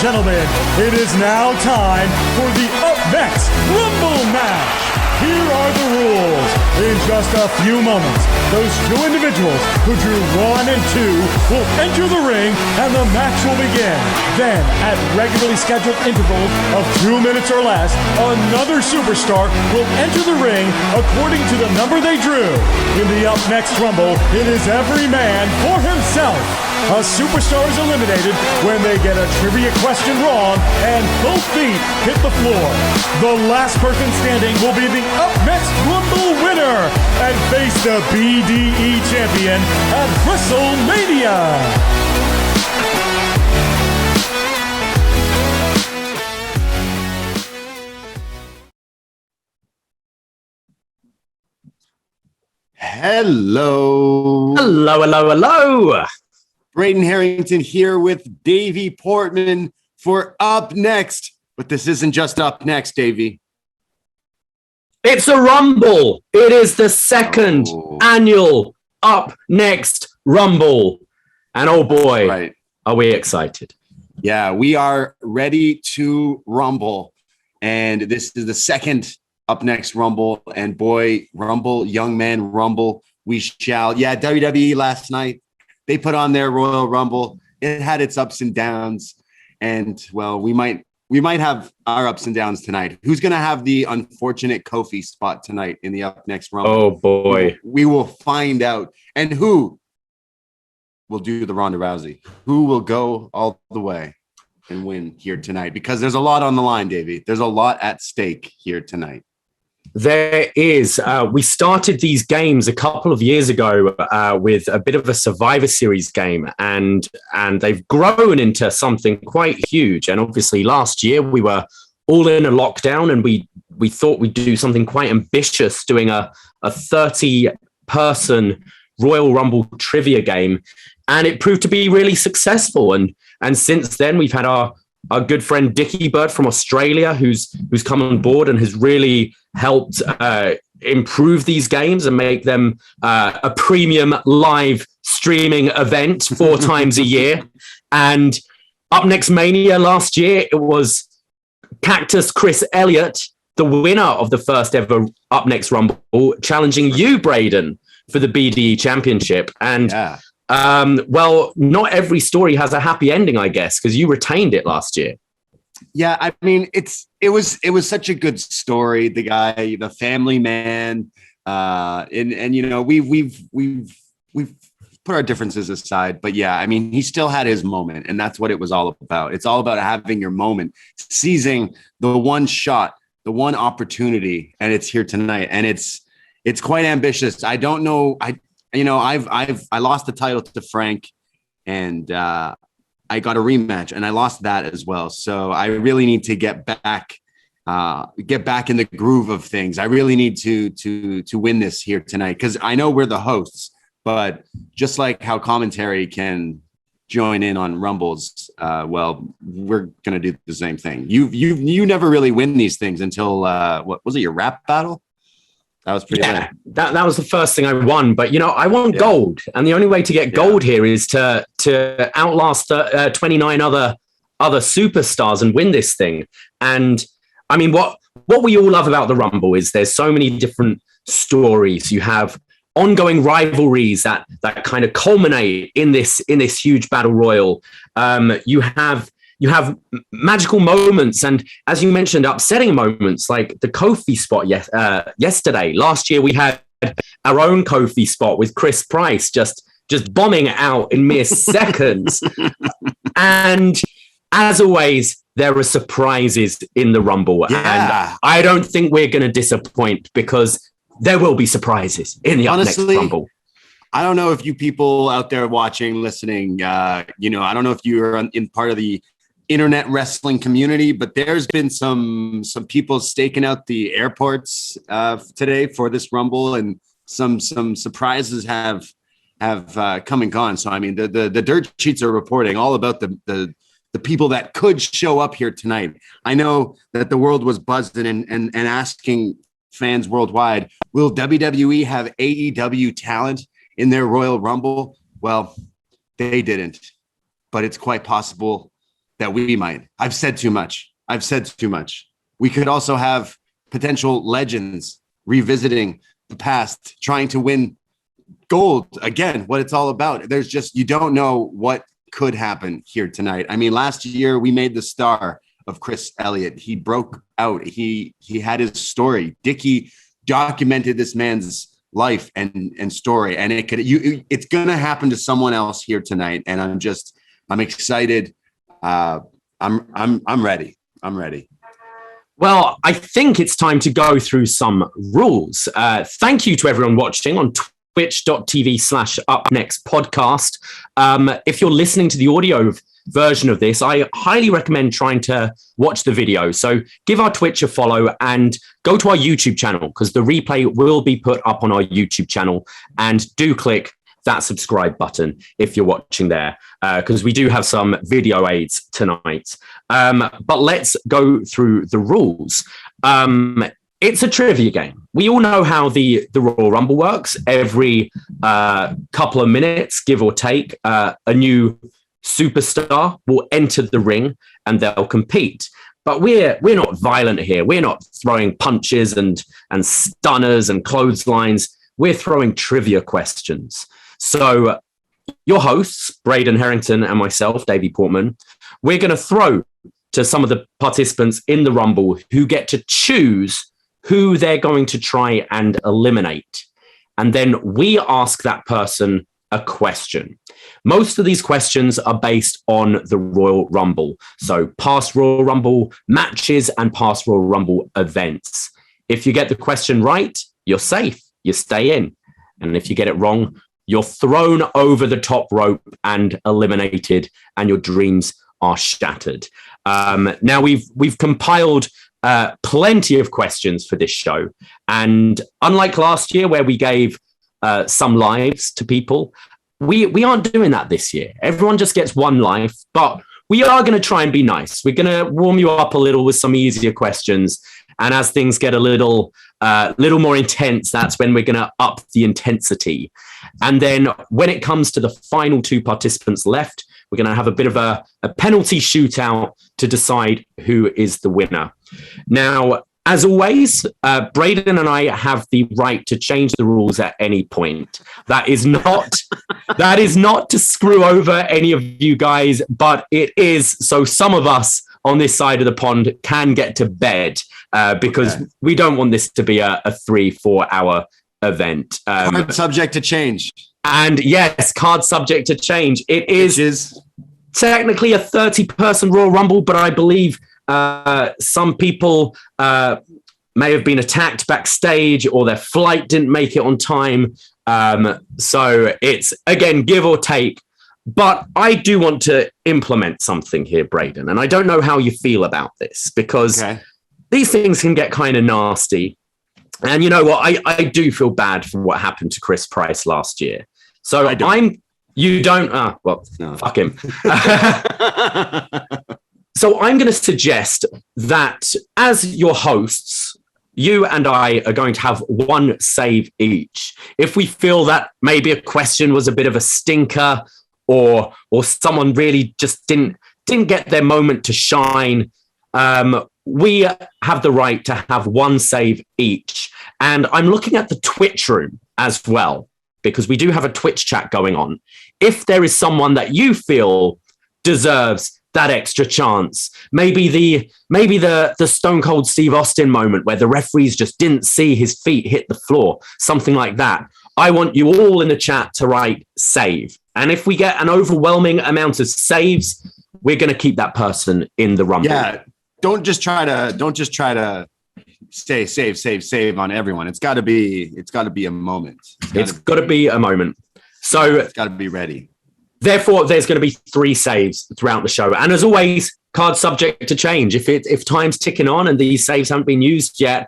gentlemen, it is now time for the upNXT Rumble match. Here are the rules. In just a few moments, those two individuals who drew 1 and 2 will enter the ring and the match will begin. Then, at regularly scheduled intervals of 2 minutes or less, another superstar will enter the ring according to the number they drew. In the upNXT Rumble, it is every man for himself. A superstar is eliminated when they get a trivia question wrong and both feet hit the floor. The last person standing will be the upNXT Rumble winner and face the BDE champion at WrestleMania. Hello. Hello, hello, hello. Braden Herrington here with Davie Portman for upNXT. But this isn't just upNXT, Davie. It's a Rumble. It is the second annual upNXT Rumble. And oh boy, are we excited. Yeah, we are ready to rumble. And this is the second upNXT Rumble. And boy, rumble, young man, rumble, we shall. Yeah, WWE last night, they put on their Royal Rumble. It had its ups and downs. And, well, we might have our ups and downs tonight. Who's going to have the unfortunate Kofi spot tonight in the upNXT Rumble? Oh, boy. We will find out. And who will do the Ronda Rousey? Who will go all the way and win here tonight? Because there's a lot on the line, Davey. There's a lot at stake here tonight. There is. We started these games a couple of years ago with a bit of a Survivor Series game, and they've grown into something quite huge. And obviously, last year we were all in a lockdown, and we thought we'd do something quite ambitious, doing a 30-person Royal Rumble trivia game, and it proved to be really successful. And since then, we've had our good friend Dickie Bird from Australia, who's come on board and has really helped improve these games and make them a premium live streaming event 4 times a year. And upNXT Mania last year, it was Cactus Chris Elliot, the winner of the first ever upNXT Rumble, challenging you, Braden, for the BDE Championship. And well, not every story has a happy ending, I guess, because you retained it last year. Yeah, I mean, it was such a good story. The guy, the family man, and you know, we've put our differences aside, but yeah, I mean, he still had his moment, and that's what it was all about. It's all about having your moment, seizing the one shot, the one opportunity, and it's here tonight, and it's quite ambitious. I don't know, I lost the title to Frank, and I got a rematch, and I lost that as well. So I really need to get back in the groove of things. I really need to win this here tonight, because I know we're the hosts, but just like how commentary can join in on Rumbles, well, we're gonna do the same thing. You never really win these things until what was it? Your rap battle? That was pretty good. That was the first thing I won. But, you know, I won gold. And the only way to get gold here is to outlast 29 other superstars and win this thing. And, I mean, what we all love about the Rumble is there's so many different stories. You have ongoing rivalries that kind of culminate in this huge battle royal. You have magical moments, and as you mentioned, upsetting moments like the Kofi spot yesterday. Last year, we had our own Kofi spot with Chris Price just bombing it out in mere seconds. And as always, there are surprises in the Rumble. Yeah. And I don't think we're going to disappoint, because there will be surprises in the upNXT Rumble. I don't know if you people out there watching, listening, I don't know if you're in part of the internet wrestling community, but there's been some people staking out the airports today for this Rumble, and some surprises have come and gone. So I mean, the dirt sheets are reporting all about the people that could show up here tonight. I know that the world was buzzing and asking fans worldwide, will WWE have AEW talent in their Royal Rumble? Well, they didn't, but it's quite possible that we might. I've said too much. We could also have potential legends revisiting the past, trying to win gold again, what it's all about. There's just, you don't know what could happen here tonight. I mean, last year we made the star of Chris Elliot. He broke out. He had his story. Dickie documented this man's life and story, and it's gonna happen to someone else here tonight. And I'm excited. I'm ready. Well, I think it's time to go through some rules. Thank you to everyone watching on twitch.tv/upNXT podcast. If you're listening to the audio version of this, I highly recommend trying to watch the video. So give our Twitch a follow and go to our YouTube channel, because the replay will be put up on our YouTube channel, and do click that subscribe button if you're watching there, because we do have some video aids tonight. But let's go through the rules. It's a trivia game. We all know how the Royal Rumble works. Every couple of minutes, give or take, a new superstar will enter the ring and they'll compete. But we're not violent here. We're not throwing punches and stunners and clotheslines. We're throwing trivia questions. So your hosts, Braden Herrington and myself, Davie Portman, we're going to throw to some of the participants in the Rumble who get to choose who they're going to try and eliminate. And then we ask that person a question. Most of these questions are based on the Royal Rumble. So past Royal Rumble matches and past Royal Rumble events. If you get the question right, you're safe. You stay in. And if you get it wrong, you're thrown over the top rope and eliminated, and your dreams are shattered. Now we've compiled plenty of questions for this show, and unlike last year where we gave some lives to people, we aren't doing that this year. Everyone just gets one life, but we are going to try and be nice. We're going to warm you up a little with some easier questions, and as things get a little more intense, that's when we're going to up the intensity. And then when it comes to the final two participants left, we're going to have a bit of a penalty shootout to decide who is the winner. Now, as always, Braden and I have the right to change the rules at any point. That is not to screw over any of you guys, but it is so some of us on this side of the pond can get to bed, because we don't want this to be a 3-4 hour event. Card subject to change. And yes, card subject to change. It is technically a 30-person Royal Rumble, but I believe some people may have been attacked backstage, or their flight didn't make it on time. So it's, again, give or take. But I do want to implement something here, Braden, and I don't know how you feel about this, because these things can get kind of nasty. And you know what? I do feel bad for what happened to Chris Price last year. So fuck him. So I'm going to suggest that as your hosts, you and I are going to have one save each. If we feel that maybe a question was a bit of a stinker, or someone really just didn't get their moment to shine, we have the right to have one save each. And I'm looking at the Twitch room as well, because we do have a Twitch chat going on. If there is someone that you feel deserves that extra chance, maybe the Stone Cold Steve Austin moment where the referees just didn't see his feet hit the floor, something like that, I want you all in the chat to write save. And if we get an overwhelming amount of saves, we're going to keep that person in the Rumble. Yeah, don't just try to stay save on everyone. It's got to be a moment. It's got to be a moment. So it's got to be ready. Therefore, there's going to be 3 saves throughout the show. And as always, card subject to change. If time's ticking on and these saves haven't been used yet,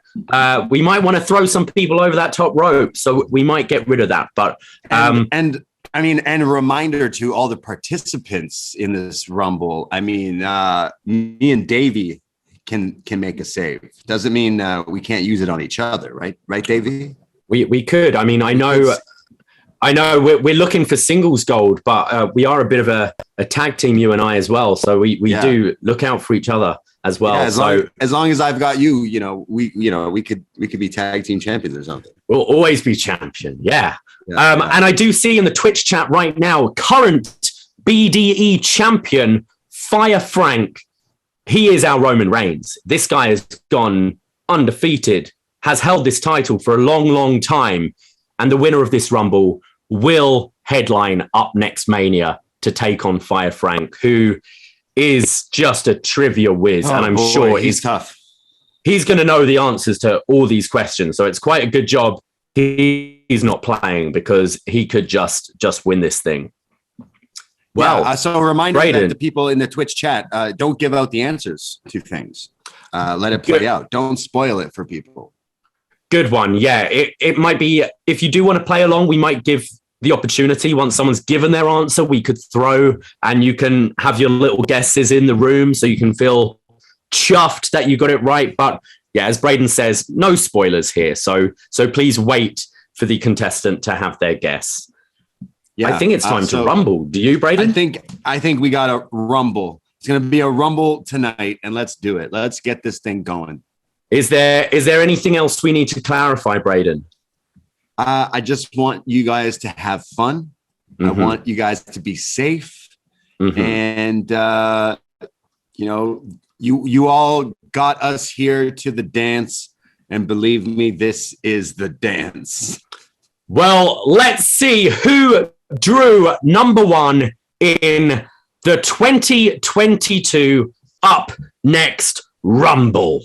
we might want to throw some people over that top rope. So we might get rid of that. But and a reminder to all the participants in this Rumble. I mean, me and Davie can make a save. Doesn't mean we can't use it on each other, right? Right, Davie? We could. I mean, I know I know we're looking for singles gold, but we are a bit of a tag team, you and I as well. So we do look out for each other as well. Yeah, as long as I've got you, we could be tag team champions or something. We'll always be champion. Yeah. And I do see in the Twitch chat right now, current BDE champion, Fire Frank. He is our Roman Reigns. This guy has gone undefeated, has held this title for a long, long time. And the winner of this Rumble will headline upNXT Mania to take on Fire Frank, who is just a trivia whiz. And I'm sure he's tough. He's going to know the answers to all these questions. So it's quite a good job he's not playing, because he could just win this thing. Well, so a reminder Braden, that the people in the Twitch chat, don't give out the answers to things. Let it play out. Don't spoil it for people. Good one. Yeah, it might be, if you do want to play along, we might give the opportunity. Once someone's given their answer, we could throw, and you can have your little guesses in the room so you can feel chuffed that you got it right. But yeah, as Braden says, no spoilers here. So please wait for the contestant to have their guess. Yeah, I think it's time to rumble. Do you, Braden? I think we got a rumble. It's going to be a rumble tonight, and let's do it. Let's get this thing going. Is there anything else we need to clarify, Braden? I just want you guys to have fun. Mm-hmm. I want you guys to be safe. Mm-hmm. And, you all got us here to the dance. And believe me, this is the dance. Well, let's see who drew number one in the 2022 upNXT Rumble.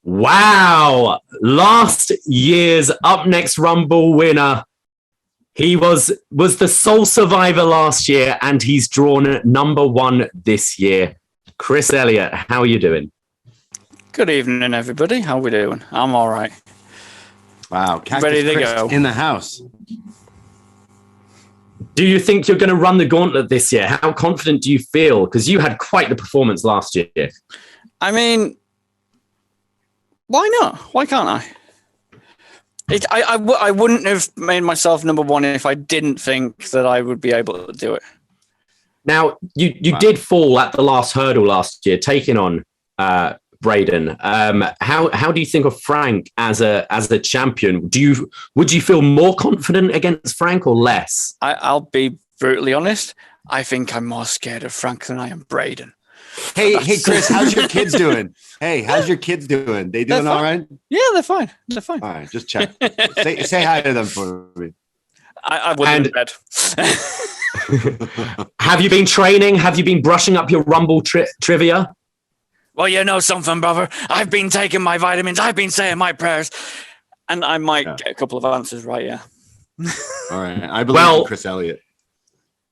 Wow. Last year's upNXT Rumble winner. He was the sole survivor last year, and he's drawn number one this year. Chris Elliot, how are you doing? Good evening, everybody. How are we doing? I'm all right. Wow. Cactus Ready to Chris go. In the house. Do you think you're going to run the gauntlet this year? How confident do you feel? Because you had quite the performance last year. I mean, why not? Why can't I? I wouldn't have made myself number one if I didn't think that I would be able to do it. Now, you did fall at the last hurdle last year, taking on Braden. How do you think of Frank as a champion? Would you feel more confident against Frank or less? I'll be brutally honest. I think I'm more scared of Frank than I am Braden. Hey, Chris, how's your kids doing? Hey, how's your kids doing? They doing all right? Yeah, they're fine. They're fine. All right, just check. say hi to them for me. I wouldn't in bed. Have you been training? Have you been brushing up your Rumble trivia? Well, you know something, brother. I've been taking my vitamins. I've been saying my prayers. And I might get a couple of answers right, yeah. All right. I believe in Chris Elliot.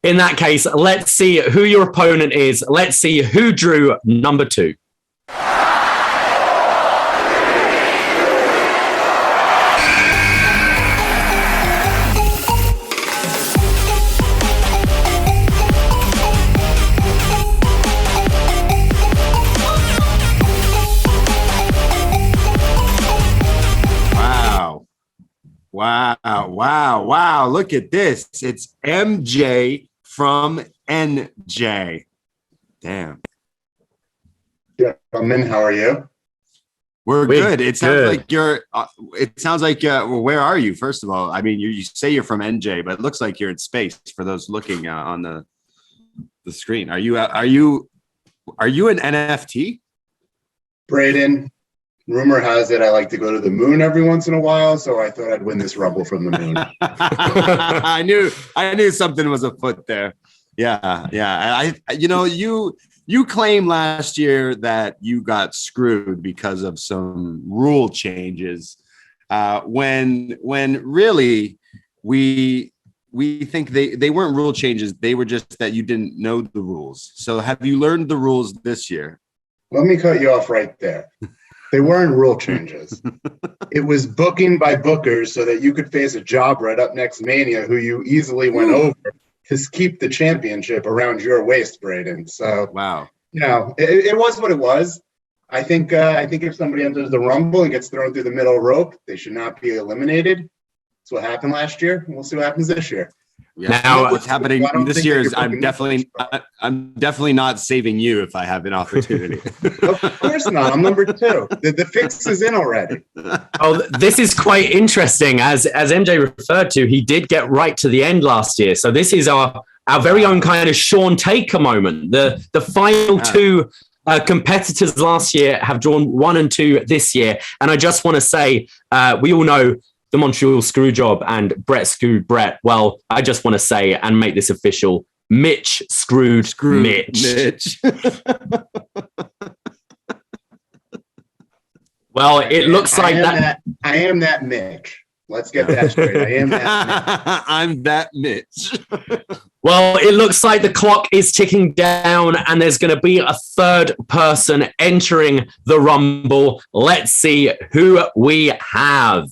In that case, let's see who your opponent is. Let's see who drew number two. Wow. Look at this. It's MJ from NJ. Damn. Gentlemen, how are you? We're good. It sounds like you're. Well, where are you? First of all, I mean, you say you're from NJ, but it looks like you're in space. For those looking on the screen, are you an NFT? Braden, rumor has it I like to go to the moon every once in a while, so I thought I'd win this Rumble from the moon. I knew something was afoot there. Yeah. You claimed last year that you got screwed because of some rule changes. When really we think they weren't rule changes. They were just that you didn't know the rules. So have you learned the rules this year? Let me cut you off right there. They weren't rule changes. It was booking by bookers so that you could face a jobber at UpNXT Mania who you easily went over to keep the championship around your waist, Braden. So, wow. It was what it was. I think if somebody enters the Rumble and gets thrown through the middle rope, they should not be eliminated. That's what happened last year, and we'll see what happens this year. Yeah. Now, what's happening this year is I'm definitely not saving you if I have an opportunity. Of course not. I'm number 2. The fix is in already. Oh, this is quite interesting. As MJ referred to, he did get right to the end last year. So this is our very own kind of Sean Taker moment. The final 2 competitors last year have drawn 1 and 2 this year. And I just want to say, we all know the Montreal Screwjob and Brett screwed Brett. Well, I just want to say and make this official: Mitch screwed Mitch. Well, it looks like that. I am that Mitch. Let's get that straight. I am that Mitch. I'm that Mitch. Well, it looks like the clock is ticking down and there's going to be a third person entering the Rumble. Let's see who we have.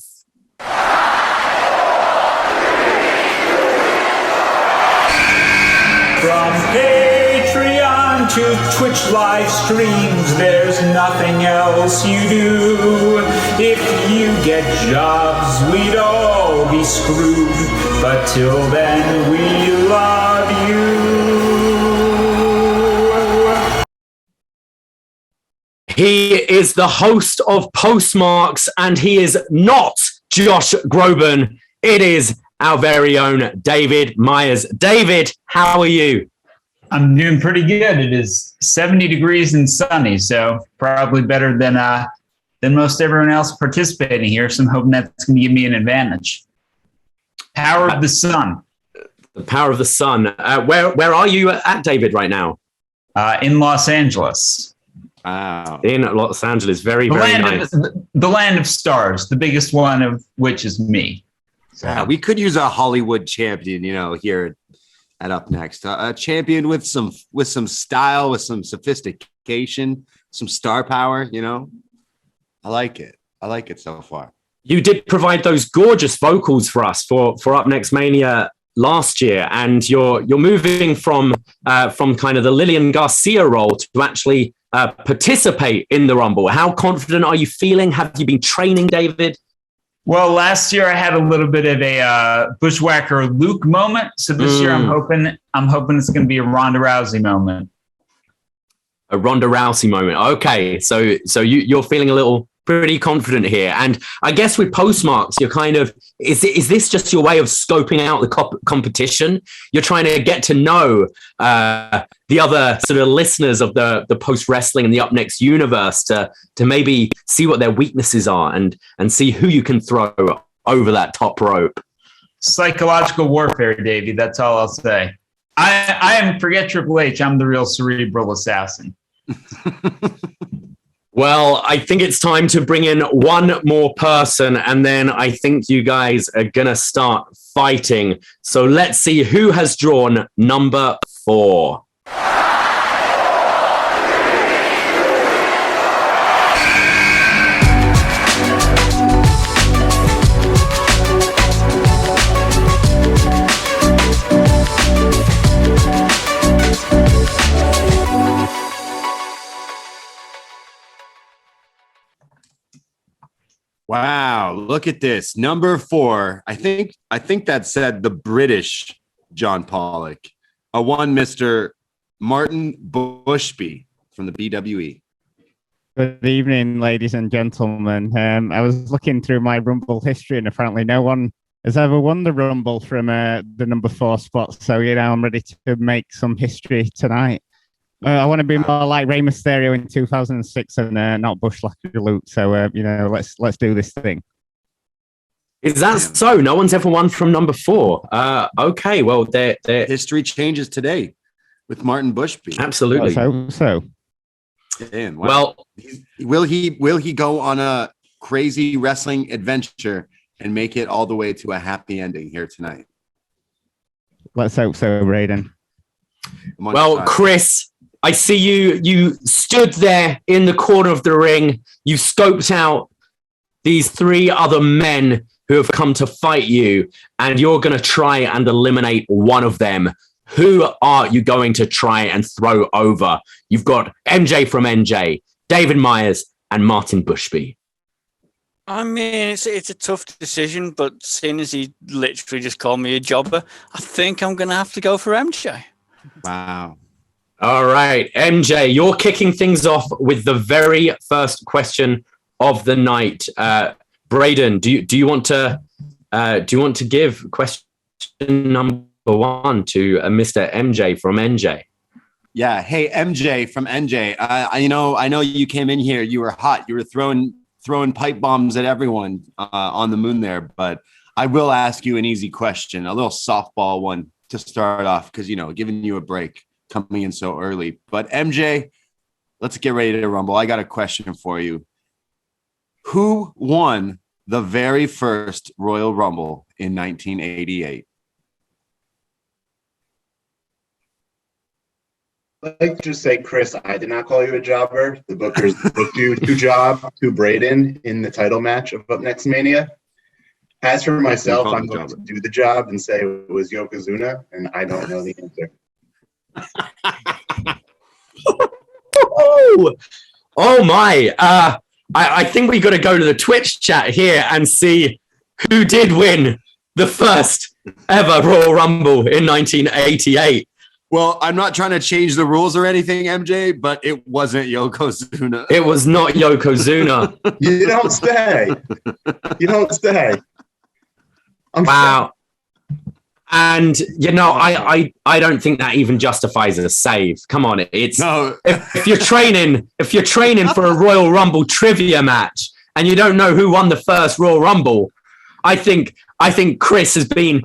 From Patreon to Twitch live streams, there's nothing else you do. If you get jobs, we'd all be screwed. But till then, we love you. He is the host of Postmarks, and he is not Josh Groban. It is our very own David Meyers. David, how are you? I'm doing pretty good. It is 70 degrees and sunny, so probably better than most everyone else participating here. So I'm hoping that's going to give me an advantage. Power of the sun. The power of the sun. Where are you at, David, right now? In Los Angeles. Wow. In Los Angeles. Very nice. The land of stars, the biggest one of which is me. So. We could use a Hollywood champion, here at UpNXT. A champion with some style, with some sophistication, some star power, I like it. I like it so far. You did provide those gorgeous vocals for us for UpNXT Mania last year, and you're moving from kind of the Lillian Garcia role to actually participate in the Rumble. How confident are you feeling? Have you been training, David? Well, last year I had a little bit of a Bushwhacker Luke moment. So this year I'm hoping it's going to be a Ronda Rousey moment. A Ronda Rousey moment. Okay, so you're feeling pretty confident here, and I guess with Postmarks, you're kind of is this just your way of scoping out the competition? You're trying to get to know the other sort of listeners of the post wrestling and the UpNXT universe to maybe see what their weaknesses are and see who you can throw over that top rope. Psychological warfare, Davey. That's all I'll say. I am, forget Triple H. I'm the real cerebral assassin. Well, I think it's time to bring in one more person, and then I think you guys are going to start fighting. So let's see who has drawn number 4. Wow, look at this. Number 4. I think that said the British John Pollock. A one Mr. Martin Bushby from the BWE. Good evening, ladies and gentlemen. I was looking through my Rumble history, and apparently no one has ever won the Rumble from the number 4 spot. So, I'm ready to make some history tonight. I want to be more like Rey Mysterio in 2006 and not Bushwhacker Luke. So, let's do this thing. Is that so? No one's ever won from number 4. Okay, well, they're... history changes today with Martin Bushby. Absolutely. So. Damn, wow. Well, will he go on a crazy wrestling adventure and make it all the way to a happy ending here tonight? Let's hope so, Braden. Well, Chris, I see you stood there in the corner of the ring. You scoped out these 3 other men who have come to fight you, and you're going to try and eliminate one of them. Who are you going to try and throw over? You've got MJ from NJ, David Meyers, and Martin Bushby. I mean, it's a tough decision, but seeing as he literally just called me a jobber, I think I'm going to have to go for MJ. Wow. All right, MJ, you're kicking things off with the very first question of the night. Braden, do you want to give question number 1 to Mr. MJ from NJ? Yeah. Hey, MJ from NJ. I know you came in here. You were hot. You were throwing pipe bombs at everyone on the moon there. But I will ask you an easy question, a little softball one to start off, because giving you a break coming in so early. But MJ, let's get ready to rumble. I got a question for you. Who won the very first Royal Rumble in 1988? I'd like to just say, Chris, I did not call you a jobber. The bookers booked you to Braden in the title match of upNXT Mania. As for myself, I'm going to do the job and say it was Yokozuna, and I don't know the answer. Oh my. I think we got to go to the Twitch chat here and see who did win the first ever Royal Rumble in 1988. Well, I'm not trying to change the rules or anything, MJ, but it wasn't Yokozuna. It was not Yokozuna. You don't say. You don't say. Wow. And I don't think that even justifies a save. Come on, it's no. if you're training for a Royal Rumble trivia match and you don't know who won the first Royal Rumble, I think Chris has been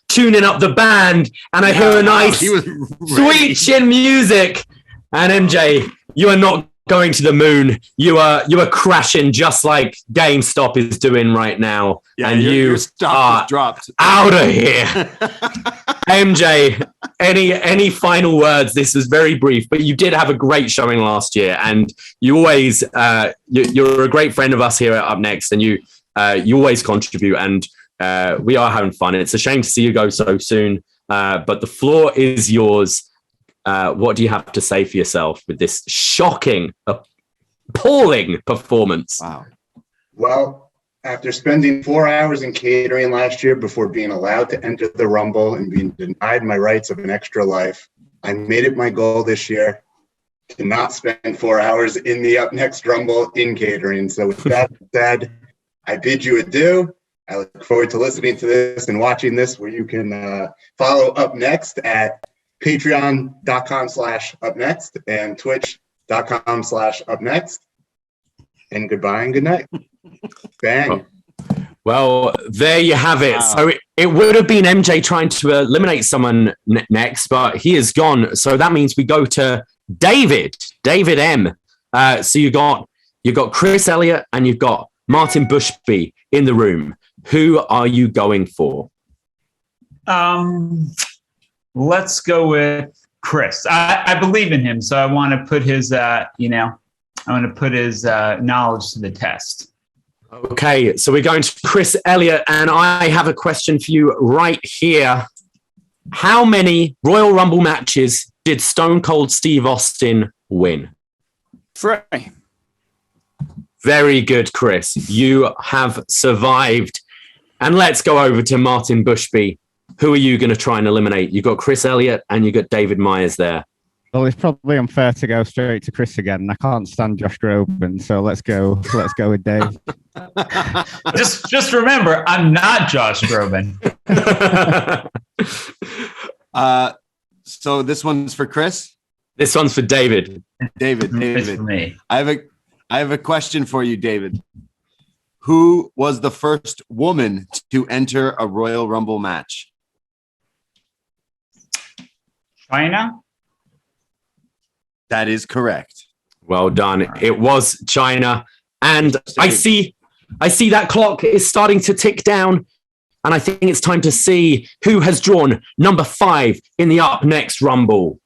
tuning up the band, and I hear a nice sweet chin music. And MJ, you are not going to the moon. You are crashing just like GameStop is doing right now. Yeah, and your stop is dropped. Out of here. MJ, any final words? This was very brief, but you did have a great showing last year, and you always you're a great friend of us here at upNXT, and you always contribute, and we are having fun. It's a shame to see you go so soon, but the floor is yours. What do you have to say for yourself with this shocking, appalling performance? Wow. Well, after spending 4 hours in catering last year before being allowed to enter the Rumble and being denied my rights of an extra life, I made it my goal this year to not spend 4 hours in the upNXT Rumble in catering. So with that said, I bid you adieu. I look forward to listening to this and watching this, where you can follow upNXT at patreon.com/upNXT and twitch.com/upNXT. And goodbye and good night. Bang. Well, there you have it. Wow. So it would have been MJ trying to eliminate someone next, but he is gone. So that means we go to David M. So you got Chris Elliot and you've got Martin Bushby in the room. Who are you going for? Let's go with Chris. I believe in him, so I want to put his, knowledge to the test. Okay, so we're going to Chris Elliot, and I have a question for you right here. How many Royal Rumble matches did Stone Cold Steve Austin win? 3. Very good, Chris. You have survived. And let's go over to Martin Bushby. Who are you going to try and eliminate? You've got Chris Elliot and you've got David Meyers there. Well, it's probably unfair to go straight to Chris again. I can't stand Josh Groban, so let's go with Dave. Just remember, I'm not Josh Groban. So this one's for Chris? This one's for David. David. It's for me. I have a question for you, David. Who was the first woman to enter a Royal Rumble match? China? That is correct. Well done. It was China. And I see that clock is starting to tick down. And I think it's time to see who has drawn number 5 in the upNXT Rumble.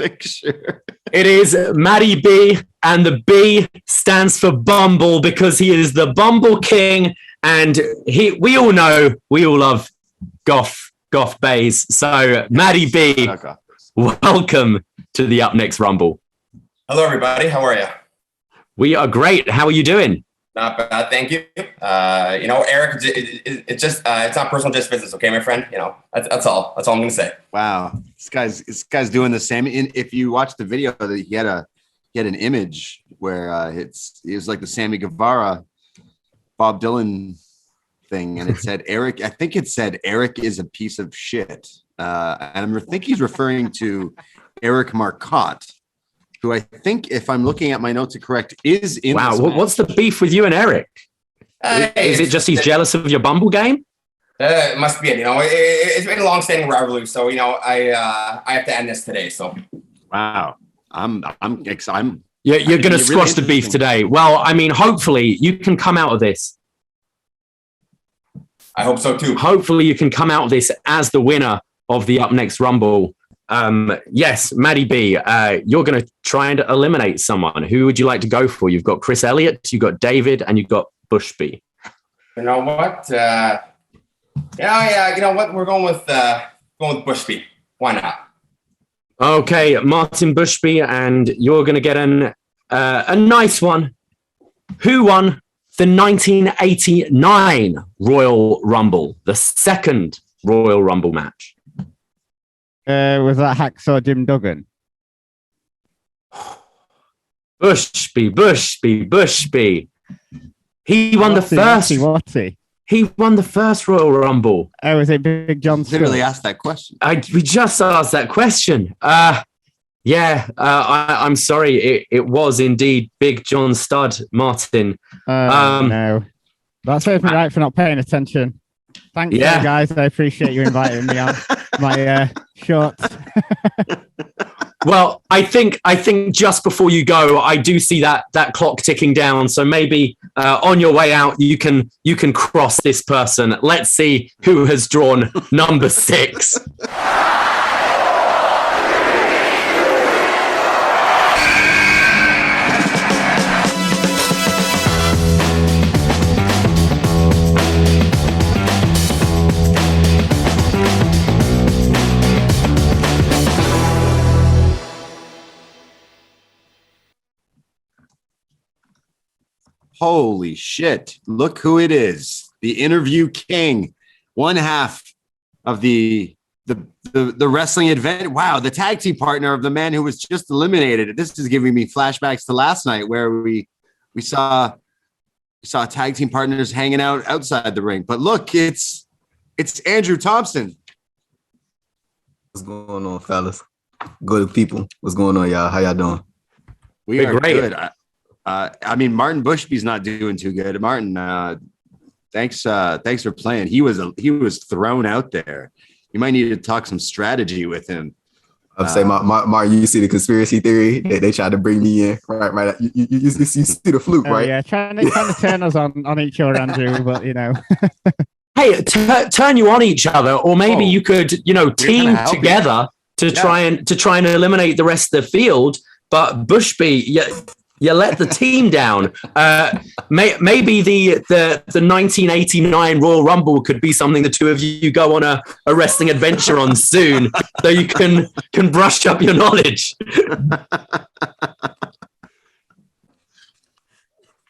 picture. It is Matty B, and the B stands for Bumble because he is the Bumble King, and we all love Goff Bays. So Matty B, welcome to the Up Next Rumble. Hello, everybody. How are you? We are great. How are you doing? Not bad, thank you. Eric, it's not personal, just business, okay, my friend? That's all. That's all I'm gonna say. Wow, this guy's doing the same. If you watch the video, that he had an image where it was like the Sammy Guevara, Bob Dylan thing, and it said Eric. I think it said Eric is a piece of shit, and I think he's referring to Eric Marcotte, who I think, if I'm looking at my notes correct, is in. Wow, what's the beef with you and Eric? Is it just he's jealous of your Bumble game? It must be it. It's been a long-standing rivalry, so I have to end this today. So. Wow, I'm. You're going to squash the beef today. Well, I mean, hopefully you can come out of this. I hope so too. Hopefully you can come out of this as the winner of the Up Next Rumble. Yes, Matty B, you're going to try and eliminate someone. Who would you like to go for? You've got Chris Elliot, you've got David, and you've got Bushby. You know what? You know what? We're going with Bushby. Why not? Okay, Martin Bushby, and you're going to get a nice one. Who won the 1989 Royal Rumble, the second Royal Rumble match? Was that Hacksaw Jim Duggan? Bushby. He won the first. He won the first Royal Rumble. Oh, was it Big John? Literally asked that question. We just asked that question. I'm sorry. It was indeed Big John Studd, Martin. No, that serves me right for not paying attention. Thanks, guys. I appreciate you inviting me on my shorts. Well, I think just before you go, I do see that clock ticking down. So maybe on your way out, you can cross this person. Let's see who has drawn number 6. Holy shit. Look who it is. The interview king. One half of the wrestling event. Wow, the tag team partner of the man who was just eliminated. This is giving me flashbacks to last night where we saw tag team partners hanging out outside the ring. But look, it's Andrew Thompson. What's going on, fellas? Good people. What's going on, y'all? How y'all doing? We are great. Good. I mean, Martin Bushby's not doing too good. Martin, thanks for playing. He was thrown out there. You might need to talk some strategy with him. I'm saying, Martin, you see the conspiracy theory that they tried to bring me in, right? You see the fluke, right? Yeah, trying to turn us on each other, Andrew. But hey, turn you on each other, or maybe you could, team together to try and eliminate the rest of the field. But Bushby, you let the team down. Maybe the 1989 Royal Rumble could be something the two of you go on a wrestling adventure on soon, so you can brush up your knowledge.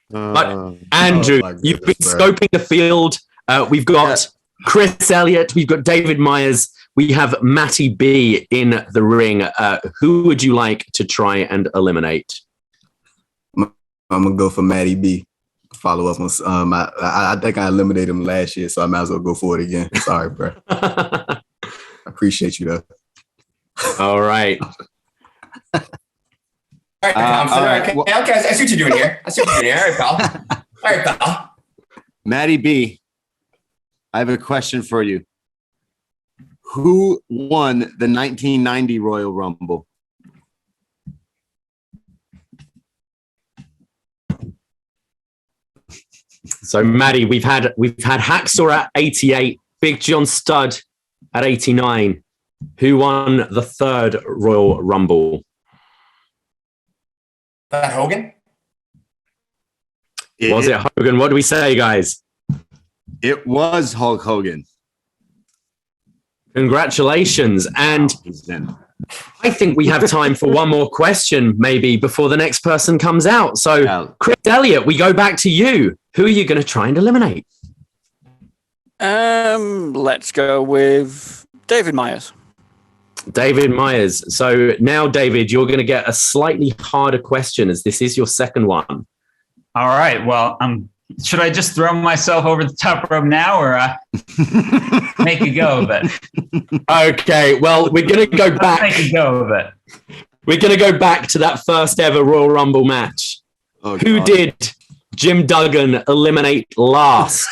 But Andrew, you've been scoping the field. We've got Chris Elliot. We've got David Meyers. We have Matty B in the ring. Who would you like to try and eliminate? I'm gonna go for Matty B. Follow up on. I think I eliminated him last year, so I might as well go for it again. Sorry, bro. I appreciate you though. All right. All right, Thompson. All right. Okay, I see what you're doing here. All right, pal. Matty B, I have a question for you. Who won the 1990 Royal Rumble? So, Matty, we've had Hacksaw at 88, Big John Studd at 89, Who won the third Royal Rumble? That Hogan? Was it Hogan? What do we say, guys? It was Hulk Hogan. Congratulations. And I think we have time for one more question, maybe, before the next person comes out. So, Chris Elliot, we go back to you. Who are you going to try and eliminate? Let's go with David Meyers. David Meyers. So now, David, you're going to get a slightly harder question, as this is your second one. All right. Well, should I just throw myself over the top rope now, or make a go of it? Okay. Well, we're going to go back. Make a go of it. We're going to go back to that first ever Royal Rumble match. Who did Jim Duggan eliminate last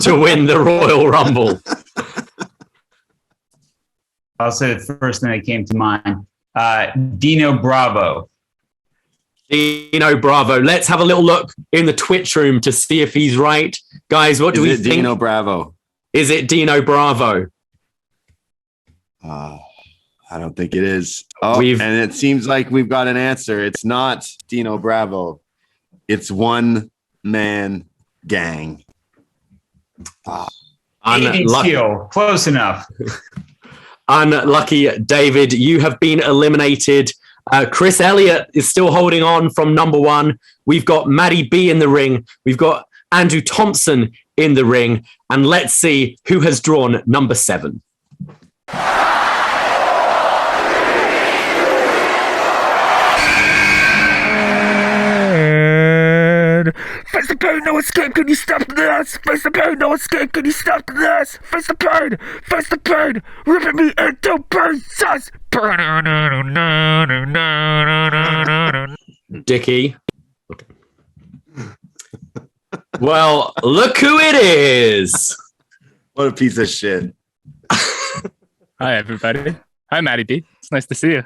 to win the Royal Rumble? I'll say the first thing that came to mind. Dino Bravo. Dino Bravo. Let's have a little look in the Twitch room to see if he's right. Guys, what do we think? Dino Bravo. Is it Dino Bravo? I don't think it is. And it seems like we've got an answer. It's not Dino Bravo. It's One Man Gang. Unlucky. Close enough. Unlucky, David. You have been eliminated. Chris Elliot is still holding on from number one. We've got Matty B in the ring. We've got Andrew Thompson in the ring. And let's see who has drawn number 7. Face the pain, no escape, can you stop this? Face the pain, no escape, can you stop this? Face the pain, ripping me into pieces. Dickie. Okay. Well, look who it is. What a piece of shit. Hi, everybody. Hi, Matty B. It's nice to see you.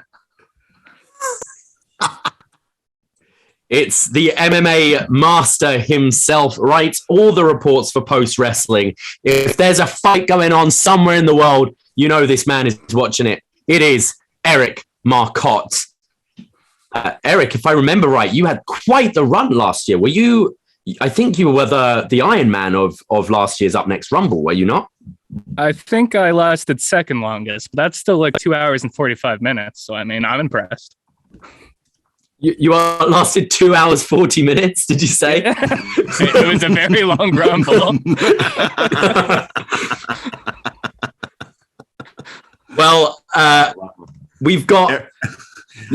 It's the MMA master himself, writes all the reports for Post Wrestling. If there's a fight going on somewhere in the world, you know this man is watching it. It is Eric Marcotte. Eric, if I remember right, you had quite the run last year. Were you? I think you were the Iron Man of last year's upNXT Rumble, were you not? I think I lasted second longest, but that's still like 2 hours and 45 minutes. So, I mean, I'm impressed. You lasted 2 hours, 40 minutes, did you say? It was a very long rumble. Well, we've got...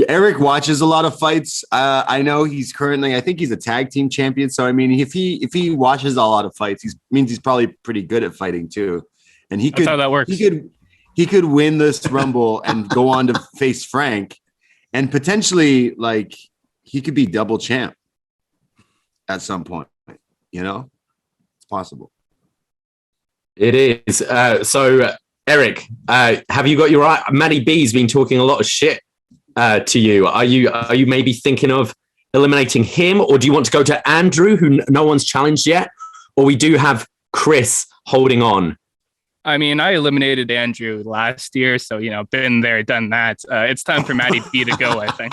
Eric watches a lot of fights. I know he's currently, I think he's a tag team champion. So, I mean, if he watches a lot of fights, means he's probably pretty good at fighting too. And That's how that works. He could win this Rumble and go on to face Frank. And potentially, like, he could be double champ at some point. You know, it's possible. It is. So, Eric, have you got your Matty B's been talking a lot of shit to you? Are you maybe thinking of eliminating him, or do you want to go to Andrew, who no one's challenged yet, or we do have Chris holding on? I mean, I eliminated Andrew last year, so, you know, been there, done that. It's time for Matty B to go, I think.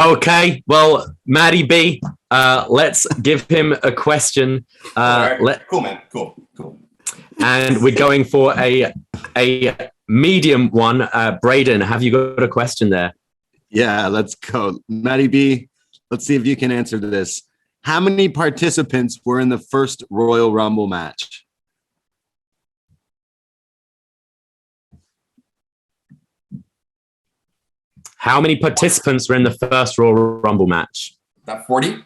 Okay, well, Matty B, let's give him a question. Right. Cool, man. Cool. And we're going for a medium one. Braden, have you got a question there? Yeah, let's go. Matty B, let's see if you can answer this. How many participants were in the first Royal Rumble match? How many participants were in the first Royal Rumble match? About 40.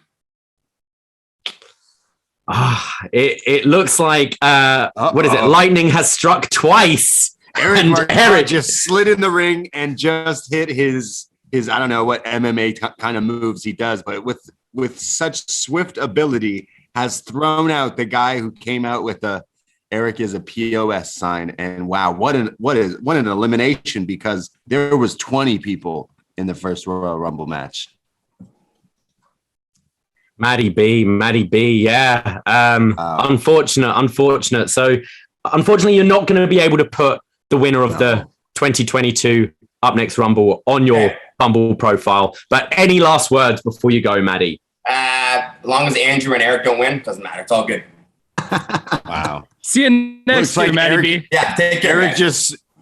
It looks like what is it? Lightning has struck twice. Eric Marcotte just slid in the ring and just hit his I don't know what MMA kind of moves he does, but with such swift ability has thrown out the guy who came out with the Eric is a POS sign. And wow, what an elimination, because there was 20 people in the first Royal Rumble match. Matty B, yeah. Unfortunate. So unfortunately, you're not going to be able to put the winner of the 2022 upNXT Rumble on your Bumble profile. But any last words before you go, Maddie? As long as Andrew and Eric don't win, doesn't matter. It's all good. Wow. See you next year, Matty B. Yeah, take care.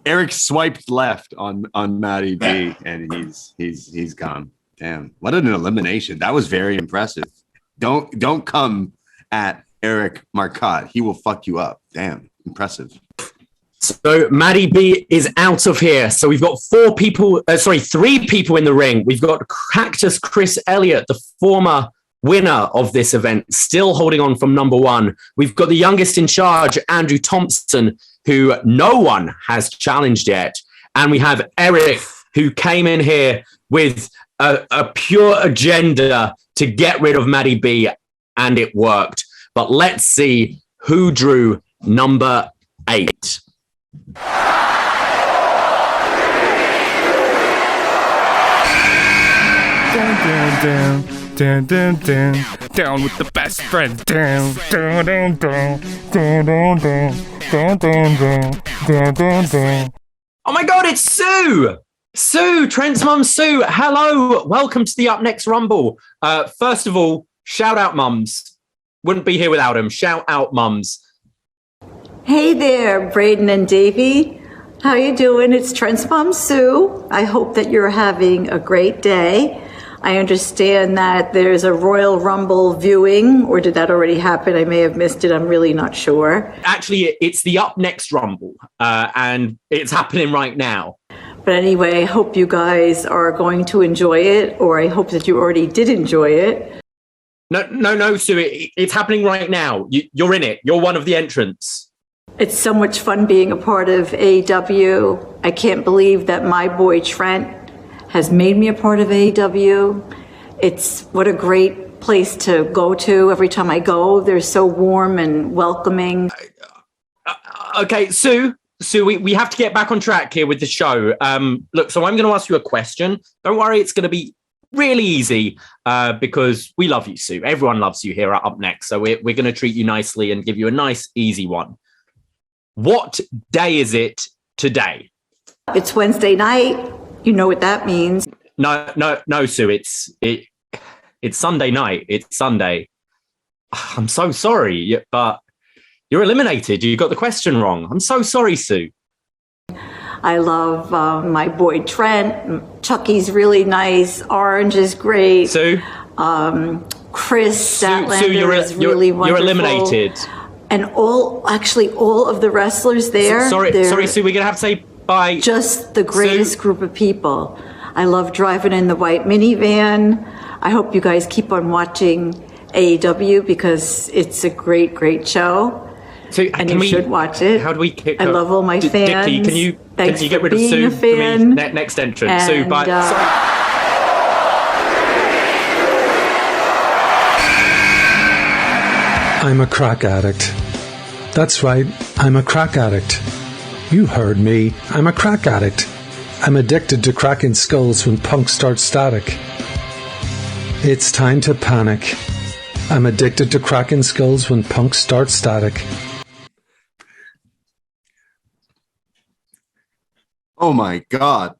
Eric swiped left on Matty B, and he's gone. Damn, what an elimination! That was very impressive. Don't come at Eric Marcotte. He will fuck you up. Damn, impressive. So Matty B is out of here. So we've got three people in the ring. We've got Cactus Chris Elliot, the former winner of this event, still holding on from number one. We've got the youngest in charge, Andrew Thompson, who no one has challenged yet. And we have Eric, who came in here with a pure agenda to get rid of Matty B, and it worked. But let's see who drew number 8. Down with the best friend. Oh my God, it's Sue! Sue, Trent's mum, Sue. Hello, welcome to the upNXT Rumble. First of all, shout out mums. Wouldn't be here without them. Shout out mums. Hey there, Braden and Davie. How you doing? It's Trent's mom, Sue. I hope that you're having a great day. I understand that there's a Royal Rumble viewing, or did that already happen? I may have missed it. I'm really not sure. Actually, it's the upNXT Rumble, and it's happening right now. But anyway, I hope you guys are going to enjoy it, or I hope that you already did enjoy it. No, Sue, it's happening right now. You're in it. You're one of the entrants. It's so much fun being a part of AEW. I can't believe that my boy Trent has made me a part of AEW. It's what a great place to go to. Every time I go, they're so warm and welcoming. Okay, Sue, we have to get back on track here with the show. Look, so I'm going to ask you a question. Don't worry, it's going to be really easy because we love you, Sue. Everyone loves you here at upNXT. So we're going to treat you nicely and give you a nice, easy one. What day is it today? It's Wednesday night. You know what that means. No, Sue. It's Sunday night. It's Sunday. I'm so sorry, but you're eliminated. You got the question wrong. I'm so sorry, Sue. I love my boy Trent. Chucky's really nice. Orange is great. Sue. Chris Statlander is really wonderful. You're eliminated. And all of the wrestlers there. Sorry, Sue. We're gonna have to say bye. Just the greatest group of people. I love driving in the white minivan. I hope you guys keep on watching AEW because it's a great, great show. So and you should watch it. How do we kick I love all my fans. Dickie, can you get rid of being Sue a for me? fan. Next entrant. And, Sue, bye. Sorry. I'm a crack addict. That's right, I'm a crack addict. You heard me. I'm a crack addict. I'm addicted to cracking skulls when punks start static. It's time to panic. I'm addicted to cracking skulls when punks start static. Oh my God.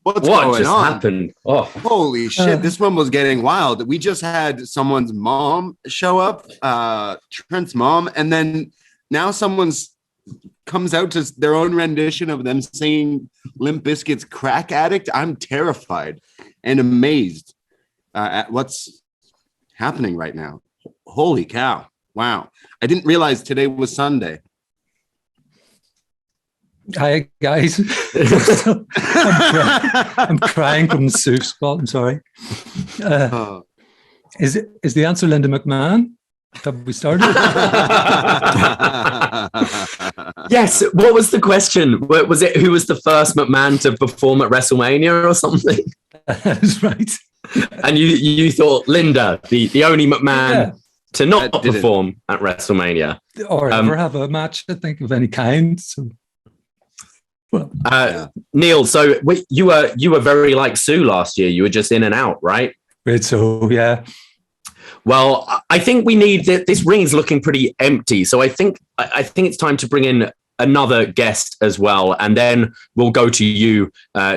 What going just on? Happened? Oh. Holy shit. This one was getting wild. We just had someone's mom show up, Trent's mom, and then now someone's comes out to their own rendition of them singing Limp Bizkit's Crack Addict. I'm terrified and amazed at what's happening right now. Holy cow. Wow. I didn't realize today was Sunday. Hi guys. I'm crying from the soup spot. I'm sorry. Is the answer Linda McMahon? Have we started? Yes. What was the question? Was it who was the first McMahon to perform at WrestleMania or something? That's right. And you thought Linda, the only McMahon to not perform at WrestleMania, or ever have a match, I think, of any kind. So. Well, Neil, so you were very like Sue last year. You were just in and out, right? So yeah. Well, I think we need this ring is looking pretty empty. So I think it's time to bring in another guest as well, and then we'll go to you,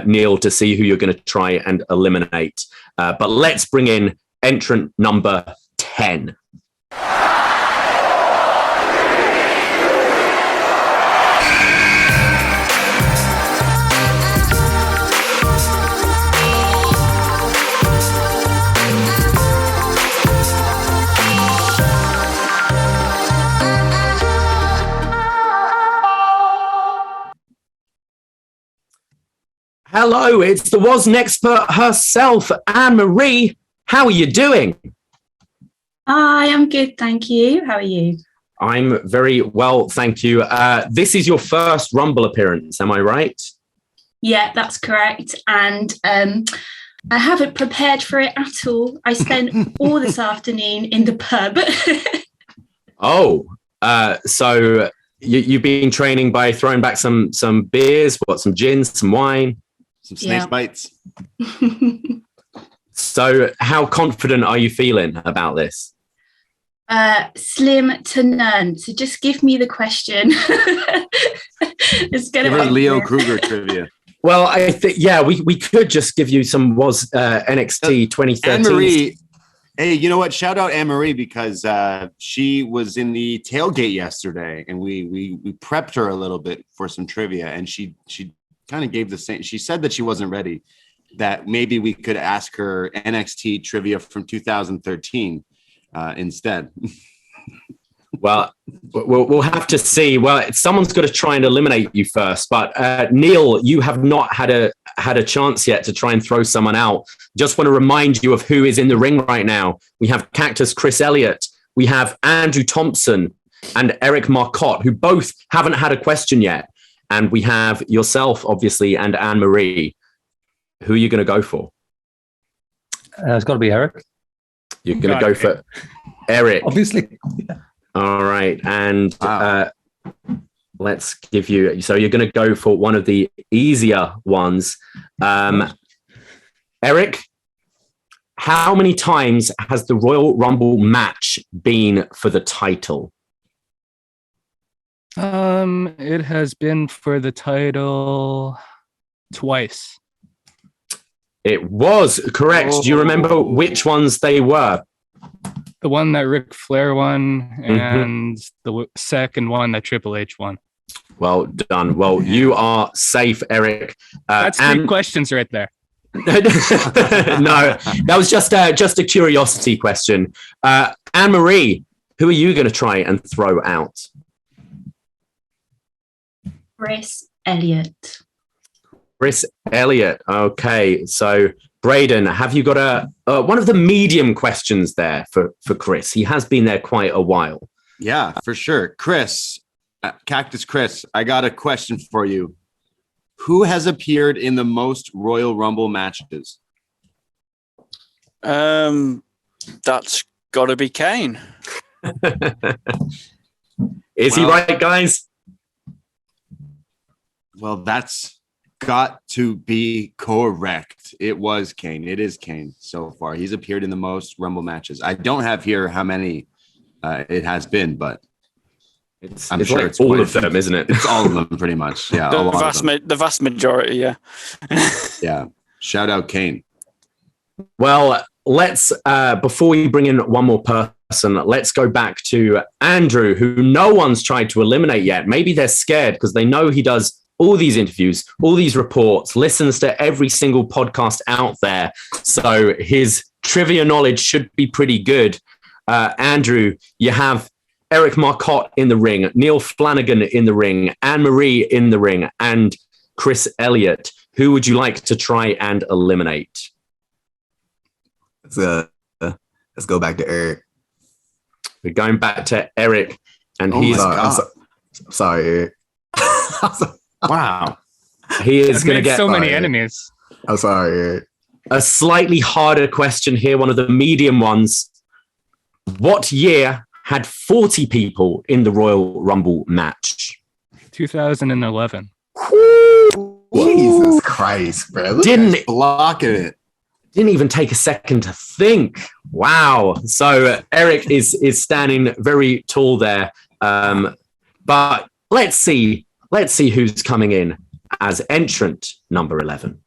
Neal, to see who you're going to try and eliminate. But let's bring in entrant number 10. Hello, it's the WOSN expert herself, Anne-Marie. How are you doing? Hi, I'm good, thank you. How are you? I'm very well, thank you. This is your first Rumble appearance, am I right? Yeah, that's correct. And I haven't prepared for it at all. I spent all this afternoon in the pub. So you've been training by throwing back some beers, some gins, some wine? Some snake bites. So how confident are you feeling about this? Slim to none. So just give me the question. It's gonna give her Leo Kruger trivia. Well, I think, we could just give you some NXT 2013. Anne-Marie, hey, you know what? Shout out Anne-Marie because she was in the tailgate yesterday, and we prepped her a little bit for some trivia, and she kind of gave the same. She said that she wasn't ready, that maybe we could ask her NXT trivia from 2013 instead. Well, we'll have to see. Well, someone's got to try and eliminate you first. But Neal, you have not had a chance yet to try and throw someone out. Just want to remind you of who is in the ring right now. We have Cactus Chris Elliot. We have Andrew Thompson and Eric Marcotte, who both haven't had a question yet. And we have yourself, obviously, and Anne-Marie. Who are you going to go for? It's got to be Eric. You're going to go for Eric. Obviously. All right. And let's give you... So you're going to go for one of the easier ones. Eric, how many times has the Royal Rumble match been for the title? It has been for the title twice. It was correct. Do you remember which ones they were? The one that Ric Flair won and the second one that Triple H won. Well done. Well, you are safe, Eric. That's three questions right there. No, that was just a curiosity question. Anne-Marie, who are you going to try and throw out? Chris Elliot. Chris Elliot. Okay, so Braden, have you got one of the medium questions there for Chris? He has been there quite a while. Yeah, for sure. Chris, Cactus Chris, I got a question for you. Who has appeared in the most Royal Rumble matches? That's got to be Kane. Is he right, guys? Well, that's got to be correct. It was Kane. It is Kane so far. He's appeared in the most Rumble matches. I don't have here how many it has been, but I'm sure like it's all of them, isn't it? It's all of them, pretty much. Yeah, the vast majority. Yeah. Yeah. Shout out Kane. Well, let's before we bring in one more person, let's go back to Andrew, who no one's tried to eliminate yet. Maybe they're scared because they know he does all these interviews, all these reports, listens to every single podcast out there. So his trivia knowledge should be pretty good. Andrew, you have Eric Marcotte in the ring, Neil Flanagan in the ring, Anne-Marie in the ring, and Chris Elliot. Who would you like to try and eliminate? Let's go back to Eric. We're going back to Eric, and I'm sorry, Eric. Wow. He is going to get so many enemies. I'm sorry, Eric. A slightly harder question here, one of the medium ones. What year had 40 people in the Royal Rumble match? 2011. Jesus Christ, bro. Didn't blocking it. Didn't even take a second to think. Wow. So Eric is standing very tall there. But let's see let's see who's coming in as entrant number 11.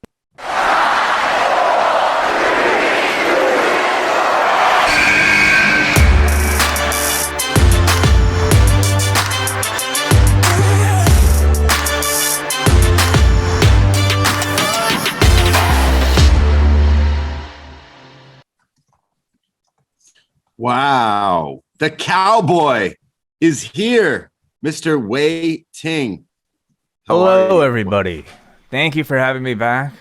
Wow. The cowboy is here, Mr. Wai Ting. Hello, everybody. Thank you for having me back.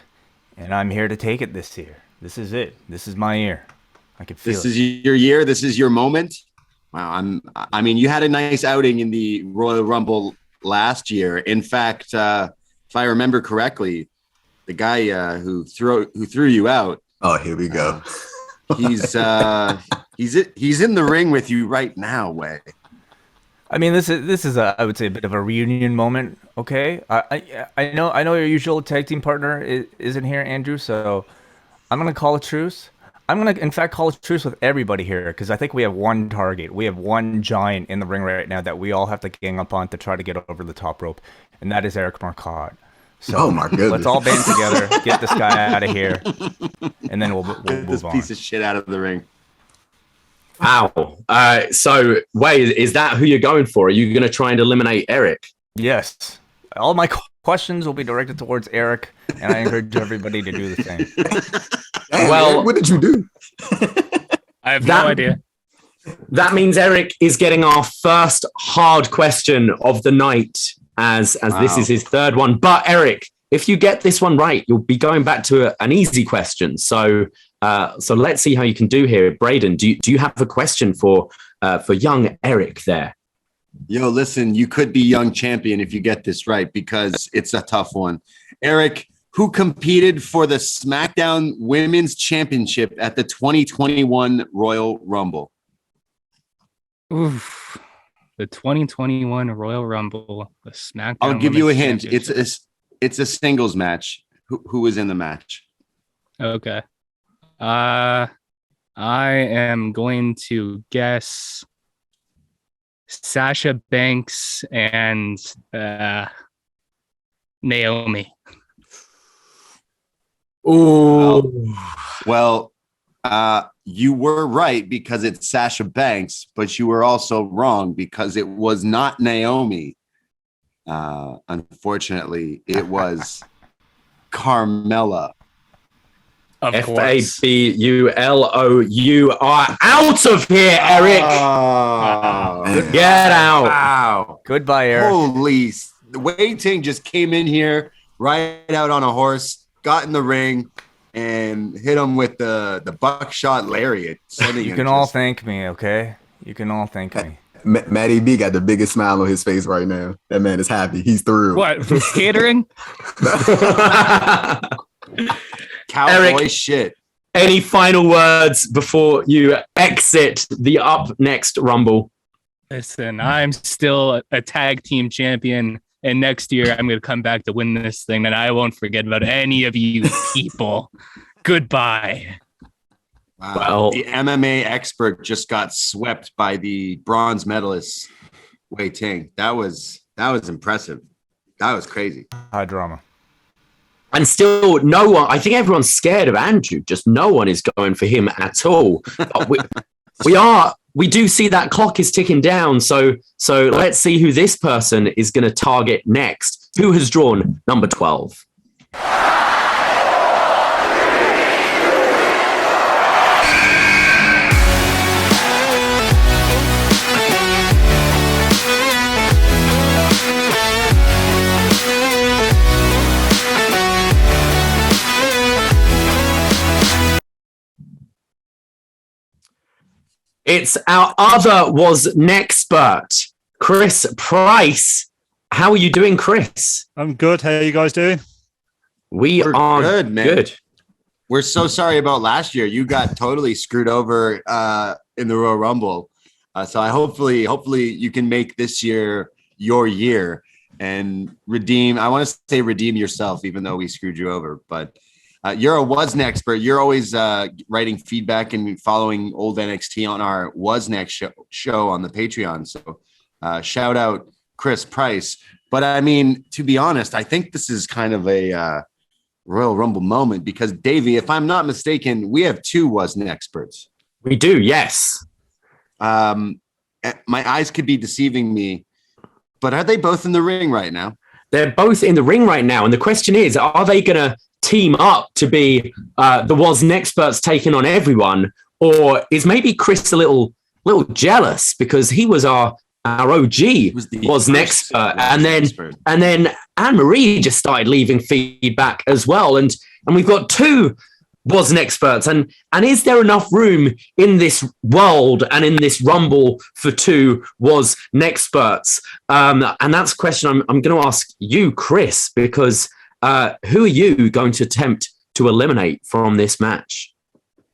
And I'm here to take it this year. This is it. This is my year. I can feel this it. This is your year. This is your moment. Wow. I mean, you had a nice outing in the Royal Rumble last year. In fact, if I remember correctly, the guy who threw you out. Oh, here we go. He's in the ring with you right now, Wai. I mean, this is I would say a bit of a reunion moment. Okay, I know your usual tag team partner isn't here, Andrew. So I'm gonna call a truce. I'm gonna, in fact, call a truce with everybody here because I think we have one target. We have one giant in the ring right now that we all have to gang up on to try to get over the top rope, and that is Eric Marcotte. So oh my goodness. Let's all band together, get this guy out of here, and then we'll move this on. Piece of shit out of the ring. Wow. So, Wai, is that who you're going for? Are you going to try and eliminate Eric? Yes. All my questions will be directed towards Eric, and I encourage everybody to do the same. Well, what did you do? I have no idea. That means Eric is getting our first hard question of the night, as this is his third one. But Eric, if you get this one right, you'll be going back to an easy question. So let's see how you can do here. Braden, do you have a question for young Eric there? Yo, listen, you could be young champion if you get this right because it's a tough one. Eric, who competed for the SmackDown Women's Championship at the 2021 Royal Rumble? Oof. The 2021 Royal Rumble, the SmackDown. I'll give you a hint. It's a singles match. Who was in the match? Okay. I am going to guess Sasha Banks and Naomi. Oh, well, you were right because it's Sasha Banks, but you were also wrong because it was not Naomi. Unfortunately, it was Carmella. Fabulou. You are out of here, Eric. Get out. Wow. Goodbye, Eric. Holy, Wai Ting just came in here, right out on a horse, got in the ring, and hit him with the buckshot lariat. You can all thank me, okay? You can all thank me. Matty B got the biggest smile on his face right now. That man is happy. He's through. What? For catering? Cowboy Eric, shit. Any final words before you exit the upNXT Rumble? Listen, I'm still a tag team champion, and next year I'm going to come back to win this thing, and I won't forget about any of you people. Goodbye. Wow. Well, the MMA expert just got swept by the bronze medalist Wai Ting. That was impressive. That was crazy. High drama. And still, no one. I think everyone's scared of Andrew. Just no one is going for him at all. We do see that clock is ticking down. So let's see who this person is going to target next. Who has drawn number 12? It's our other was nexpert, Chris Price. How are you doing, Chris? I'm good. How are you guys doing? We're good, man. Good. We're so sorry about last year. You got totally screwed over in the Royal Rumble. So hopefully you can make this year your year and redeem. I want to say redeem yourself, even though we screwed you over. But you're a Was Expert. You're always writing feedback and following old NXT on our Was Next show on the Patreon. So shout out Chris Price. But I mean, to be honest, I think this is kind of a Royal Rumble moment because Davie, if I'm not mistaken, we have 2 wasn't experts. We do, yes. My eyes could be deceiving me, but are they both in the ring right now? They're both in the ring right now. And the question is, are they going to team up to be the wasn't experts taking on everyone? Or is maybe Chris a little jealous because he was our OG wasn't expert, and then Anne-Marie just started leaving feedback as well, and we've got 2 wasn't experts, and is there enough room in this world and in this Rumble for 2 was experts? And that's a question I'm going to ask you, Chris, because who are you going to attempt to eliminate from this match?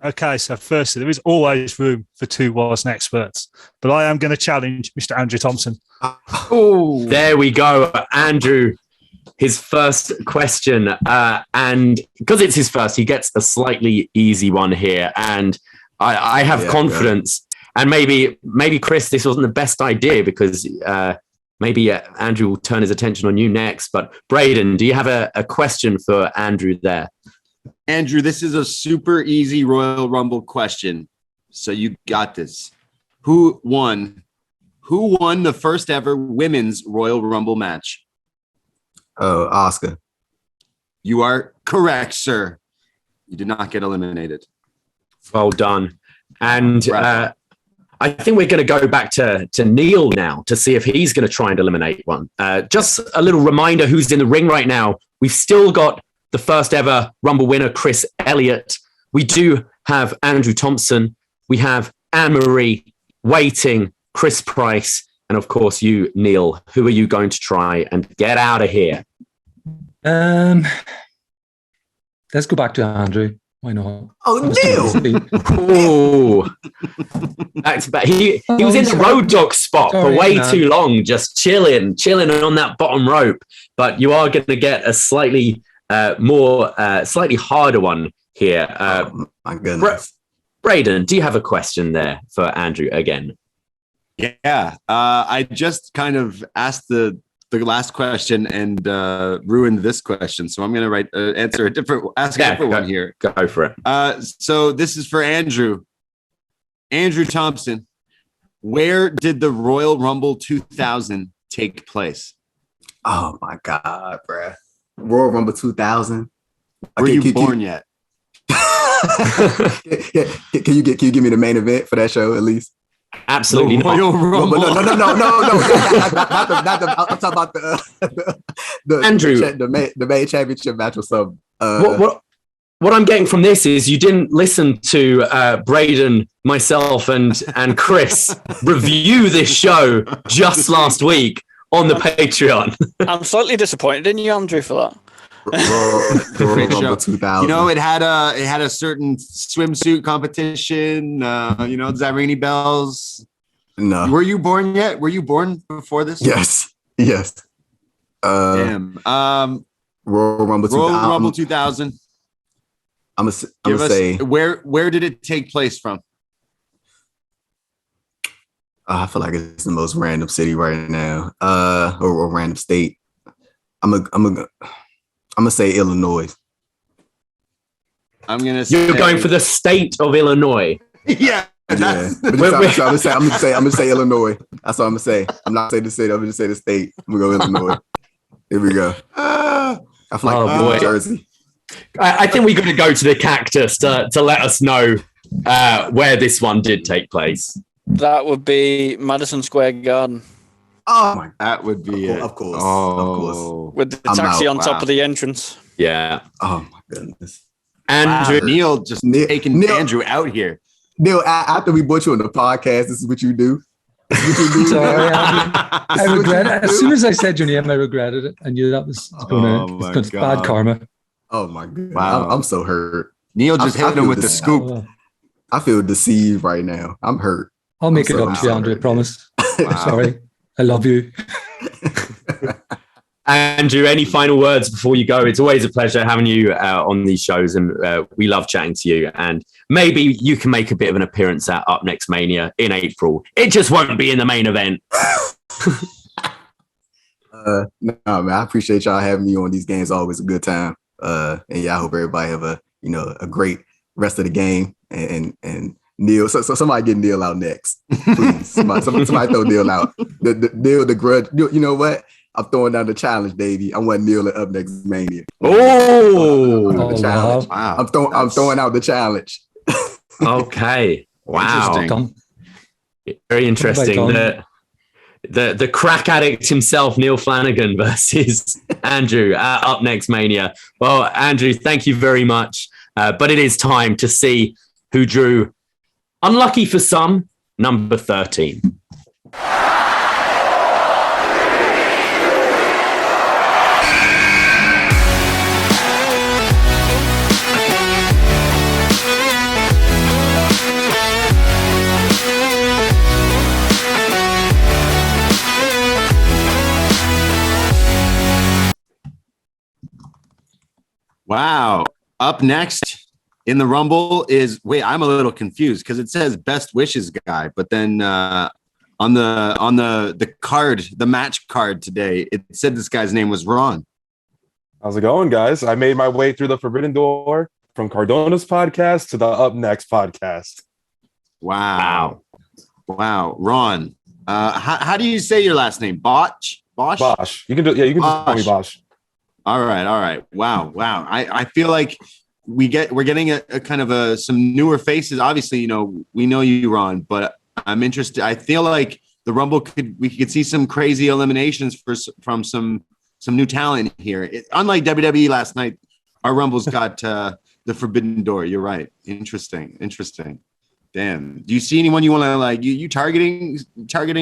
Okay, so firstly, there is always room for 2 wasn't experts, but I am going to challenge Mr. Andrew Thompson. Oh, there we go, Andrew. His first question, and because it's his first, he gets a slightly easy one here, and I have confidence. And maybe Chris, this wasn't the best idea because maybe Andrew will turn his attention on you next. But Braden, do you have a question for Andrew there? Andrew, this is a super easy Royal Rumble question. So you got this. Who won the first ever women's Royal Rumble match? Oh, Oscar. You are correct, sir. You did not get eliminated. Well done. And I think we're going to go back to Neal now to see if he's going to try and eliminate one. Just a little reminder who's in the ring right now. We've still got the first ever Rumble winner, Chris Elliot. We do have Andrew Thompson. We have Anne-Marie, Wai Ting, Chris Price, and of course you, Neal. Who are you going to try and get out of here? Let's go back to Andrew. Why not? Oh, Neal! Oh, that's bad. He was in the road dog spot for way too long, just chilling on that bottom rope. But you are going to get a slightly harder one here. My goodness. Braden, do you have a question there for Andrew again? Yeah. I just kind of asked the last question and ruined this question. So I'm going to ask a different one here. Go for it. So this is for Andrew. Andrew Thompson, where did the Royal Rumble 2000 take place? Oh my God, bruh. Royal Rumble 2000. Were you born yet? Can you give me the main event for that show at least? Absolutely not. Royal Rumble. No. I'm talking about the Andrew. The main championship match or something. What I'm getting from this is you didn't listen to Braden, myself, and Chris review this show just last week on the Patreon. I'm slightly disappointed in you, Andrew, for that. Royal Rumble 2000. You know, it had a certain swimsuit competition. Does that ring any bells? No. Were you born yet? Were you born before this? Yes. Damn. Royal Rumble 2000. Royal Rumble 2000. I'm gonna say where did it take place from? I feel like it's the most random city right now, or random state. I'm gonna say Illinois. You're going for the state of Illinois. Yeah. But I'm gonna say Illinois. That's what I'm gonna say. I'm not saying the city. I'm gonna say the state. I'm gonna go Illinois. Here we go. I feel like New Jersey. I think we're going to go to the Cactus to let us know where this one did take place. That would be Madison Square Garden. Oh, that would be of course. With the taxi on top of the entrance. Yeah. Oh my goodness. Andrew, Neal just taking Andrew out here. Neal, after we put you on the podcast, this is what you do. Sorry, I regret it. As soon as I said your name, I regretted it. I knew that was going to bad karma. Oh my god! Wow, I'm so hurt. Neal just hit him with the scoop. I feel deceived right now. I'm hurt. I'll make it up to you, Andrew. I promise. Sorry, I love you. Andrew, any final words before you go? It's always a pleasure having you on these shows, and we love chatting to you. And maybe you can make a bit of an appearance at upNXT Mania in April. It just won't be in the main event. No, man, I appreciate y'all having me on these games. Always a good time. And yeah, I hope everybody have a great rest of the game. And Neal, so somebody get Neal out next, please. Somebody throw Neal out. Neal, the grudge. You know what? I'm throwing down the challenge, Davey. I want Neal at UpNXT Mania. Oh, challenge. Wow. I'm throwing out the challenge. Okay. Wow. Interesting. Very interesting. The crack addict himself, Neal Flanagan, versus Andrew at upNXT Mania. Well, Andrew, thank you very much. But it is time to see who drew, unlucky for some, number 13. Wow. Up next in the Rumble is, wait, I'm a little confused because it says best wishes guy, but then on the card, the match card today, it said this guy's name was Ron. How's it going, guys? I made my way through the forbidden door from Cardona's podcast to the UpNXT podcast. Wow. Ron, how do you say your last name? Bosch? Bosch. You can just call me Bosch. All right. Wow. I feel like we're getting a kind of some newer faces. Obviously, we know you, Ron, but I'm interested. I feel like the Rumble we could see some crazy eliminations from some new talent here. Unlike WWE last night, our Rumble's got the forbidden door. You're right. Interesting. Damn. Do you see anyone you want to you targeting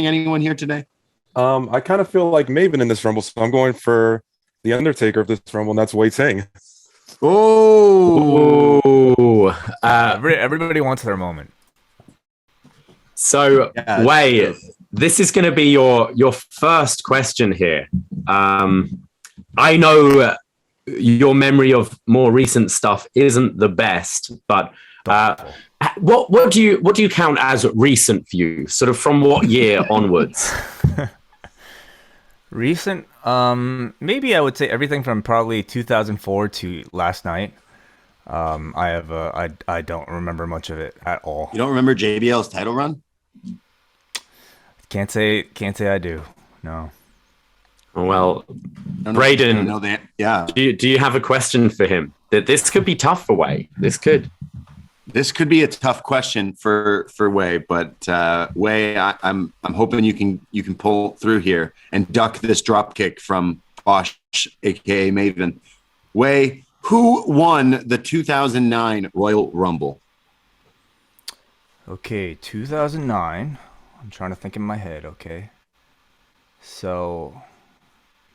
anyone here today? I kind of feel like Maven in this Rumble, so I'm going for the Undertaker of this Rumble, and that's Wai Ting. Everybody wants their moment. So, Wai, this is going to be your first question here. I know your memory of more recent stuff isn't the best, but what do you count as recent for you? Sort of from what year onwards? Recent, maybe I would say everything from probably 2004 to last night. I don't remember much of it at all. You don't remember JBL's title run? Can't say I do. No. Well, Braden, do you have a question for him? That this could be tough for Wai. This could be a tough question for Wai, but Wai, I'm hoping you can pull through here and duck this drop kick from Bosch, aka Maven. Wai, who won the 2009 Royal Rumble? Okay, 2009. I'm trying to think in my head. Okay, so I'm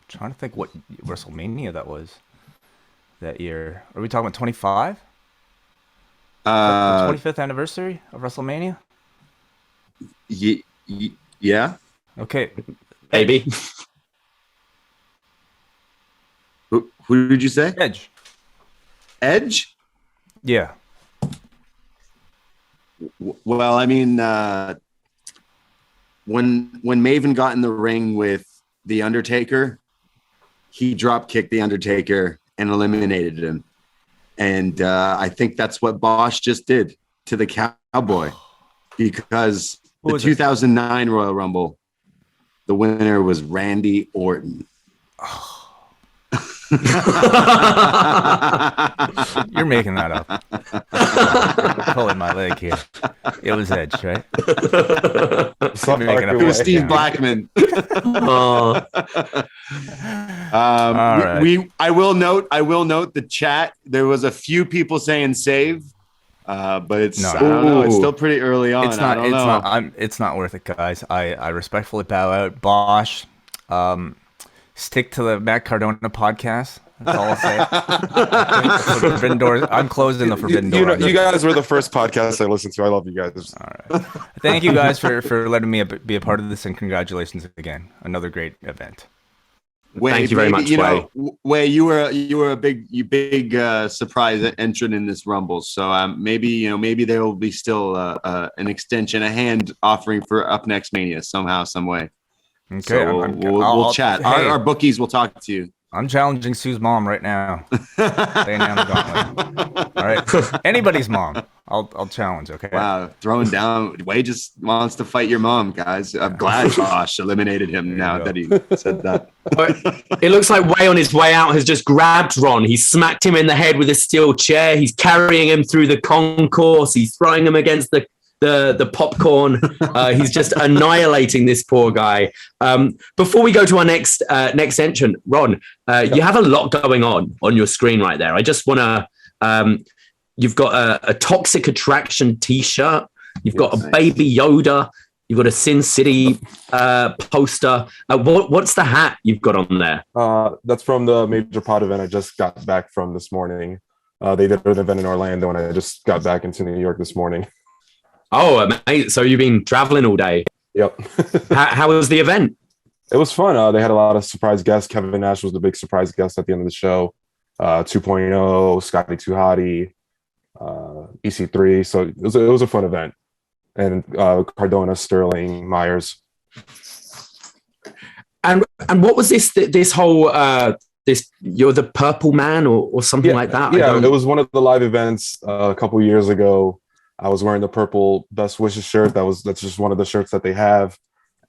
trying to think what WrestleMania that was that year. Are we talking about 25? The 25th anniversary of WrestleMania? Yeah. Okay. Maybe. Who did you say? Edge? Yeah. Well, I mean, when Maven got in the ring with The Undertaker, he drop kicked The Undertaker and eliminated him. And I think that's what Bosch just did to the Cowboy, because the 2009 Royal Rumble, the winner was Randy Orton. You're making that up. Pulling my leg here. It was Edge, right? It was Steve Blackman. I will note the chat. There was a few people saying save, but it's I don't know. It's still pretty early on. It's not worth it, guys. I respectfully bow out. Bosch. Stick to the Matt Cardona podcast. That's all I'll say. Forbidden doors. I'm closing the forbidden door. You guys were the first podcast I listened to. I love you guys. All right. Thank you guys for letting me be a part of this, and congratulations again. Another great event. Thank you very much, Wai, you were a big surprise entrant in this Rumble. So maybe there will be still an extension, a hand offering for UpNXT Mania somehow, some way. Okay, So we'll chat. Hey, Our bookies will talk to you. I'm challenging Sue's mom right now. Laying down the gauntlet. All right, anybody's mom. I'll challenge. Okay. Wow, throwing down. Wai just wants to fight your mom, guys. I'm glad Bosch eliminated him now that he said that. It looks like Wai on his way out has just grabbed Ron. He smacked him in the head with a steel chair. He's carrying him through the concourse. He's throwing him against the popcorn. He's just annihilating this poor guy. Before we go to our next entrant, Ron, you have a lot going on your screen right there. I just want to. You've got a Toxic Attraction T-shirt. You've got a Baby Yoda. You've got a Sin City poster. What's the hat you've got on there? That's from the Major Pod event I just got back from this morning. They did an event in Orlando, and I just got back into New York this morning. Oh, amazing. So you've been traveling all day? Yep. How was the event? It was fun. They had a lot of surprise guests. Kevin Nash was the big surprise guest at the end of the show. 2.0, Scotty Too Hottie, EC3. So it was a fun event. And Cardona, Sterling, Myers. And what was this whole you're the Purple Man or something like that? Yeah, it was one of the live events a couple years ago. I was wearing the purple Best Wishes shirt. That's just one of the shirts that they have.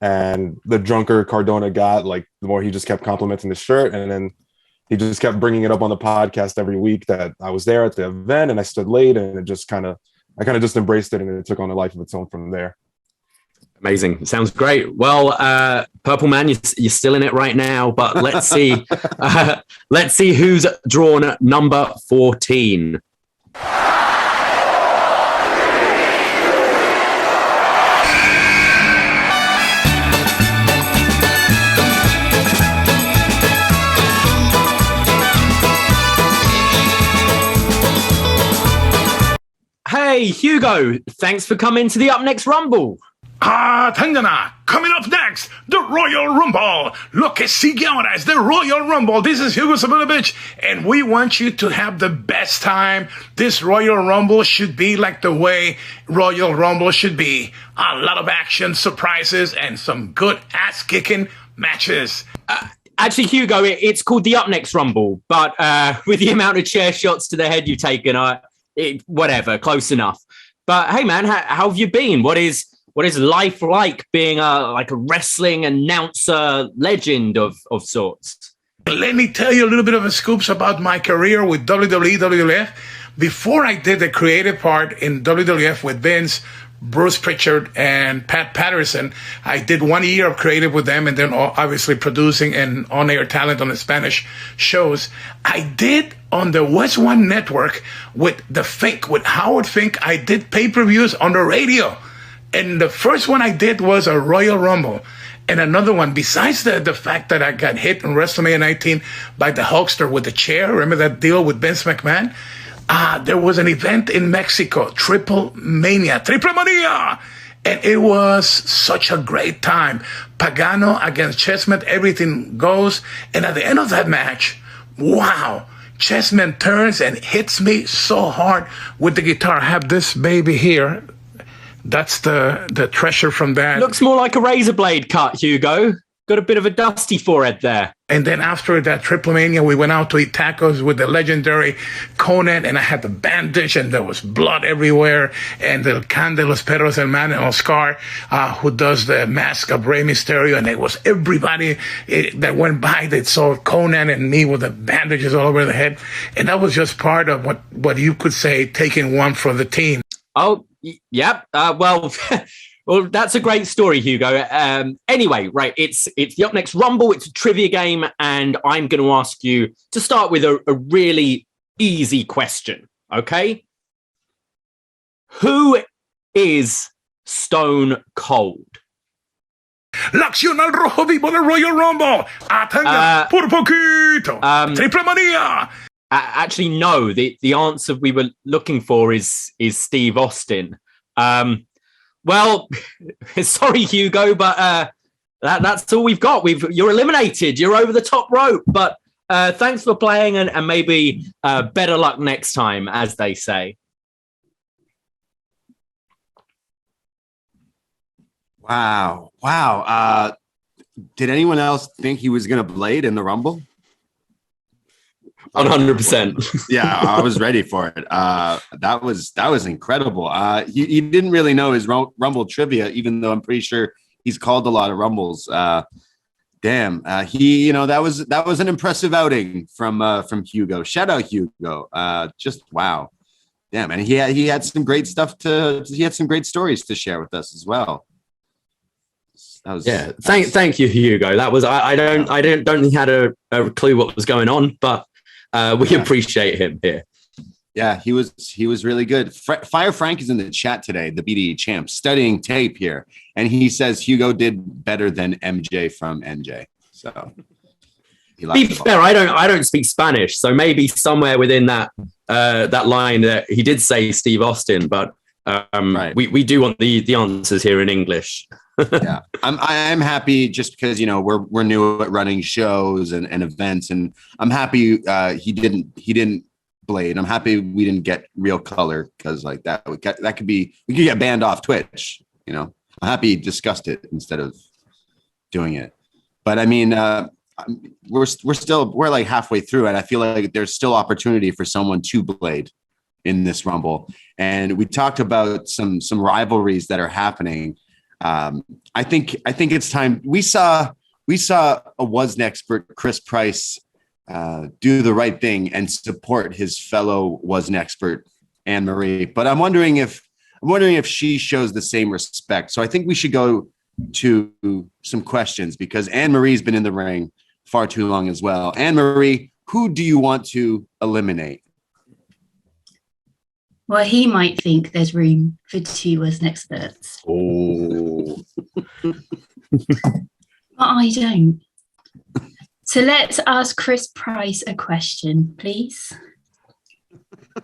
And the drunker Cardona got, like, the more he just kept complimenting the shirt, and then he just kept bringing it up on the podcast every week that I was there at the event and I stood late, and it just I kind of just embraced it, and it took on a life of its own from there. Amazing. Sounds great. Well, Purple Man, you're still in it right now, but let's see. Let's see who's drawn number 14. Hey, Hugo, thanks for coming to the upNXT Rumble. Tangana, coming up next, the Royal Rumble. Lo que sigue ahora es the Royal Rumble. This is Hugo Sabinovich, and we want you to have the best time. This Royal Rumble should be like the way Royal Rumble should be. A lot of action, surprises, and some good ass-kicking matches. Actually, Hugo, it's called the upNXT Rumble, but with the amount of chair shots to the head you've taken, whatever, close enough. But hey, man, how have you been? What is life like being a wrestling announcer legend of sorts? Let me tell you a little bit of a scoops about my career with WWE, WWF. Before I did the creative part in WWF with Vince, Bruce Pritchard, and Pat Patterson, I did 1 year of creative with them, and then obviously producing and on-air talent on the Spanish shows. I did on the West One Network with Howard Fink. I did pay-per-views on the radio. And the first one I did was a Royal Rumble. And another one, besides the fact that I got hit in WrestleMania 19 by the Hulkster with the chair. Remember that deal with Vince McMahon? There was an event in Mexico, Triple Mania. And it was such a great time. Pagano against Chessman, everything goes. And at the end of that match, wow, Chessman turns and hits me so hard with the guitar. I have this baby here. That's the treasure from that. Looks more like a razor blade cut, Hugo. Got a bit of a dusty forehead there. And then after that Triple Mania, we went out to eat tacos with the legendary Conan, and I had the bandage, and there was blood everywhere. And the Can de los Perros, El Man, and Oscar, who does the mask of Rey Mysterio, and it was everybody that went by that saw Conan and me with the bandages all over the head. And that was just part of what you could say, taking one for the team. Oh, yep. Well, that's a great story, Hugo. Anyway, right, it's the upNXT Rumble. It's a trivia game, and I'm going to ask you to start with a really easy question, okay? Who is Stone Cold? La acción al rojo vivo de Royal Rumble. Atanga por poquito. Triple Mania. Actually, no. The answer we were looking for is Steve Austin. Well, sorry, Hugo, but that's all we've got. You're eliminated. You're over the top rope. But thanks for playing, and maybe better luck next time, as they say. Wow. Did anyone else think he was going to blade in the Rumble? 100%. Yeah, I was ready for it. That was incredible. He didn't really know his Rumble trivia, even though I'm pretty sure he's called a lot of Rumbles. Damn, that was an impressive outing from Hugo. Shout out Hugo. Just wow. Damn, and he had some great stuff he had some great stories to share with us as well. Thank you, Hugo. That was I don't think he had a clue what was going on, but we appreciate him here. Yeah, he was really good. Fire Frank is in the chat today, the BDE champ, studying tape here, and he says Hugo did better than MJ from NJ. So, be fair, I don't speak Spanish, so maybe somewhere within that line that he did say Steve Austin, but we do want the answers here in English. Yeah, I'm happy just because we're new at running shows and events, and I'm happy he didn't blade. I'm happy we didn't get real color because like that could be we could get banned off Twitch. I'm happy he discussed it instead of doing it. But I mean, we're like halfway through, and I feel like there's still opportunity for someone to blade in this Rumble. And we talked about some rivalries that are happening. I think it's time. We saw a was expert Chris Price do the right thing and support his fellow was expert Anne Marie. But I'm wondering if she shows the same respect. So I think we should go to some questions because Anne Marie's been in the ring far too long as well. Anne Marie, who do you want to eliminate? Well, he might think there's room for two as experts. Oh. But I don't. So let's ask Chris Price a question, please.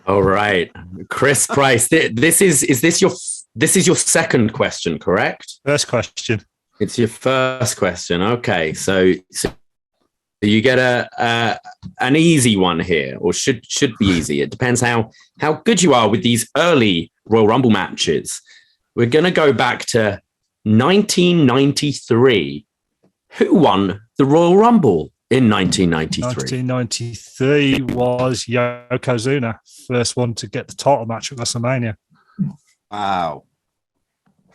All right, Chris Price. This is your second question, correct? First question. It's your first question. Okay, so you get an easy one here, or should be easy. It depends how good you are with these early Royal Rumble matches. We're going to go back to 1993. Who won the Royal Rumble in 1993? 1993 was Yokozuna, first one to get the title match at WrestleMania. Wow.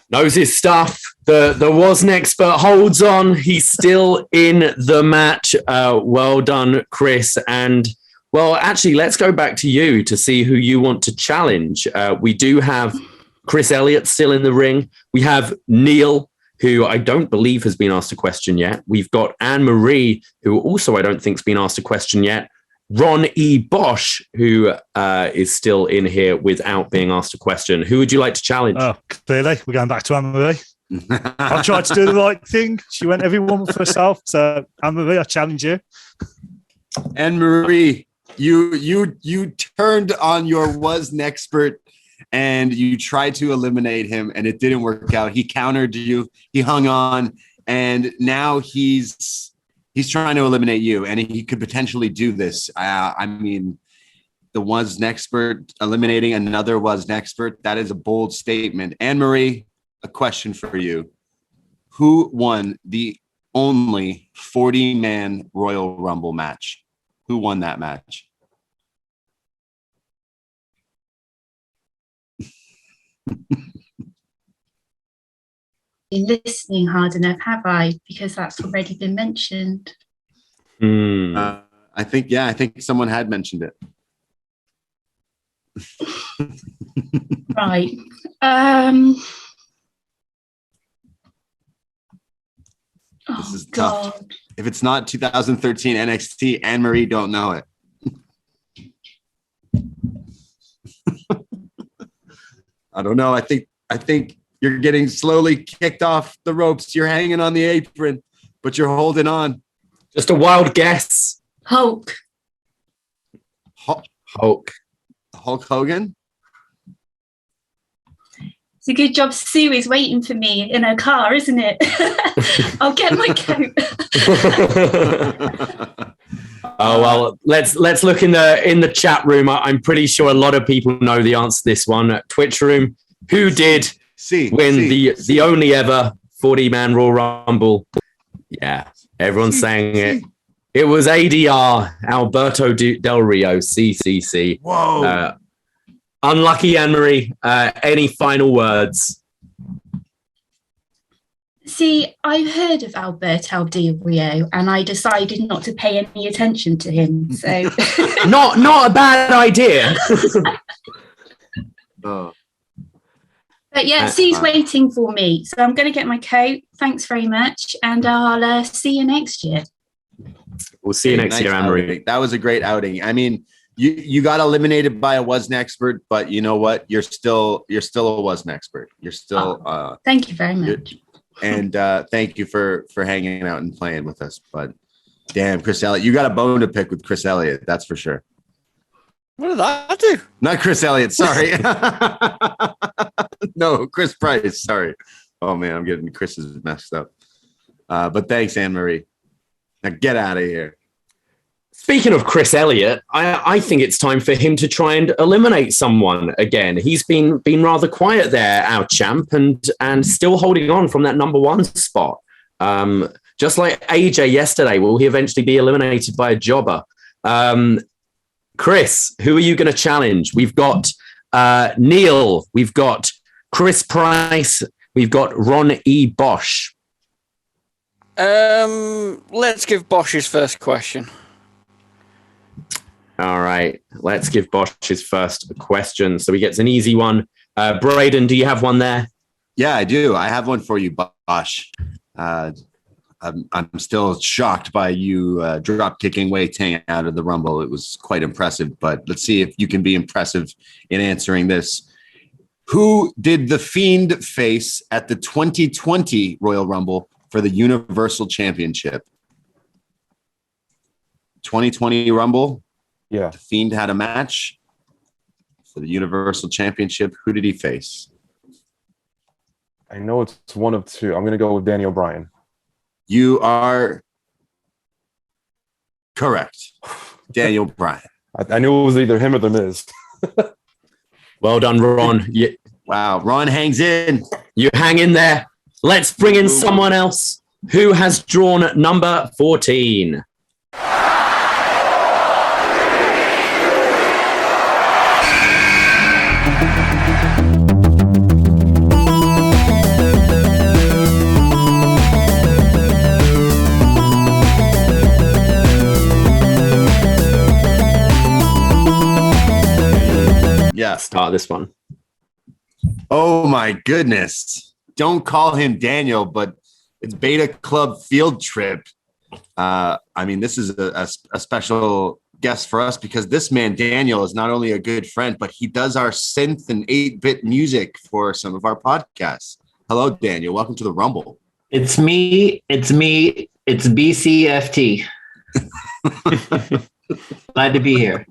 Knows his stuff. The wasn't expert holds on. He's still in the match. Well done, Chris. And well, actually, let's go back to you to see who you want to challenge. We do have Chris Elliot still in the ring. We have Neal, who I don't believe has been asked a question yet. We've got Anne Marie, who also I don't think has been asked a question yet. Ron E. Bosch, who is still in here without being asked a question. Who would you like to challenge? Oh, clearly, we're going back to Anne Marie. I tried to do the right thing. She went every woman for herself. So, Anne Marie, I challenge you. Anne Marie, you turned on your was expert and you tried to eliminate him, and it didn't work out. He countered you. He hung on, and now he's trying to eliminate you, and he could potentially do this. I mean, the was expert eliminating another was expert. That is a bold statement. Anne Marie, a question for you. Who won the only 40-man Royal Rumble match? Who won that match? Been listening hard enough, have I? Because that's already been mentioned. I think someone had mentioned it. Right. This is tough. If it's not 2013 NXT, Anne Marie don't know it. I don't know. I think you're getting slowly kicked off the ropes. You're hanging on the apron, but you're holding on. Just a wild guess. Hulk. Hulk Hogan? It's a good job Sue is waiting for me in her car, isn't it? I'll get my coat. Oh well, let's look in the chat room. I'm pretty sure a lot of people know the answer to this one. Twitch room. Who did win the only ever 40-man Royal Rumble Yeah, everyone's saying it. It was ADR, Alberto Del Rio, CCC. Whoa. Unlucky, Anne-Marie. Any final words? See, I've heard of Alberto Del Rio, and I decided not to pay any attention to him. So not a bad idea. Oh. But yeah, C's waiting for me. So I'm going to get my coat. Thanks very much. And I'll see you next year. We'll see you next year, Anne-Marie. That was a great outing. I mean, you got eliminated by a wasn't expert, but you know what? You're still a wasn't expert. You're still. Thank you very much. And thank you for hanging out and playing with us. But damn, Chris Elliot, you got a bone to pick with Chris Elliot. That's for sure. What did I do? Not Chris Elliot. Sorry. No, Chris Price. Sorry. Oh man, I'm getting Chris's messed up. But thanks, Anne-Marie. Now get out of here. Speaking of Chris Elliot, I think it's time for him to try and eliminate someone again. He's been rather quiet there, our champ, and still holding on from that number one spot. Just like AJ yesterday, will he eventually be eliminated by a jobber? Chris, who are you going to challenge? We've got Neal, we've got Chris Price, we've got Ron E. Bosch. Let's give Bosch his first question. All right, let's give Bosch his first question. So he gets an easy one. Braden, do you have one there? Yeah, I do. I have one for you, Bosch. I'm still shocked by you drop kicking Wai Ting out of the Rumble. It was quite impressive, but let's see if you can be impressive in answering this. Who did the Fiend face at the 2020 Royal Rumble for the Universal Championship? 2020 Rumble. Yeah. The Fiend had a match for the Universal Championship. Who did he face? I know it's one of two. I'm going to go with Daniel Bryan. You are correct. Daniel Bryan. I knew it was either him or The Miz. Well done, Ron. Wow, Ron hangs in. You hang in there. Let's bring in someone else who has drawn number 14. Yeah. Start this one. Oh my goodness. Don't call him Daniel, but it's Beta Club Field Trip. I mean, this is a special guest for us because this man, Daniel, is not only a good friend, but he does our synth and 8-bit music for some of our podcasts. Hello, Daniel. Welcome to the Rumble. It's me. It's BCFT. Glad to be here.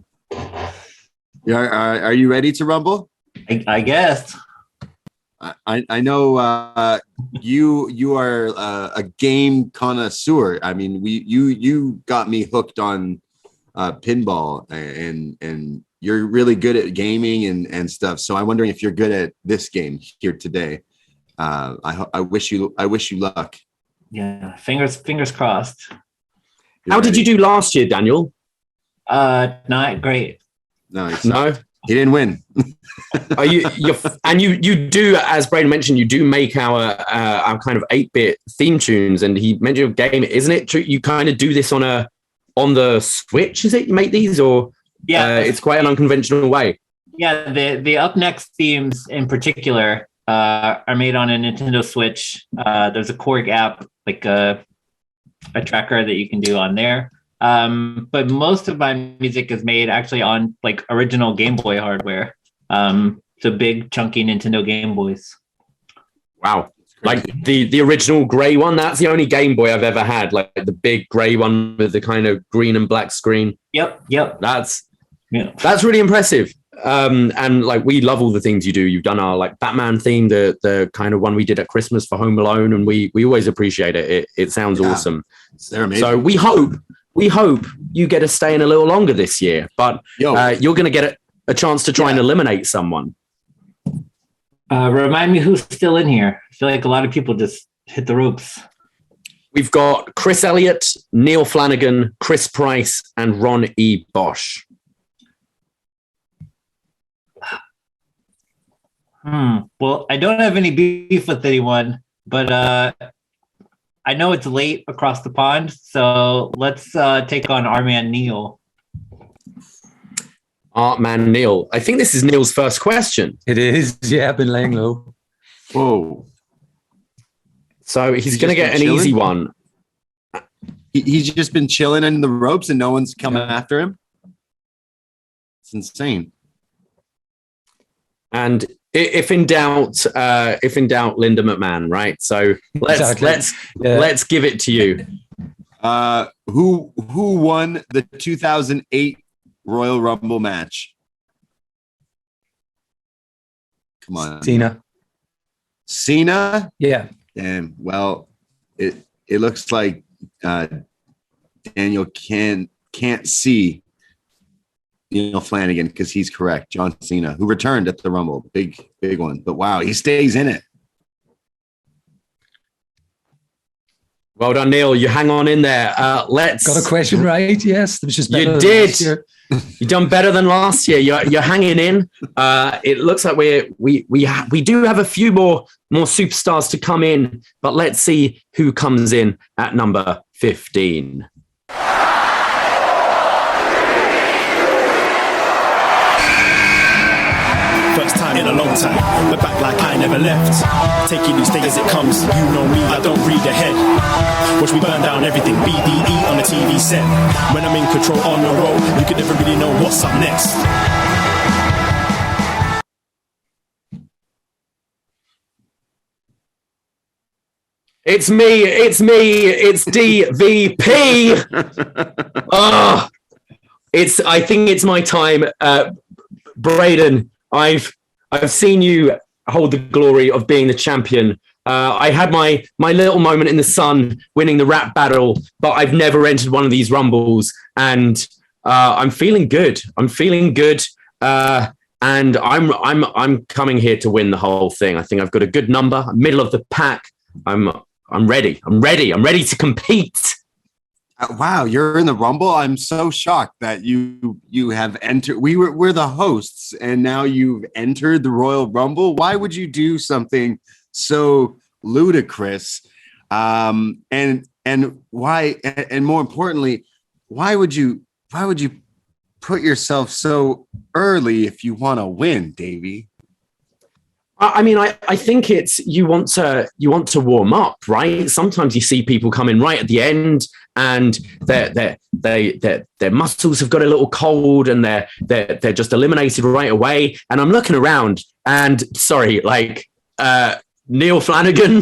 Are you ready to rumble? I guess. I know you are a game connoisseur. I mean, you got me hooked on pinball, and you're really good at gaming and stuff. So I'm wondering if you're good at this game here today. I wish you luck. Yeah, fingers crossed. How did you do last year, Daniel? Not great. No, he didn't win. Are you do, as Braden mentioned, you do make our kind of 8-bit theme tunes, and he mentioned your game, isn't it true? You kind of do this on the Switch, is it? You make these, or it's quite an unconventional way. Yeah, the upNXT themes in particular are made on a Nintendo Switch. There's a Korg app, like a tracker that you can do on there. But most of my music is made actually on like original Game Boy hardware. So big chunky Nintendo Game Boys. Wow. Like the original gray one, that's the only Game Boy I've ever had, like the big gray one with the kind of green and black screen. Yep. That's really impressive. And like we love all the things you do. You've done our like Batman theme, the kind of one we did at Christmas for Home Alone, and we always appreciate it. It sounds awesome. They're amazing. So we hope you get to stay in a little longer this year, but you're going to get a chance to try and eliminate someone. Remind me who's still in here. I feel like a lot of people just hit the ropes. We've got Chris Elliot, Neil Flanagan, Chris Price, and Ron E. Bosch. Well, I don't have any beef with anyone, but I know it's late across the pond, so let's take on Our Man Neal. Our Man Neal. I think this is Neil's first question. It is. Yeah, I've been laying low. Whoa. So he's going to get an easy one. He's just been chilling in the ropes and no one's coming after him. It's insane. And if in doubt, Linda McMahon, right? So let's give it to you. Who won the 2008 Royal Rumble match? Come on, Cena. Yeah. Damn. Well, it looks like Daniel can't see Flanagan because he's correct. John Cena, who returned at the Rumble, big one. But wow, he stays in it. Well done, Neil. You hang on in there. Let's got a question right. Yes, it was just you did. You done better than last year. You're hanging in. It looks like we do have a few more superstars to come in, but let's see who comes in at number 15. First time in a long time, but back like I never left. Taking each day as it comes, you know me, I don't read ahead. Watch me burn down everything, BDE on the TV set. When I'm in control on the road, you could never really know what's up next. It's me, it's DVP. I think it's my time. Braden, I've seen you hold the glory of being the champion. I had my little moment in the sun winning the rap battle, but I've never entered one of these rumbles, and I'm feeling good. And I'm coming here to win the whole thing. I think I've got a good number, middle of the pack. I'm ready. I'm ready to compete. Wow, you're in the Rumble. I'm so shocked that you have entered. We're the hosts, and now you've entered the Royal Rumble. Why would you do something so ludicrous? And why? And more importantly, why would you put yourself so early if you want to win, Davie? I mean, I think it's you want to warm up, right? Sometimes you see people come in right at the end, and their muscles have got a little cold, and they're just eliminated right away. And I'm looking around, and sorry, like Neil Flanagan,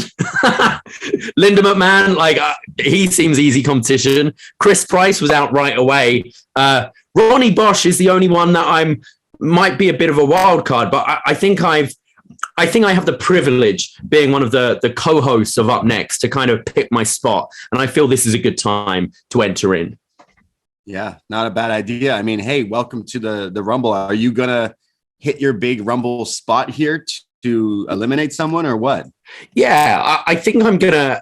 Linda McMahon, he seems easy competition. Chris Price was out right away. Ronnie Bosch is the only one that might be a bit of a wild card, but I think I have the privilege, being one of the co-hosts of Up Next, to kind of pick my spot. And I feel this is a good time to enter in. Yeah, not a bad idea. I mean, hey, welcome to the Rumble. Are you going to hit your big Rumble spot here to eliminate someone, or what? Yeah, I think I'm going to,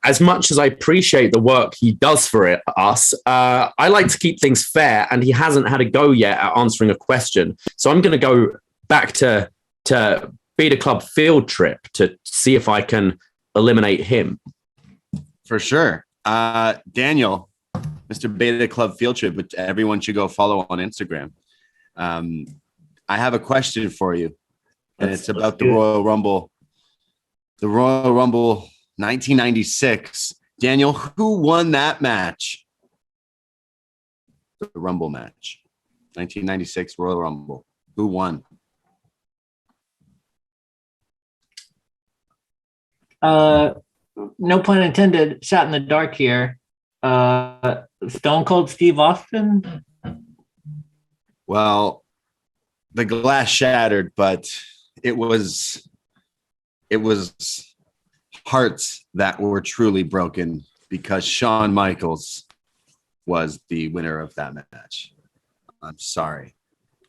as much as I appreciate the work he does for us, I like to keep things fair, and he hasn't had a go yet at answering a question. So I'm going to go back to Beta Club field trip to see if I can eliminate him. For sure. Daniel, Mr. Beta Club field trip, which everyone should go follow on Instagram. I have a question for you, and it's about the Royal Rumble. The Royal Rumble 1996. Daniel, who won that match? The Rumble match. 1996 Royal Rumble. Who won? No pun intended, shot in the dark here. Stone Cold Steve Austin? Well, the glass shattered, but it was hearts that were truly broken because Shawn Michaels was the winner of that match. I'm sorry.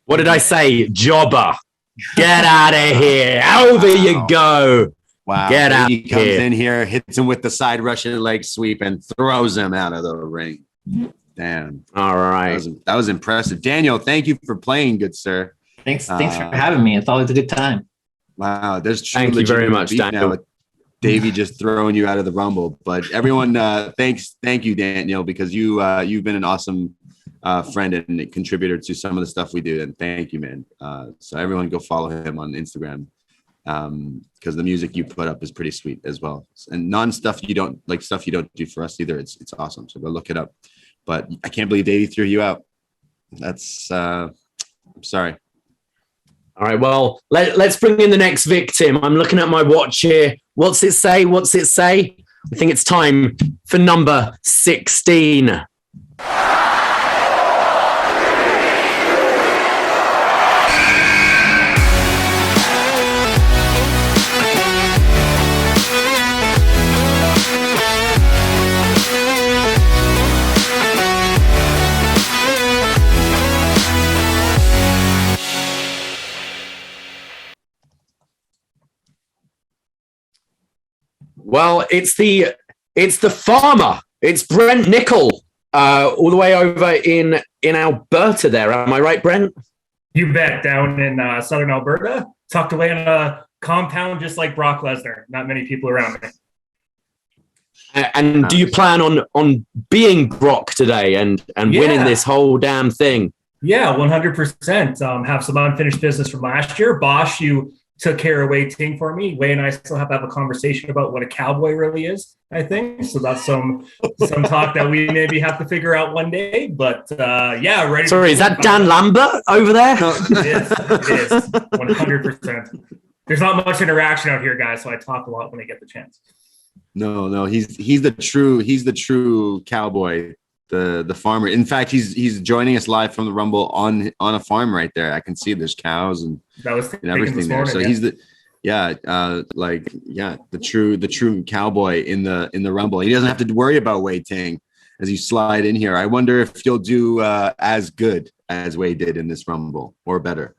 What did I say? Jobber. Get out of here. Over you go. Wow. Get out He comes here. in here, hits him with the side Russian leg sweep, and throws him out of the ring. Damn. All right. That was impressive. Daniel, thank you for playing, good sir. Thanks for having me. It's always a good time. Wow. There's true Thank you very legitimate much, beef now Daniel. with Davie just throwing you out of the Rumble. But everyone, thank you, Daniel, because you've been an awesome friend and a contributor to some of the stuff we do. And thank you, man. So everyone go follow him on Instagram. Because the music you put up is pretty sweet as well, and stuff you don't do for us either. It's awesome. So go look it up. But I can't believe Davie threw you out. That's I'm sorry. All right. Well, let's bring in the next victim. I'm looking at my watch here. What's it say? I think it's time for number 16. Well, it's the farmer. It's Brent Nichol, all the way over in Alberta. There, am I right, Brent? You bet. Down in southern Alberta, tucked away in a compound, just like Brock Lesnar. Not many people around me. And do you plan on being Brock today and winning this whole damn thing? Yeah, 100%. Have some unfinished business from last year. Bosch, you took care of Wai Ting for me. Wai and I still have to have a conversation about what a cowboy really is, I think. So that's some talk that we maybe have to figure out one day. But yeah, ready. Sorry, is that Dan Lambert over there? It is 100%. There's not much interaction out here, guys, so I talk a lot when I get the chance. No, he's the true cowboy, the farmer. In fact, he's joining us live from the Rumble on a farm right there. I can see there's cows and everything there. So he's the true cowboy in the Rumble. He doesn't have to worry about Wai Ting as you slide in here. I wonder if you'll do as good as Wai did in this Rumble or better.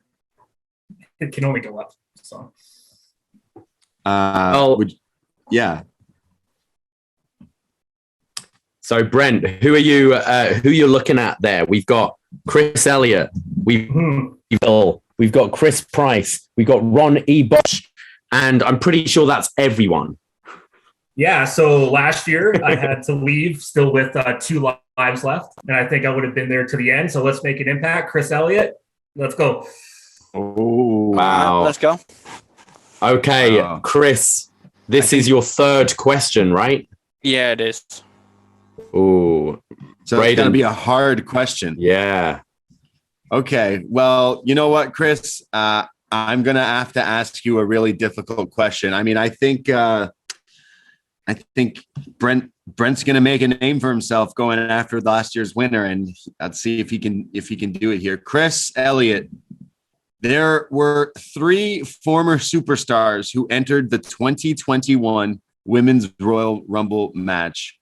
It can only go up. So yeah. So Brent, who are you? Who you're looking at there? We've got Chris Elliot. We've got Chris Price. We've got Ron E. Bosch, and I'm pretty sure that's everyone. Yeah. So last year I had to leave still with 2 lives left, and I think I would have been there to the end. So let's make an impact. Chris Elliot, let's go. Oh wow! Let's go. Okay, Chris, this is your third question, right? Yeah, it is. Oh, so it's going to be a hard question. Yeah. Okay. Well, you know what, Chris? I'm going to have to ask you a really difficult question. I mean, I think Brent's going to make a name for himself going after last year's winner, and let's see if he can do it here. Chris Elliot. There were 3 former superstars who entered the 2021 Women's Royal Rumble match.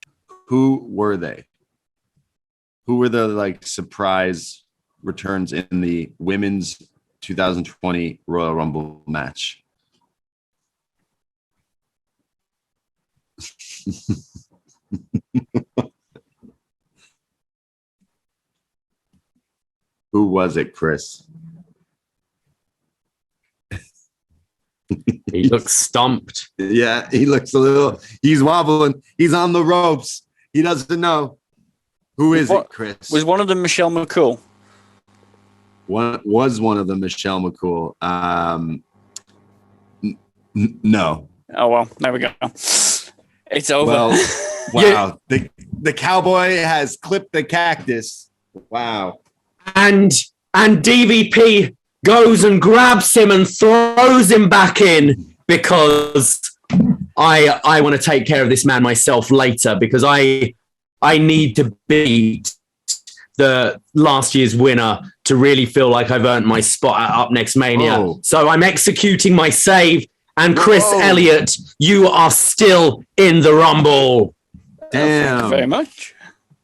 Who were they? Who were the surprise returns in the Women's 2020 Royal Rumble match? Who was it, Chris? He looks stumped. Yeah, he looks he's wobbling. He's on the ropes. He doesn't know. Who is it, Chris? Was one of them Michelle McCool? Was one of them Michelle McCool? No. Oh, well, there we go. It's over. Well, wow. The cowboy has clipped the cactus. Wow. And DVP goes and grabs him and throws him back in because I want to take care of this man myself later because I need to beat the last year's winner to really feel like I've earned my spot at upNXT Mania. Oh. So I'm executing my save, and Chris Elliot, you are still in the Rumble. Damn. Thank you very much.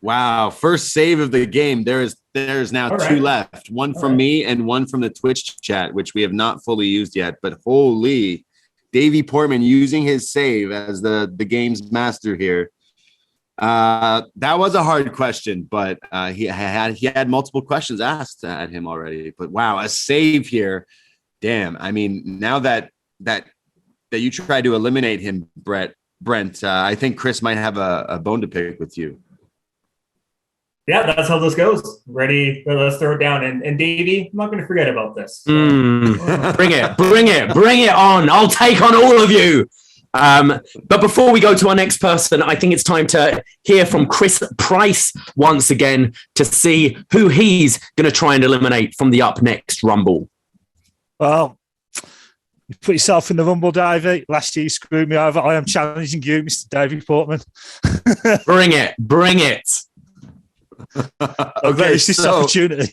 Wow. First save of the game. There's now All 2 right. left. One from me and one from the Twitch chat, which we have not fully used yet. But holy Davie Portman using his save as the game's master here. That was a hard question, but he had multiple questions asked at him already. But wow, a save here. Damn. I mean, now that you try to eliminate him, Brent, I think Chris might have a bone to pick with you. Yeah, that's how this goes. Ready? Let's throw it down. And Davie, I'm not going to forget about this. Bring it on. I'll take on all of you. But before we go to our next person, I think it's time to hear from Chris Price once again to see who he's going to try and eliminate from the Up Next Rumble. Well, you put yourself in the Rumble, Davie. Last year you screwed me over. I am challenging you, Mr. Davie Portman. Bring it. Okay, it's this opportunity.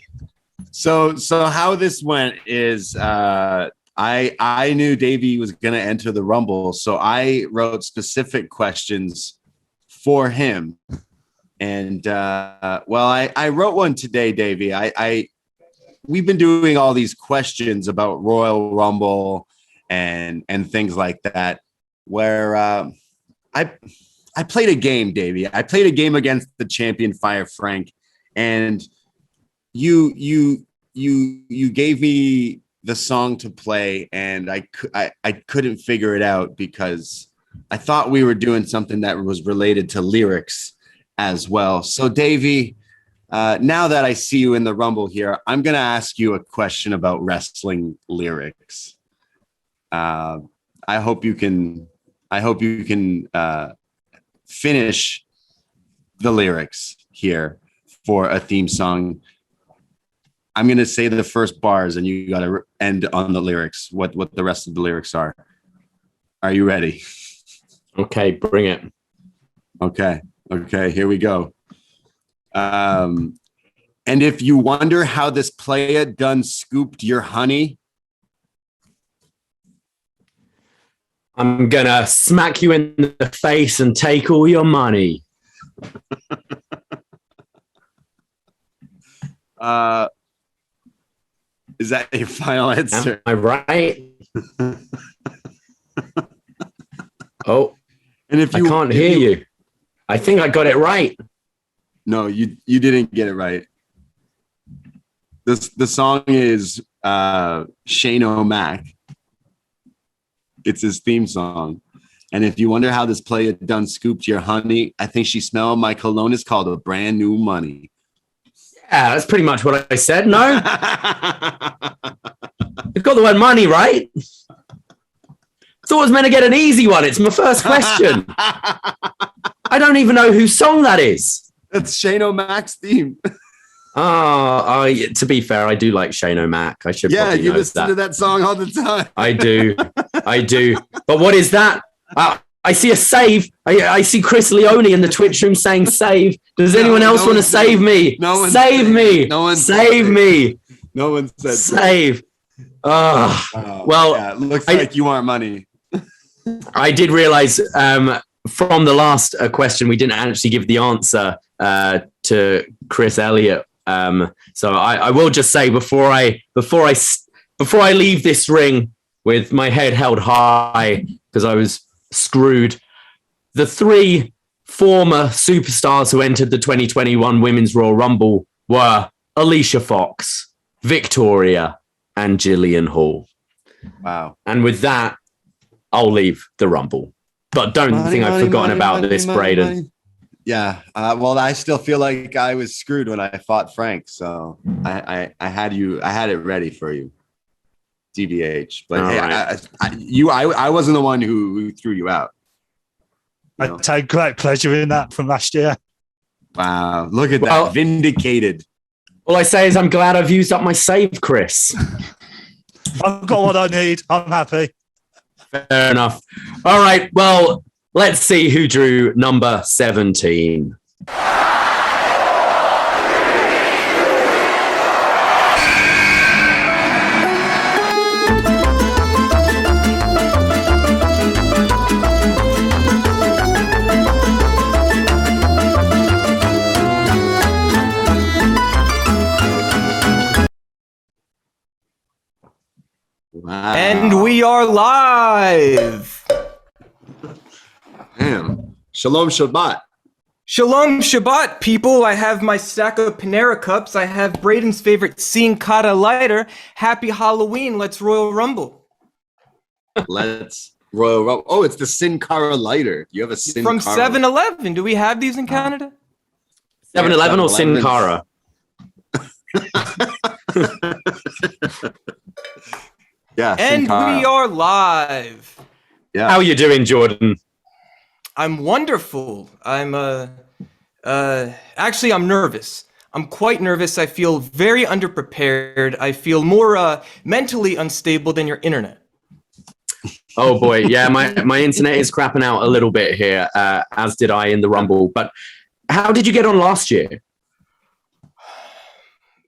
So how this went is I knew Davie was going to enter the Rumble, so I wrote specific questions for him. And I wrote one today, Davie. We've been doing all these questions about Royal Rumble and things like that, where I played a game, Davie. I played a game against the champion Fire Frank, and you gave me the song to play, and I couldn't figure it out because I thought we were doing something that was related to lyrics as well. So Davie, now that I see you in the Rumble here, I'm going to ask you a question about wrestling lyrics. I hope you can finish the lyrics here for a theme song. I'm going to say the first bars and you got to end on the lyrics, what the rest of the lyrics are. Are you ready? Okay, bring it. Okay, here we go. And if you wonder how this playa done scooped your honey, I'm going to smack you in the face and take all your money. Is that your final answer? Am I right? Oh, and if you I can't hear you. I think I got it right. No, you didn't get it right. The song is Shane O'Mac. It's his theme song. And if you wonder how this player done scooped your honey, I think she smelled my cologne is called a brand new money. Yeah, that's pretty much what I said. No? You've got the word money, right? Thought I was meant to get an easy one. It's my first question. I don't even know whose song that is. That's Shane O'Mac's theme. To be fair, I do like Shane O'Mac. I should probably you know listen to that song all the time. I do. But what is that? I see a save. I see Chris Leone in the Twitch room saying save. Does anyone else want to save me? No one save me. No one save me. No one said save. Well, Well, it looks like you want money. I did realize from the last question we didn't actually give the answer to Chris Elliot. So I will just say before I leave this ring with my head held high because I was screwed, the three former superstars who entered the 2021 Women's Royal Rumble were Alicia Fox, Victoria, and Jillian Hall. Wow. And with that, I'll leave the Rumble. But don't think I've forgotten about this, Braden. Yeah. Well, I still feel like I was screwed when I fought Frank. So I had it ready for you. TBH. But hey, right. I wasn't the one who threw you out. I take great pleasure in that from last year. Wow. Look at that. Vindicated. All I say is I'm glad I've used up my save, Chris. I've got what I need. I'm happy. Fair enough. All right. Well, let's see who drew number 17. Wow. And we are live. Damn. Shalom Shabbat. Shalom Shabbat, people. I have my stack of Panera cups. I have Braden's favorite Sin Cara lighter. Happy Halloween. Let's Royal Rumble. Let's Royal Rumble. Oh, it's the Sin Cara lighter. You have a Sin From Cara. 7-Eleven. Do we have these in Canada? 7-Eleven or Sin Cara? Yeah. And Sin Cara. we are live. Yeah. How are you doing, Jordan? I'm wonderful. I'm actually I'm nervous. I'm quite nervous. I feel very underprepared. I feel more mentally unstable than your internet. Oh boy, yeah, my internet is crapping out a little bit here, as did I in the Rumble. But how did you get on last year?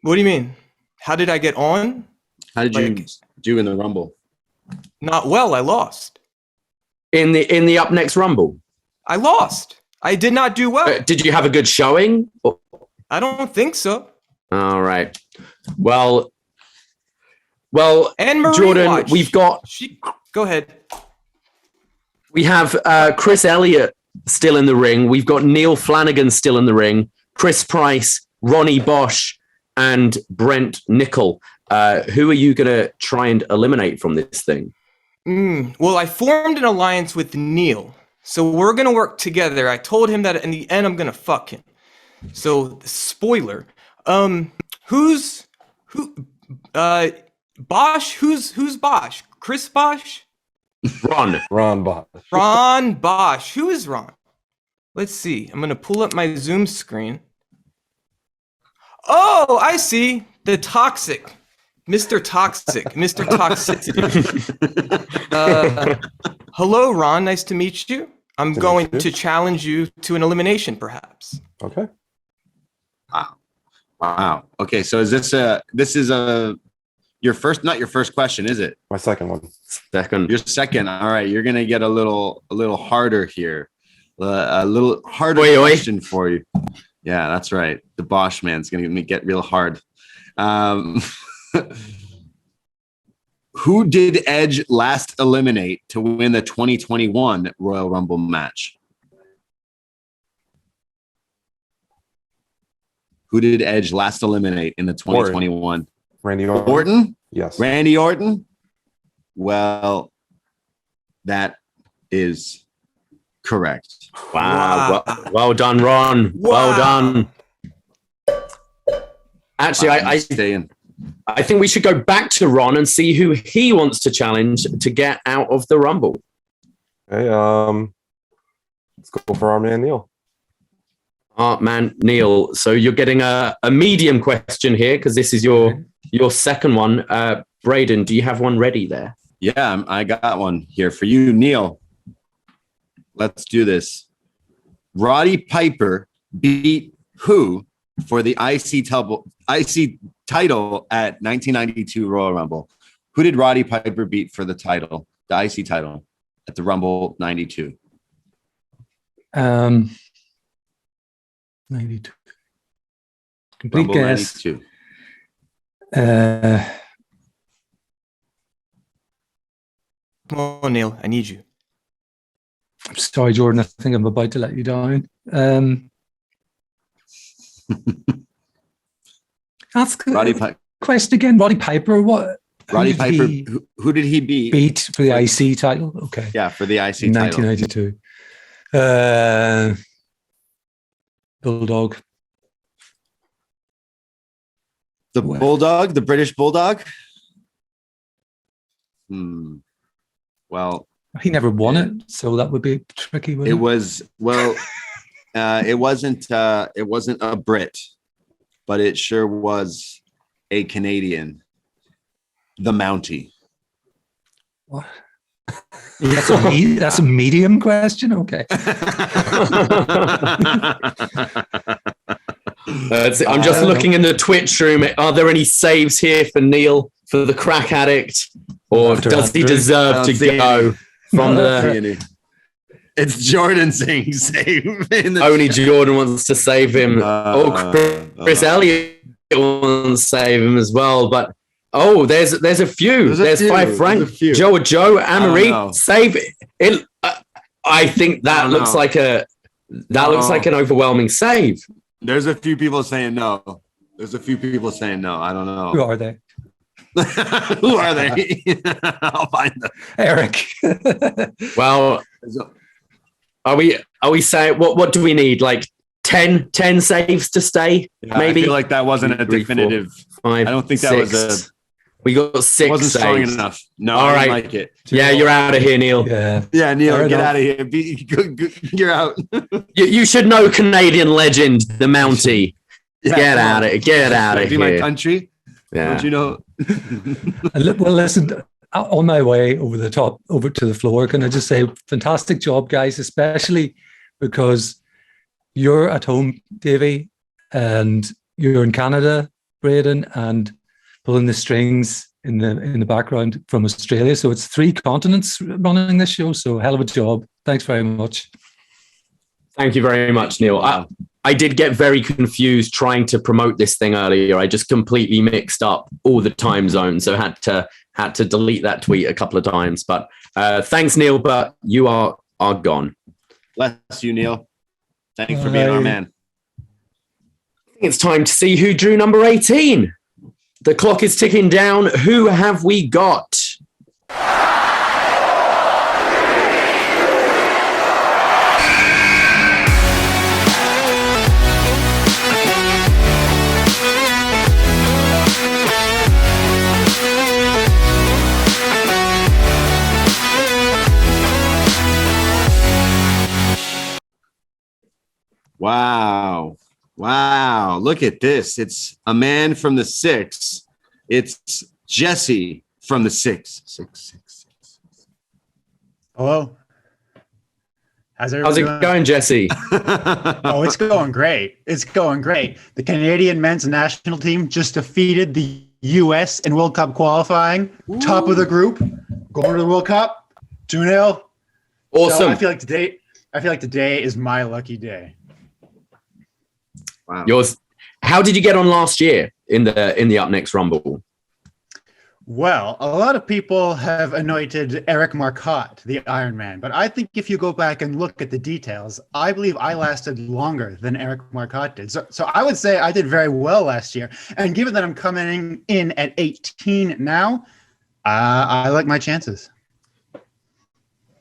What do you mean? How did I get on? How did you do in the Rumble? Not well. I lost. In the upNXT Rumble? I lost. I did not do well. Did you have a good showing? I don't think so. All right. Well, and Marie Jordan, watched. we've got. Go ahead. We have Chris Elliot still in the ring. We've got Neil Flanagan still in the ring. Chris Price, Ronnie Bosch, and Brent Nichol. Who are you going to try and eliminate from this thing? Well, I formed an alliance with Neil, so we're going to work together. I told him that in the end, I'm going to fuck him. So, spoiler. Bosch? Who's Bosch? Chris Bosch? Ron Bosch. Ron Bosch. Who is Ron? Let's see. I'm going to pull up my Zoom screen. Oh, I see. The Toxic. Mr. Toxic. Mr. Toxicity. Hello, Ron. Nice to meet you. I'm going to challenge you to an elimination, perhaps. Okay. Wow. Okay, so is this your first, not your first question, is it? My second one. Second. Your second. All right, you're gonna get a little harder here. A little harder question for you. Yeah, that's right. The Bosch man's gonna get real hard. Who did Edge last eliminate to win the 2021 Royal Rumble match? Who did Edge last eliminate in the 2021? Randy Orton. Orton? Yes. Randy Orton? Well, that is correct. Wow. Well done, Ron. Wow. Well done. Actually, I think we should go back to Ron and see who he wants to challenge to get out of the Rumble. Okay, let's go for Our Man Neal. Our Man Neal. So you're getting a medium question here because this is your second one. Braden, do you have one ready there? Yeah, I got one here for you, Neil. Let's do this. Roddy Piper beat who for the IC title at 1992 Royal Rumble? Who did Roddy Piper beat for the title, the IC title at the Rumble 92? 92. Complete Rumble guess. 92. Come on, Neil. I need you. I'm sorry, Jordan. I think I'm about to let you down. Ask Roddy Piper. Question again. Roddy Piper. What? Roddy Piper. Who did he beat? Beat for the IC title. Okay. Yeah, for the IC title. 1992. Bulldog. The Bulldog, the British Bulldog. Well, he never won it, so that would be tricky. It was it wasn't a Brit, but it sure was a Canadian. The Mountie. What? That's a medium question. Okay. I'm just looking in the Twitch room. Are there any saves here for Neil for the crack addict, or does he deserve to go from the? It's Jordan saying save. Only Jordan wants to save him. Chris Elliot wants to save him as well. But Oh, there's a few. There's 5 Frank, Joe, Anne-Marie. Save it. I think that looks like an overwhelming save. There's a few people saying no. I don't know. Who are they? Who are they? I'll find them. Eric. Well, are we saying what do we need? Like 10 saves to stay? Yeah, maybe. I feel like that wasn't a definitive. 4, 5, I don't think that 6. was a. We got 6 wasn't saves. strong enough. No, all I right. didn't like it. Yeah, you're out of here, Neil. Yeah, Neil, get out of here. You're out. You should know Canadian legend, the Mountie. Yeah, get out of here. Be my country. Yeah. Don't you know? Well, listen, on my way over to the floor, can I just say, fantastic job, guys, especially because you're at home, Davie, and you're in Canada, Braden, and pulling the strings in the background from Australia. So it's 3 continents running this show. So hell of a job. Thanks very much. Thank you very much, Neil. I did get very confused trying to promote this thing earlier. I just completely mixed up all the time zones, so had to delete that tweet a couple of times. But thanks, Neil. But you are gone. Bless you, Neil. Thanks for being our man. I think it's time to see who drew number 18. The clock is ticking down. Who have we got? Wow. Look at this. It's a man from the 6. It's Jesse from the 6. 6. Hello. How's it going, Jesse? Oh, it's going great. The Canadian men's national team just defeated the U.S. in World Cup qualifying. Ooh. Top of the group, going to the World Cup, 2-0. Awesome. So I feel like today is my lucky day. Wow. How did you get on last year in the upNXT Rumble? Well, a lot of people have anointed Eric Marcotte the Iron Man, but I think if you go back and look at the details, I believe I lasted longer than Eric Marcotte did. So I would say I did very well last year. And given that I'm coming in at 18 now, I like my chances.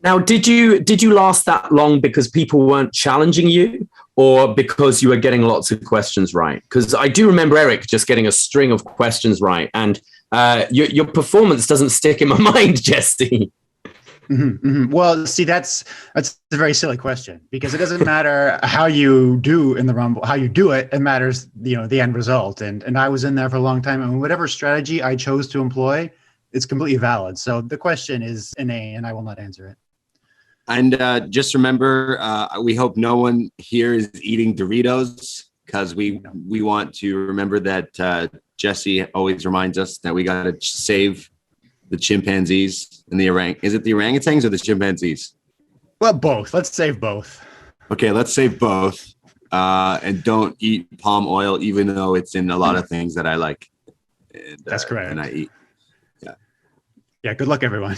Now, did you last that long because people weren't challenging you, or because you were getting lots of questions right? Because I do remember Eric just getting a string of questions right, and your performance doesn't stick in my mind, Jesse. Mm-hmm, mm-hmm. Well, see, that's a very silly question, because it doesn't matter how you do in the Rumble, how you do it. It matters, the end result. And I was in there for a long time, and whatever strategy I chose to employ, it's completely valid. So the question is inane, and I will not answer it. And just remember, we hope no one here is eating Doritos, because we want to remember that Jesse always reminds us that we got to save the chimpanzees and the Is it the orangutans or the chimpanzees? Well, both. Let's save both. Okay, let's save both. And don't eat palm oil, even though it's in a lot of things that I like. And, that's correct. And I eat. Yeah, good luck, everyone.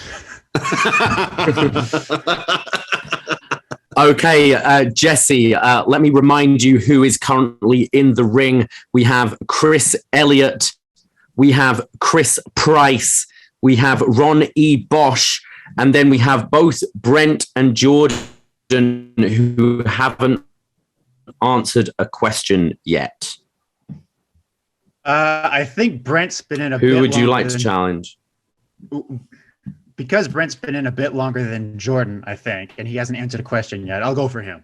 Okay, Jesse, let me remind you who is currently in the ring. We have Chris Elliot, we have Chris Price, we have Ron E. Bosch, and then we have both Brent and Jordan who haven't answered a question yet. I think Brent's been in a bit Who would you like longer to challenge? Because Brent's been in a bit longer than Jordan, I think, and he hasn't answered a question yet. I'll go for him.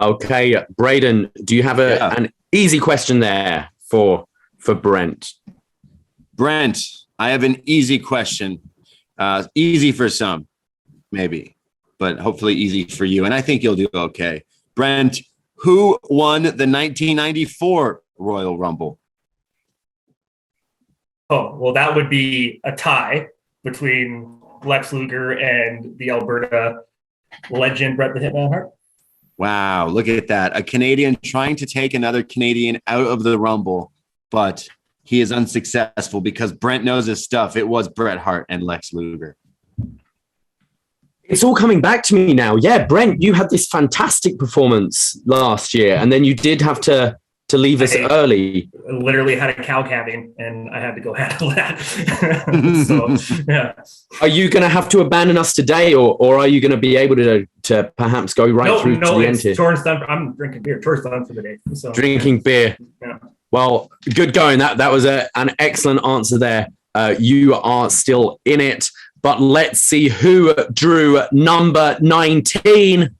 Okay, Braden, do you have an easy question there for Brent? Brent, I have an easy question. Easy for some, maybe, but hopefully easy for you. And I think you'll do okay. Brent, who won the 1994 Royal Rumble? Oh, well, that would be a tie between Lex Luger and the Alberta legend, Bret the Hitman Hart. Wow, look at that. A Canadian trying to take another Canadian out of the Rumble, but he is unsuccessful because Brent knows his stuff. It was Bret Hart and Lex Luger. It's all coming back to me now. Yeah, Brent, you had this fantastic performance last year, and then you did have to leave us early. I literally had a cow calving, and I had to go handle that. So, yeah. Are you going to have to abandon us today, or are you going to be able to perhaps go right through to the end here? Torrance done. I'm drinking beer. Torrance done for the day. So, Drinking beer. Yeah. Well, good going. That was an excellent answer there. You are still in it, but let's see who drew number 19.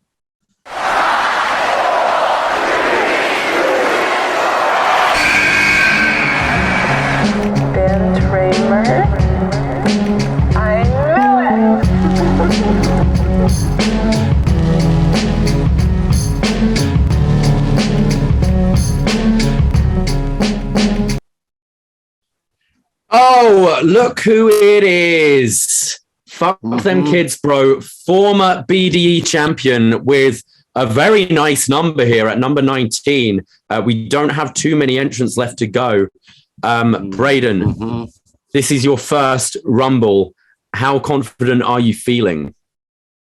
Oh, look who it is. Fuck them kids, bro. Former BDE champion with a very nice number here at number 19. We don't have too many entrants left to go. Braden, this is your first Rumble. How confident are you feeling?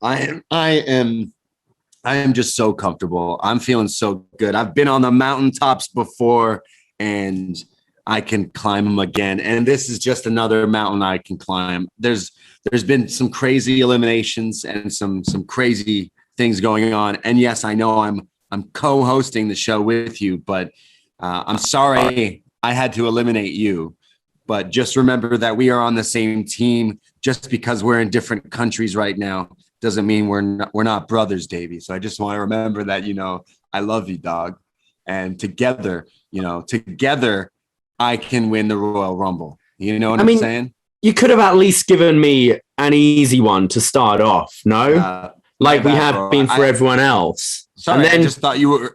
I am just so comfortable. I'm feeling so good. I've been on the mountaintops before, and I can climb them again. And this is just another mountain I can climb. There's been some crazy eliminations and some crazy things going on. And yes, I know I'm co-hosting the show with you, but I'm sorry I had to eliminate you. But just remember that we are on the same team. Just because we're in different countries right now doesn't mean we're not brothers, Davie. So I just want to remember that, I love you, dog. And together, I can win the Royal Rumble. You know what I'm saying? You could have at least given me an easy one to start off, no? Like we have been for everyone else. Sorry, and then,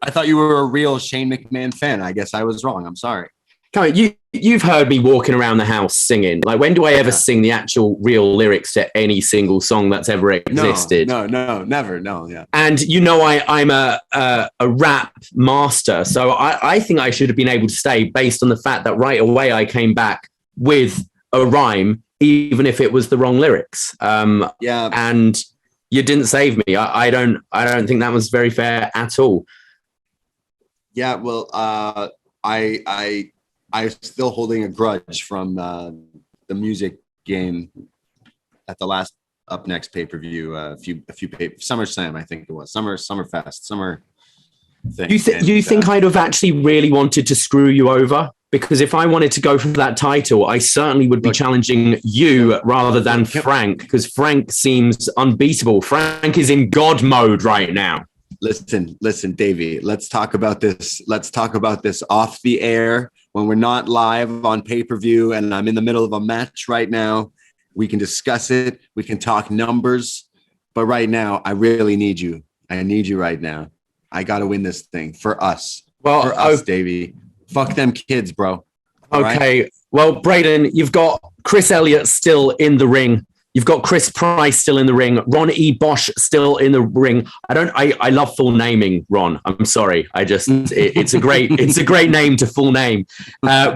I thought you were a real Shane McMahon fan. I guess I was wrong. I'm sorry. Come on, you've heard me walking around the house singing. Like, when do I ever sing the actual real lyrics to any single song that's ever existed? No, never. No, yeah. And I'm a rap master, so I think I should have been able to stay based on the fact that right away I came back with a rhyme, even if it was the wrong lyrics. Yeah. And you didn't save me. I don't think that was very fair at all. Yeah. Well, I'm still holding a grudge from the music game at the last upNXT pay-per-view. A few SummerSlam, I think it was Summerfest, summer thing. You think I'd have actually really wanted to screw you over? Because if I wanted to go for that title, I certainly would be challenging you rather than Frank, because Frank seems unbeatable. Frank is in God mode right now. Listen, Davie, let's talk about this. Let's talk about this off the air when we're not live on pay-per-view and I'm in the middle of a match right now. We can discuss it. We can talk numbers. But right now, I really need you. I need you right now. I got to win this thing for us. Well, for us, Davie. Fuck them kids, bro. All okay. Right? Well, Braden, you've got Chris Elliot still in the ring. You've got Chris Price still in the ring. Ron E. Bosch still in the ring. I love full naming, Ron. I'm sorry. It's a great name to full name.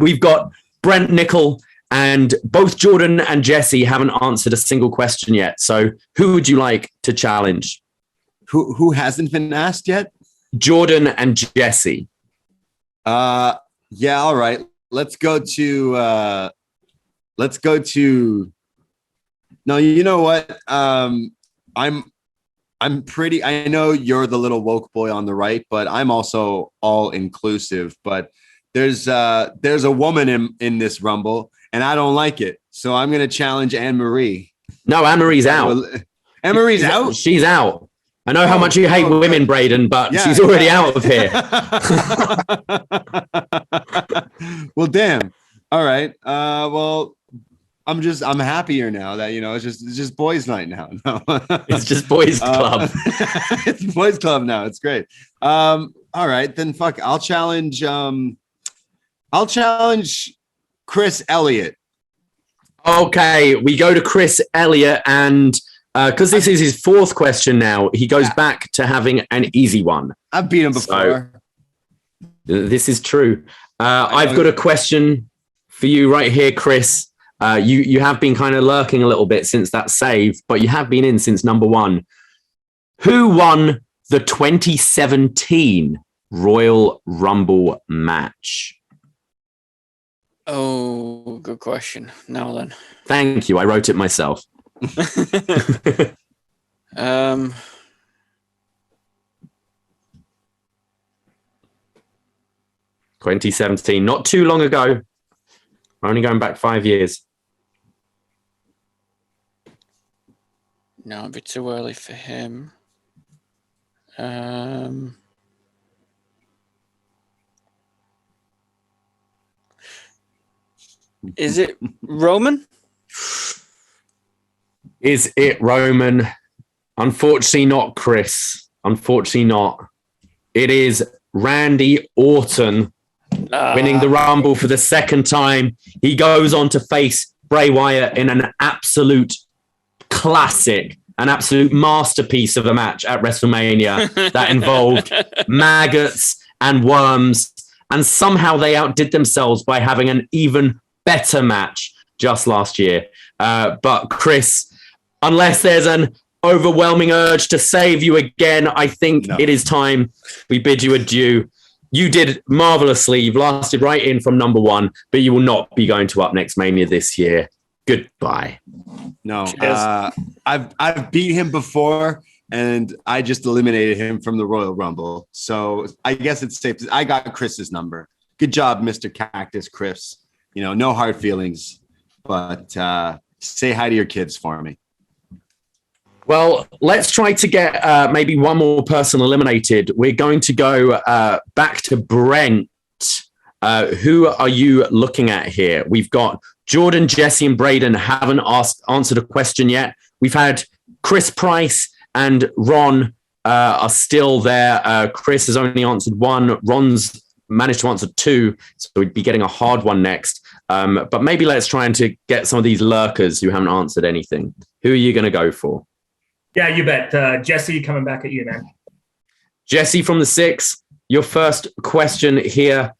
We've got Brent Nichol, and both Jordan and Jesse haven't answered a single question yet. So who would you like to challenge? Who hasn't been asked yet? Jordan and Jesse. Yeah. All right. Let's go to. No, you know what? I'm pretty. I know you're the little woke boy on the right, but I'm also all inclusive. But there's a woman in this Rumble, and I don't like it. So I'm gonna challenge Anne Marie. No, Anne Marie's out. Anne Marie's out. She's out. I know how much you hate women, Braden, but she's already out of here. Well, damn. All right. Well, I'm happier now that, it's just boys' night now. No. It's just boys' club. It's boys' club now. It's great. All right, then fuck. I'll challenge Chris Elliot. Okay, we go to Chris Elliot, and because this is his fourth question now, he goes back to having an easy one. I've beat him before. So, this is true. I've got a question for you right here, Chris. You have been kind of lurking a little bit since that save, but you have been in since number one. Who won the 2017 Royal Rumble match? Oh, good question. Now then. Thank you. I wrote it myself. 2017, not too long ago. We're only going back 5 years. No, it'd be too early for him. Is it Roman? Is it Roman? Unfortunately not, Chris. Unfortunately not. It is Randy Orton winning the Rumble for the second time. He goes on to face Bray Wyatt in an absolute classic, an absolute masterpiece of a match at WrestleMania that involved maggots and worms. And somehow they outdid themselves by having an even better match just last year. But Chris, unless there's an overwhelming urge to save you again, I think it is time we bid you adieu. You did marvelously. You've lasted right in from number one, but you will not be going to upNXT Mania this year. Goodbye. No, I've beat him before, and I just eliminated him from the Royal Rumble. So I guess it's safe. I got Chris's number. Good job, Mr. Cactus Chris. You know, no hard feelings, but say hi to your kids for me. Well, let's try to get maybe one more person eliminated. We're going to go back to Brent. Who are you looking at here? We've got Jordan, Jesse, and Braden haven't answered a question yet. We've had Chris Price and Ron are still there. Chris has only answered one. Ron's managed to answer two, so we'd be getting a hard one next. But maybe let's try and to get some of these lurkers who haven't answered anything. Who are you going to go for? Yeah, you bet. Jesse, coming back at you, man. Jesse from the 6, your first question here.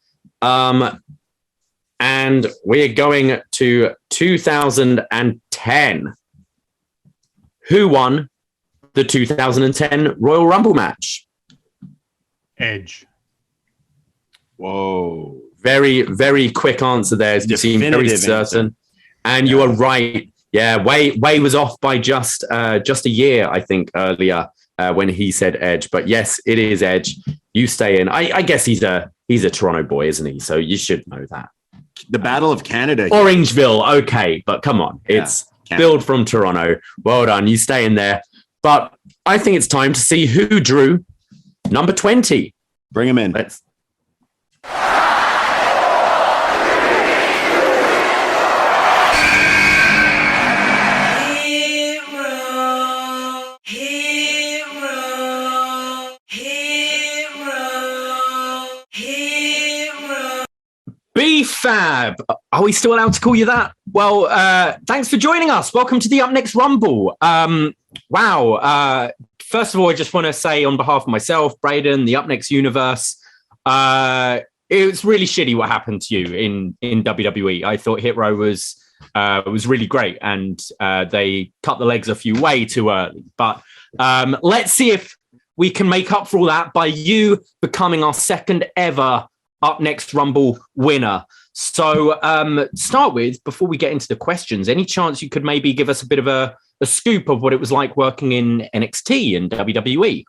And we're going to 2010. Who won the 2010 Royal Rumble match? Edge. Whoa. Very, very quick answer there. You seem very certain. And you are right. Yeah, Wai was off by just a year, I think, earlier when he said Edge. But yes, it is Edge. You stay in. I guess he's a Toronto boy, isn't he? So you should know that. The Battle of Canada. Orangeville, okay, but come on. It's billed from Toronto. Well done. You stay in there. But I think it's time to see who drew number 20. Bring him in. Let's. B-Fab. Are we still allowed to call you that? Well, thanks for joining us. Welcome to the upNXT Rumble. Wow. First of all, I just want to say on behalf of myself, Braden, the upNXT universe, it was really shitty what happened to you in WWE. I thought Hit Row was really great, and they cut the legs off you way too early. But let's see if we can make up for all that by you becoming our second ever upNXT Rumble winner. So start with, before we get into the questions, any chance you could maybe give us a bit of a scoop of what it was like working in NXT and WWE?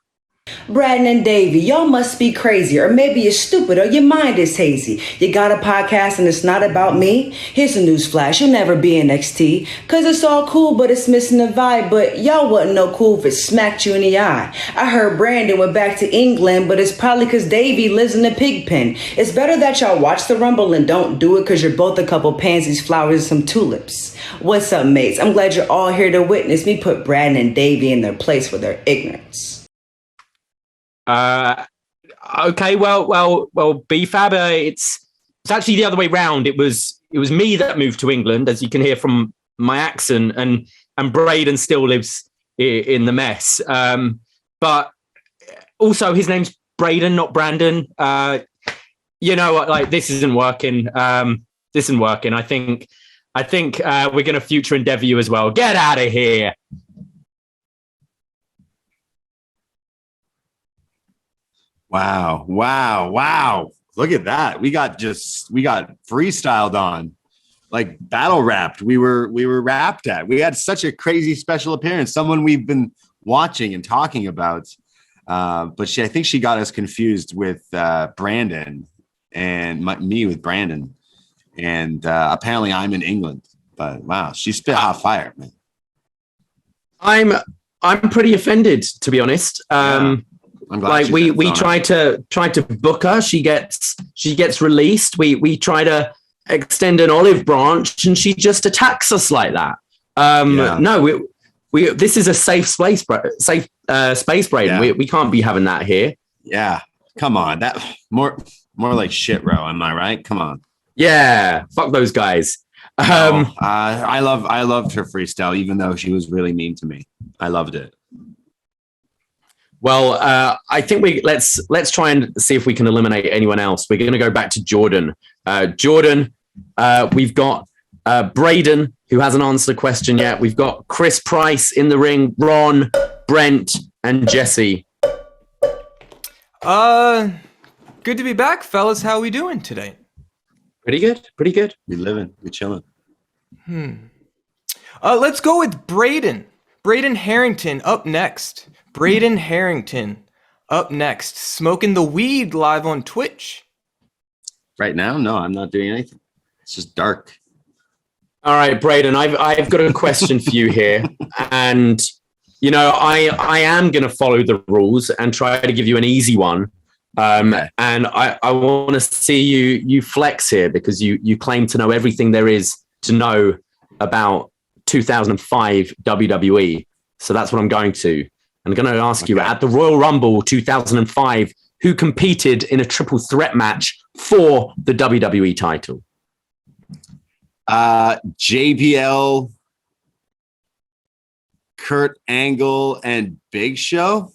Braden and Davie, y'all must be crazy, or maybe you're stupid, or your mind is hazy. You got a podcast and it's not about me? Here's a news flash, you'll never be in NXT, cause it's all cool, but it's missing the vibe. But y'all wasn't no cool if it smacked you in the eye. I heard Brandon went back to England, but it's probably cause Davie lives in a pig pen. It's better that y'all watch the Rumble and don't do it, cause you're both a couple pansies, flowers, and some tulips. What's up, mates? I'm glad you're all here to witness me put Braden and Davie in their place for their ignorance. Okay, well, B-Fab, it's actually the other way round. It was me that moved to England, as you can hear from my accent, and Braden still lives in the mess. But also his name's Braden, not Brandon. You know what, like, this isn't working. this isn't working. I think we're going to future endeavor you as well. Get out of here. Wow. Look at that. We got freestyled on, like battle rapped. We were rapped at. We had such a crazy special appearance, someone we've been watching and talking about. But I think she got us confused with Brandon and me with Brandon. And apparently I'm in England, but wow, she spit hot fire, man. I'm pretty offended, to be honest. I'm glad like we try to book her. She gets released. We try to extend an olive branch, and she just attacks us like that. No, we this is a safe space, Braden. Yeah. We can't be having that here. Yeah, come on, that more like shit row. Am I right? Come on. Yeah, fuck those guys. I loved her freestyle, even though she was really mean to me. I loved it. Well, I think let's try and see if we can eliminate anyone else. We're going to go back to Jordan. Jordan, we've got Braden, who hasn't answered a question yet. We've got Chris Price in the ring, Ron, Brent, and Jesse. Good to be back, fellas. How we doing today? Pretty good. We living, we chilling. Let's go with Braden. Braden Herrington up next. Braden Herrington up next. Smoking the weed live on Twitch. Right now? No, I'm not doing anything. It's just dark. All right, Braden, I've got a question for you here. And, you know, I am going to follow the rules and try to give you an easy one. And I want to see you flex here, because you claim to know everything there is to know about 2005 WWE. So that's what I'm going to. I'm going to ask you, at the Royal Rumble 2005, who competed in a triple threat match for the WWE title? JBL, Kurt Angle, and Big Show.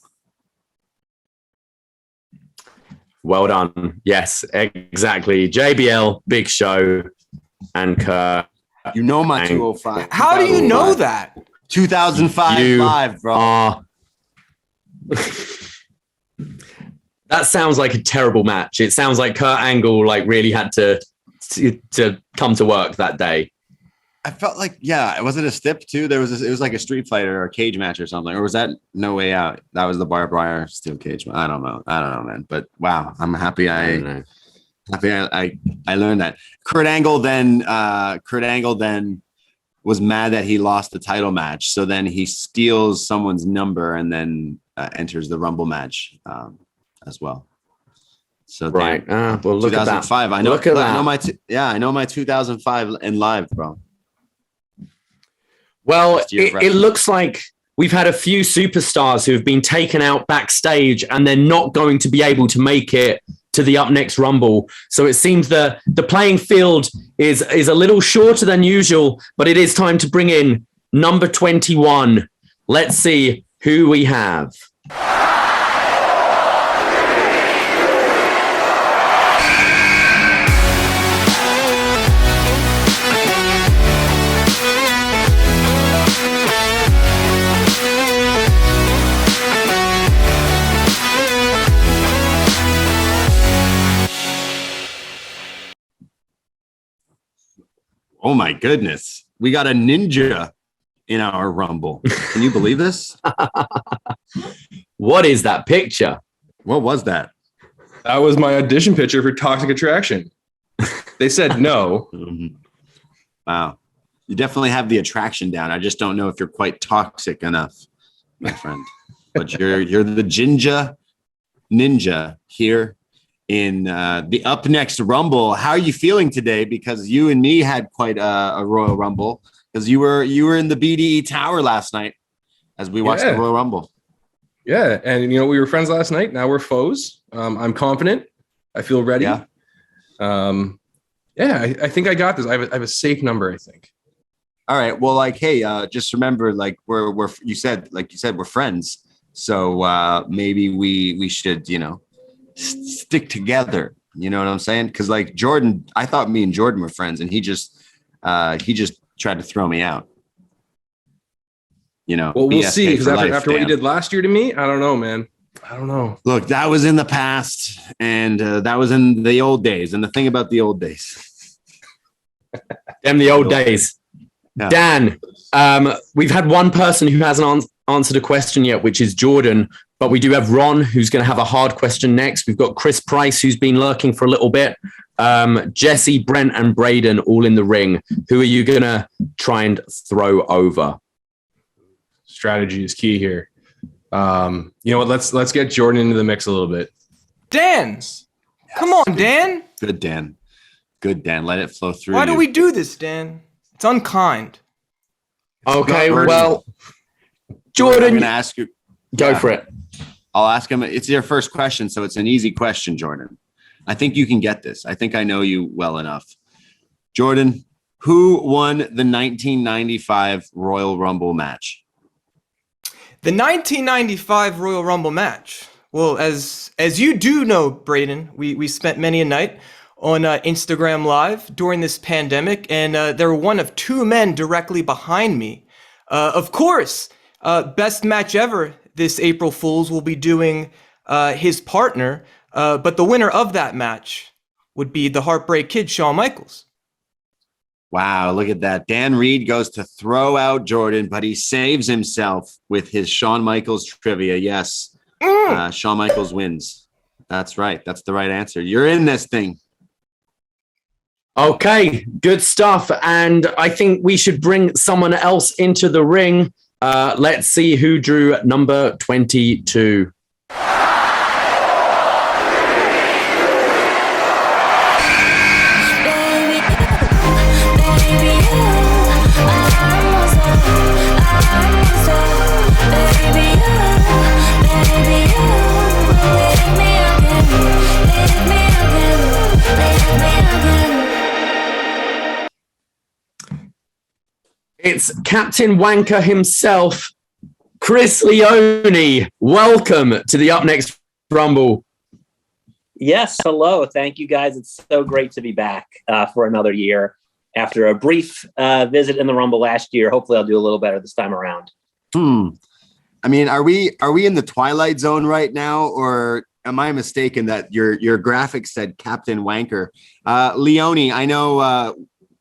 Well done. Yes, exactly. JBL, Big Show, and Kurt. You know my 205. How do you know that? 2005 live, bro. That sounds like a terrible match. It sounds like Kurt Angle really had to come to work that day. I felt like, was it a stip too? It was like a street fighter or a cage match or something, or was that No Way Out? That was the barbed wire steel cage. I don't know, man. But wow, I'm happy I learned that. Kurt Angle then was mad that he lost the title match, so then he steals someone's number and then enters the Rumble match as well. So right, well, look at that. 2005. I know my 2005 in live, bro. Well, it looks like we've had a few superstars who have been taken out backstage, and they're not going to be able to make it to the upNXT Rumble. So it seems the playing field is a little shorter than usual, but it is time to bring in number 21. Let's see who we have. Oh my goodness. We got a ninja in our Rumble. Can you believe this? What is that picture? What was that? That was my audition picture for Toxic Attraction. They said no. Wow. You definitely have the attraction down. I just don't know if you're quite toxic enough, my friend. But you're the Ginja ninja here in the upNXT Rumble. How are you feeling today? Because you and me had quite a Royal Rumble, because you were in the BDE Tower last night as we watched the Royal Rumble. Yeah, and we were friends last night. Now we're foes. I'm confident. I feel ready. Yeah. I think I got this. I have a safe number, I think. All right. Well, hey, just remember, we're you said we're friends. So maybe we should, stick together You know what I'm saying? Because like Jordan, I thought me and Jordan were friends, and he just tried to throw me out. You know, Well, we'll see, because after life, what you did last year to me, I don't know, man. I don't know. Look, that was in the past, and that was in the old days. And the thing about the old days, them the old days. Yeah. Dan, we've had one person who hasn't answered a question yet, which is Jordan. But we do have Ron, who's going to have a hard question next. We've got Chris Price, who's been lurking for a little bit. Jesse, Brent, and Braden all in the ring. Who are you going to try and throw over? Strategy is key here. You know what? Let's get Jordan into the mix a little bit. Dan, come on, Dan. Good Dan. Let it flow through. Why do we do this, Dan? It's unkind. Okay, well, Jordan, I'm going to ask you. Go for it. I'll ask him. It's your first question, so it's an easy question, Jordan. I think you can get this. I think I know you well enough. Jordan, who won the 1995 Royal Rumble match? The 1995 Royal Rumble match. Well, as you do know, Braden, we spent many a night on Instagram Live during this pandemic, and there were one of two men directly behind me. Of course, best match ever. This April Fool's will be doing his partner, but the winner of that match would be the Heartbreak Kid, Shawn Michaels. Wow, look at that. Dan Reid goes to throw out Jordan, but he saves himself with his Shawn Michaels trivia. Yes, Shawn Michaels wins. That's right. That's the right answer. You're in this thing. Okay, good stuff. And I think we should bring someone else into the ring. Let's see who drew number 22. It's Captain Wanker himself, Chris Leone. Welcome to the upNXT Rumble. Yes, hello. Thank you, guys. It's so great to be back for another year. After a brief visit in the Rumble last year, hopefully I'll do a little better this time around. I mean, are we in the Twilight Zone right now, or am I mistaken that your graphics said Captain Wanker? Leone, I know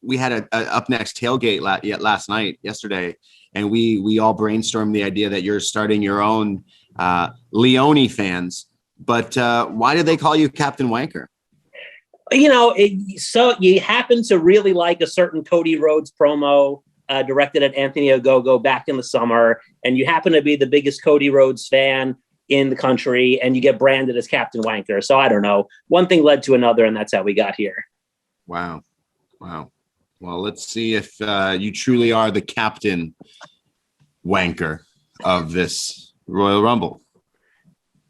we had a upNXT tailgate yesterday, and we all brainstormed the idea that you're starting your own Leone fans. But why did they call you Captain Wanker? You know, so you happen to really like a certain Cody Rhodes promo directed at Anthony Ogogo back in the summer, and you happen to be the biggest Cody Rhodes fan in the country, and you get branded as Captain Wanker. So I don't know. One thing led to another, and that's how we got here. Wow. Well, let's see if you truly are the Captain Wanker of this Royal Rumble.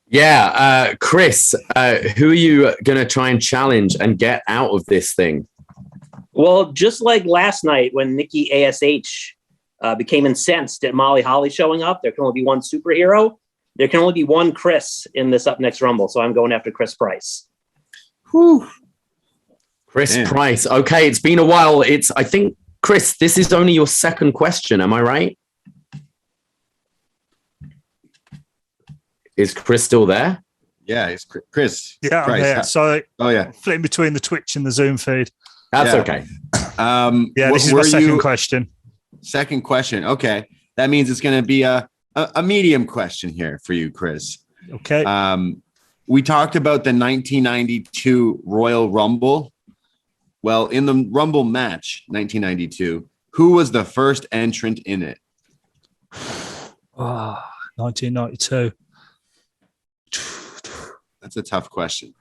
Yeah, Chris, who are you going to try and challenge and get out of this thing? Well, just like last night when Nikki ASH became incensed at Molly Holly showing up, there can only be one superhero. There can only be one Chris in this upNXT Rumble, so I'm going after Chris Price. Whew. Chris Price. Okay, it's been a while. I think, Chris, this is only your second question. Am I right? Is Chris still there? Yeah, it's Chris. Yeah, I'm here. Sorry. Oh, yeah. Flipping between the Twitch and the Zoom feed. That's okay. This is my second question. Second question. Okay. That means it's going to be a medium question here for you, Chris. Okay. We talked about the 1992 Royal Rumble. Well, in the Rumble match, 1992, who was the first entrant in it? 1992. That's a tough question.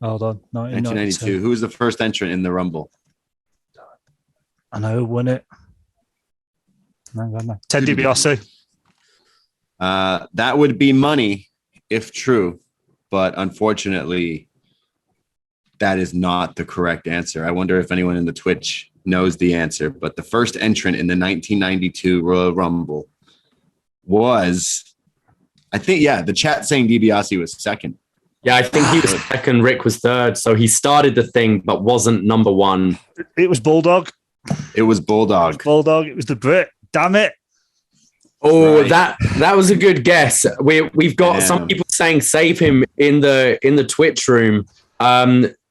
Hold on. 1992. Who was the first entrant in the Rumble? I know who won it. No. Ted DiBiase. That would be money if true, but unfortunately, that is not the correct answer. I wonder if anyone in the Twitch knows the answer, but the first entrant in the 1992 Royal Rumble was, I think, the chat saying DiBiase was second. Yeah, I think he was second. Rick was third. So he started the thing, but wasn't number one. It was Bulldog. It was Bulldog. Bulldog. It was the Brit. Damn it. Oh, that was a good guess. We've got some people saying save him in the Twitch room.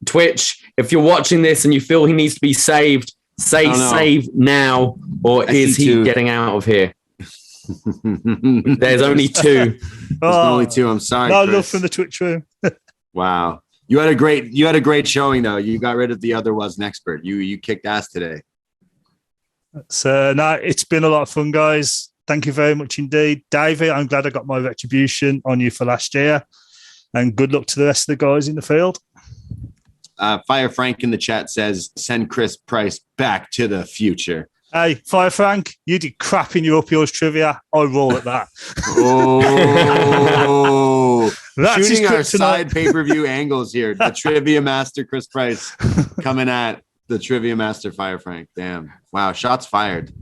Twitch, if you're watching this and you feel he needs to be saved, say save now, or is he getting out of here? There's only two. There's only two. I'm sorry. No Chris. love from the Twitch room. Wow. You had a great showing though. You got rid of the other wasn't expert. You kicked ass today. So it's been a lot of fun, guys. Thank you very much indeed. Davey, I'm glad I got my retribution on you for last year. And good luck to the rest of the guys in the field. Fire Frank in the chat says, send Chris Price back to the future. Hey, Fire Frank, you did crap in your Up Yours trivia. I roll at that. Oh, That's shooting his our kryptonite. side pay-per-view angles here. The Trivia Master Chris Price coming at the Trivia Master Fire Frank. Damn. Wow, shots fired.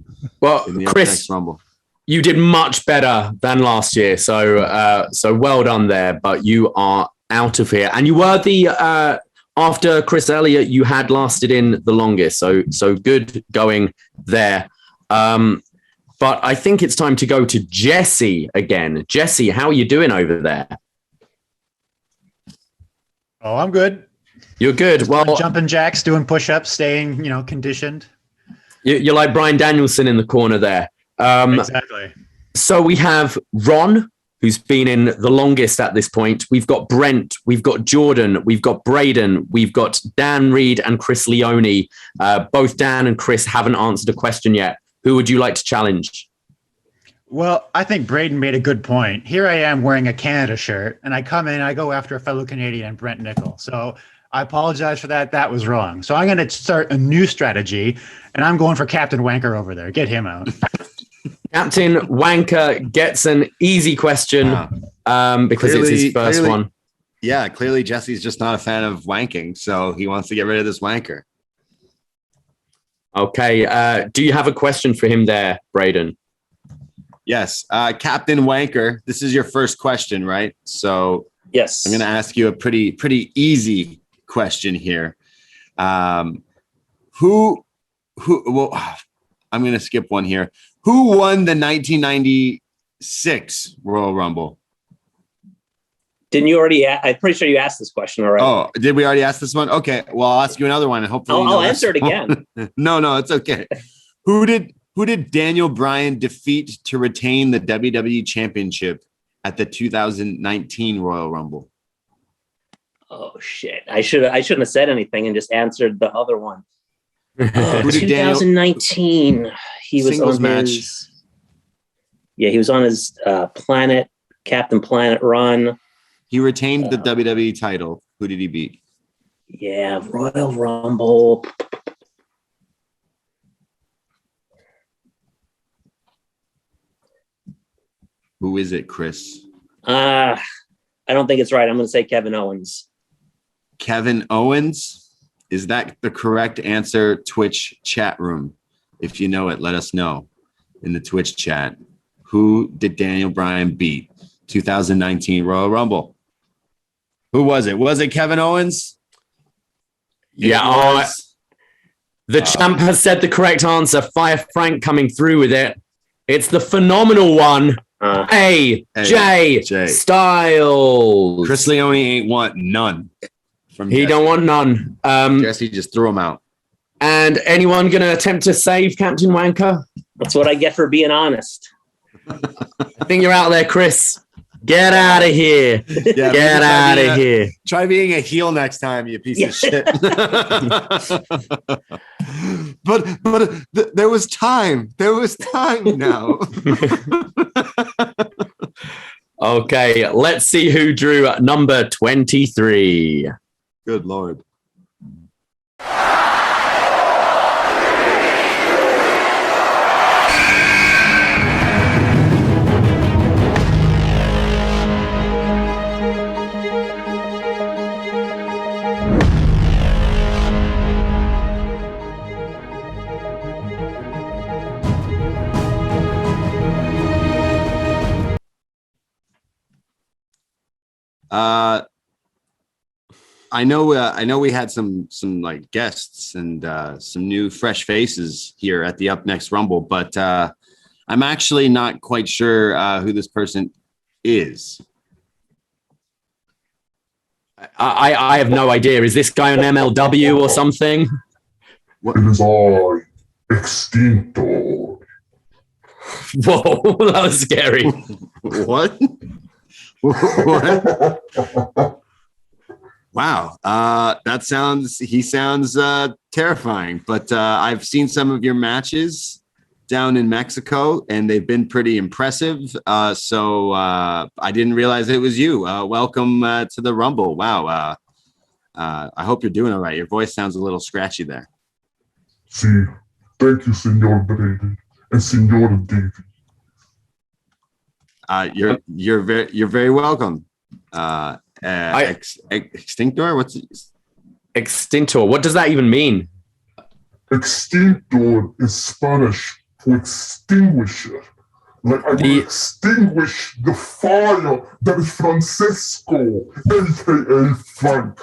Well, in the Chris, upNXT Rumble. you did much better than last year. So well done there, but you are out of here. And you were the after Chris Elliot, you had lasted in the longest. So good going there. But I think it's time to go to Jesse again. Jesse, how are you doing over there? Oh, I'm good. You're good. Just well, jumping jacks, doing push-ups, staying, conditioned. You're like Brian Danielson in the corner there. Exactly. So we have Ron, who's been in the longest at this point. We've got Brent, we've got Jordan, we've got Braden, we've got Dan, Reid, and Chris Leone. Both Dan and Chris haven't answered a question yet. Who would you like to challenge? Well, I think Braden made a good point. Here I am wearing a Canada shirt, and I come in, I go after a fellow Canadian, Brent Nichol. So I apologize for that. That was wrong. So I'm going to start a new strategy, and I'm going for Captain Wanker over there. Get him out. Captain Wanker gets an easy question because it's his first one. Yeah, clearly Jesse's just not a fan of wanking, so he wants to get rid of this wanker. Okay. Do you have a question for him there, Braden? Yes. Captain Wanker, this is your first question, right? So yes, I'm going to ask you a pretty easy question here. Well, I'm going to skip one here. Who won the 1996 Royal Rumble? Didn't you already? I'm pretty sure you asked this question already. Oh, did we already ask this one? Okay. Well, I'll ask you another one, and hopefully I'll answer it again. No, it's okay. Who did Daniel Bryan defeat to retain the WWE Championship at the 2019 Royal Rumble? Oh shit! I shouldn't have said anything and just answered the other one. 2019. He was on his. Yeah, he was on his Captain Planet run. He retained the WWE title. Who did he beat? Yeah, Royal Rumble. Who is it, Chris? I don't think it's right. I'm going to say Kevin Owens. Kevin Owens? Is that the correct answer, Twitch chat room? If you know it, let us know in the Twitch chat. Who did Daniel Bryan beat? 2019 Royal Rumble. Who was it? Was it Kevin Owens? Yeah. The champ has said the correct answer. Fire Frank coming through with it. It's the phenomenal one. AJ Styles. Chris Leone ain't want none. He don't want none. Jesse just threw him out. And anyone going to attempt to save Captain Wanker? That's what I get for being honest. I think you're out there, Chris. Get out of here. Yeah, Get out of here. Try being a heel next time, you piece of shit. but there was time. There was time now. Okay, let's see who drew number 23. Good Lord. I know we had some like guests and some new fresh faces here at the Up Next Rumble, but I'm actually not quite sure who this person is. I have no idea. Is this guy on MLW or something? It is I, Extintor. Whoa, that was scary. What? What? Wow, he sounds terrifying, but I've seen some of your matches down in Mexico and they've been pretty impressive. So I didn't realize it was you. Welcome to the Rumble. Wow. I hope you're doing all right. Your voice sounds a little scratchy there. See, thank you, Senor Braden and Senor Davie. You're very welcome. Extintor? What's it? Extintor? What does that even mean? Extintor is Spanish for extinguisher. Like I will extinguish the fire that is Francisco, aka Frank.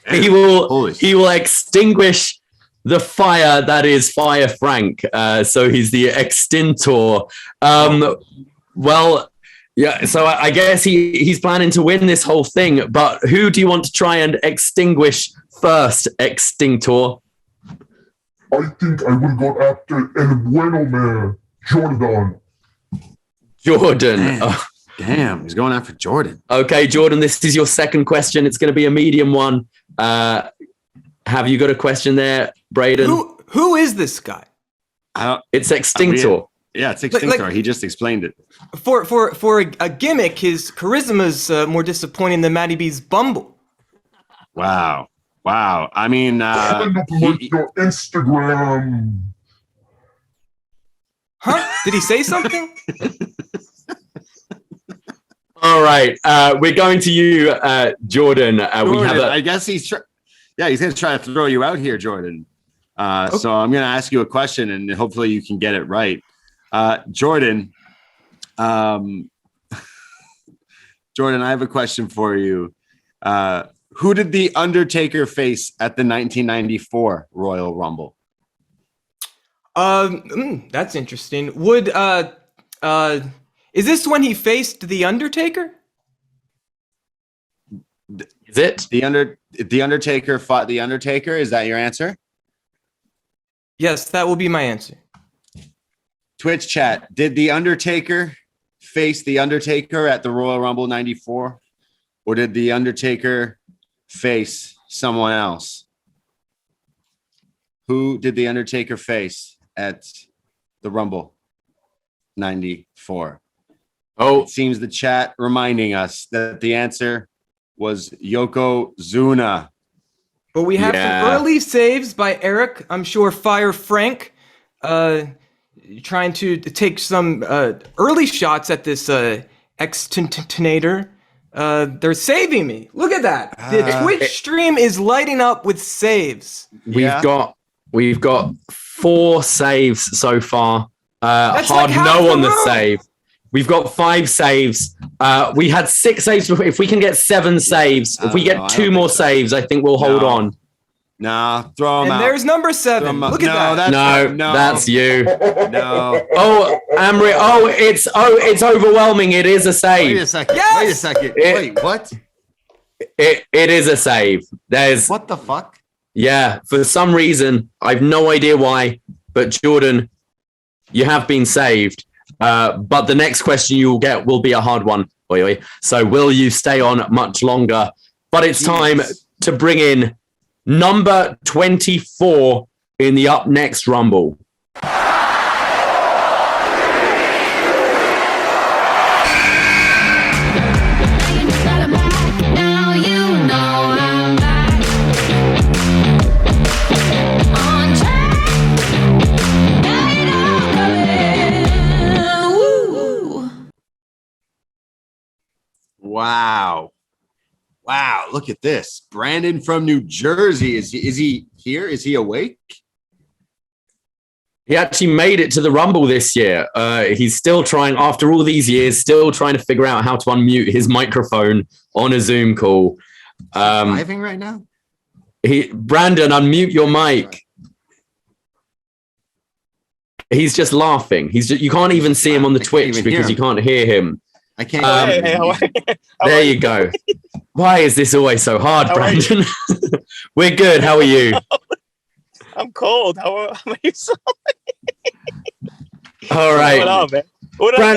He will extinguish the fire that is Fire Frank. So he's the Extintor. Well, yeah. So I guess he's planning to win this whole thing. But who do you want to try and extinguish first, Extintor? I think I will go after El Bueno Man, Jordan. Jordan. Damn, he's going after Jordan. Okay, Jordan, this is your second question. It's going to be a medium one. Have you got a question there, Braden? Who is this guy? It's Extintor. Yeah, it's Extintor. Like, he just explained it. For a gimmick, his charisma's more disappointing than Matty B's Bumble. Wow. I mean, your Instagram. Huh? Did he say something? All right, we're going to you, Jordan. I guess he's going to try to throw you out here, Jordan. Okay. So I'm going to ask you a question, and hopefully you can get it right. Jordan, Jordan, I have a question for you. Who did The Undertaker face at the 1994 Royal Rumble? That's interesting. Is this when he faced The Undertaker? Is it? The Undertaker fought The Undertaker? Is that your answer? Yes, that will be my answer. Twitch chat, did The Undertaker face The Undertaker at the Royal Rumble 94? Or did The Undertaker face someone else? Who did The Undertaker face at the Rumble 94? It seems the chat reminding us that the answer was Yokozuna. But we have some early saves by Eric. I'm sure Fire Frank trying to take some early shots at this Extintor. They're saving me. Look at that. The Twitch stream is lighting up with saves. We've got 4 saves so far. That's Hard like half no the on the room. save. We've got 5 saves. We had 6 saves. If we can get 7 saves, if we get 2 more saves, I think we'll hold on. Nah, throw him And out. there's number 7. Look at that. That's you. No. Oh, Amri. It's overwhelming. It is a save. Wait a second. Yes! Wait a second. Wait, what? It is a save. There's what the fuck? Yeah, for some reason, I've no idea why, but Jordan, you have been saved. But the next question you will get will be a hard one. So will you stay on much longer? But it's time to bring in number 24 in the Up Next Rumble. Wow, look at this. Brandon from New Jersey. Is he here? Is he awake? He actually made it to the Rumble this year. He's still trying, after all these years, still trying to figure out how to unmute his microphone on a Zoom call. Driving right now? Brandon, unmute your mic. He's just laughing. You can't even see him on the Twitch because you can't hear him. I can't. There you go. Why is this always so hard, Brandon? We're good. How are you? I'm cold. How are you? All right. What up, man? What I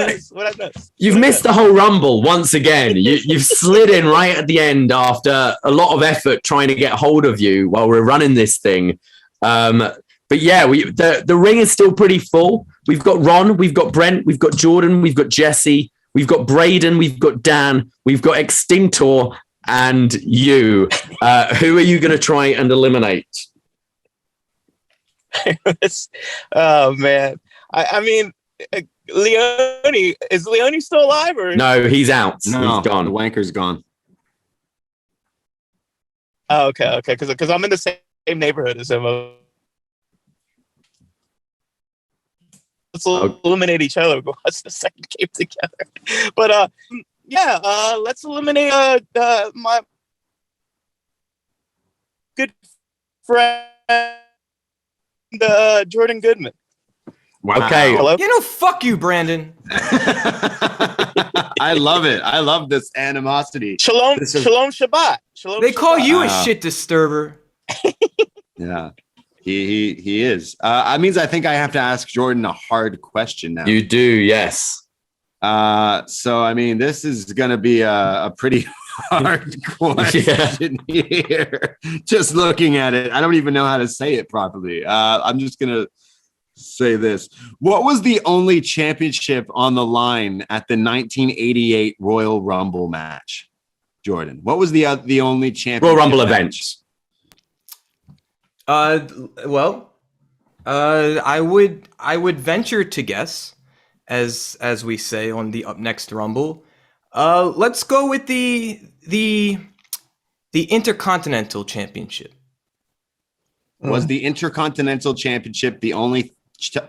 miss? You've missed the whole Rumble once again. You've slid in right at the end after a lot of effort trying to get hold of you while we're running this thing. But yeah, the ring is still pretty full. We've got Ron, we've got Brent, we've got Jordan, we've got Jesse, we've got Braden, we've got Dan, we've got Extintor, and you. Who are you going to try and eliminate? Oh man, I mean, Leone, is Leone still alive or no? He's out. No, he's gone. The wanker's gone. Oh, okay, because I'm in the same neighborhood as him. Let's eliminate each other. Go watch the second game together. But yeah, let's eliminate my good friend Jordan Goodman. Wow. Okay. Hello? You know, fuck you, Brandon. I love it. I love this animosity. Shalom Shabbat. Shalom They call Shabbat. you a shit disturber. Yeah, he is. That means I think I have to ask Jordan a hard question now. You do, yes. So I mean, this is going to be a pretty hard question here. Just looking at it, I don't even know how to say it properly. I'm just going to say this. What was the only championship on the line at the 1988 Royal Rumble match? Jordan, what was the only championship Royal Rumble match? event? I would venture to guess, as we say on the upNXT Rumble. Let's go with the Intercontinental Championship. Was the Intercontinental Championship the only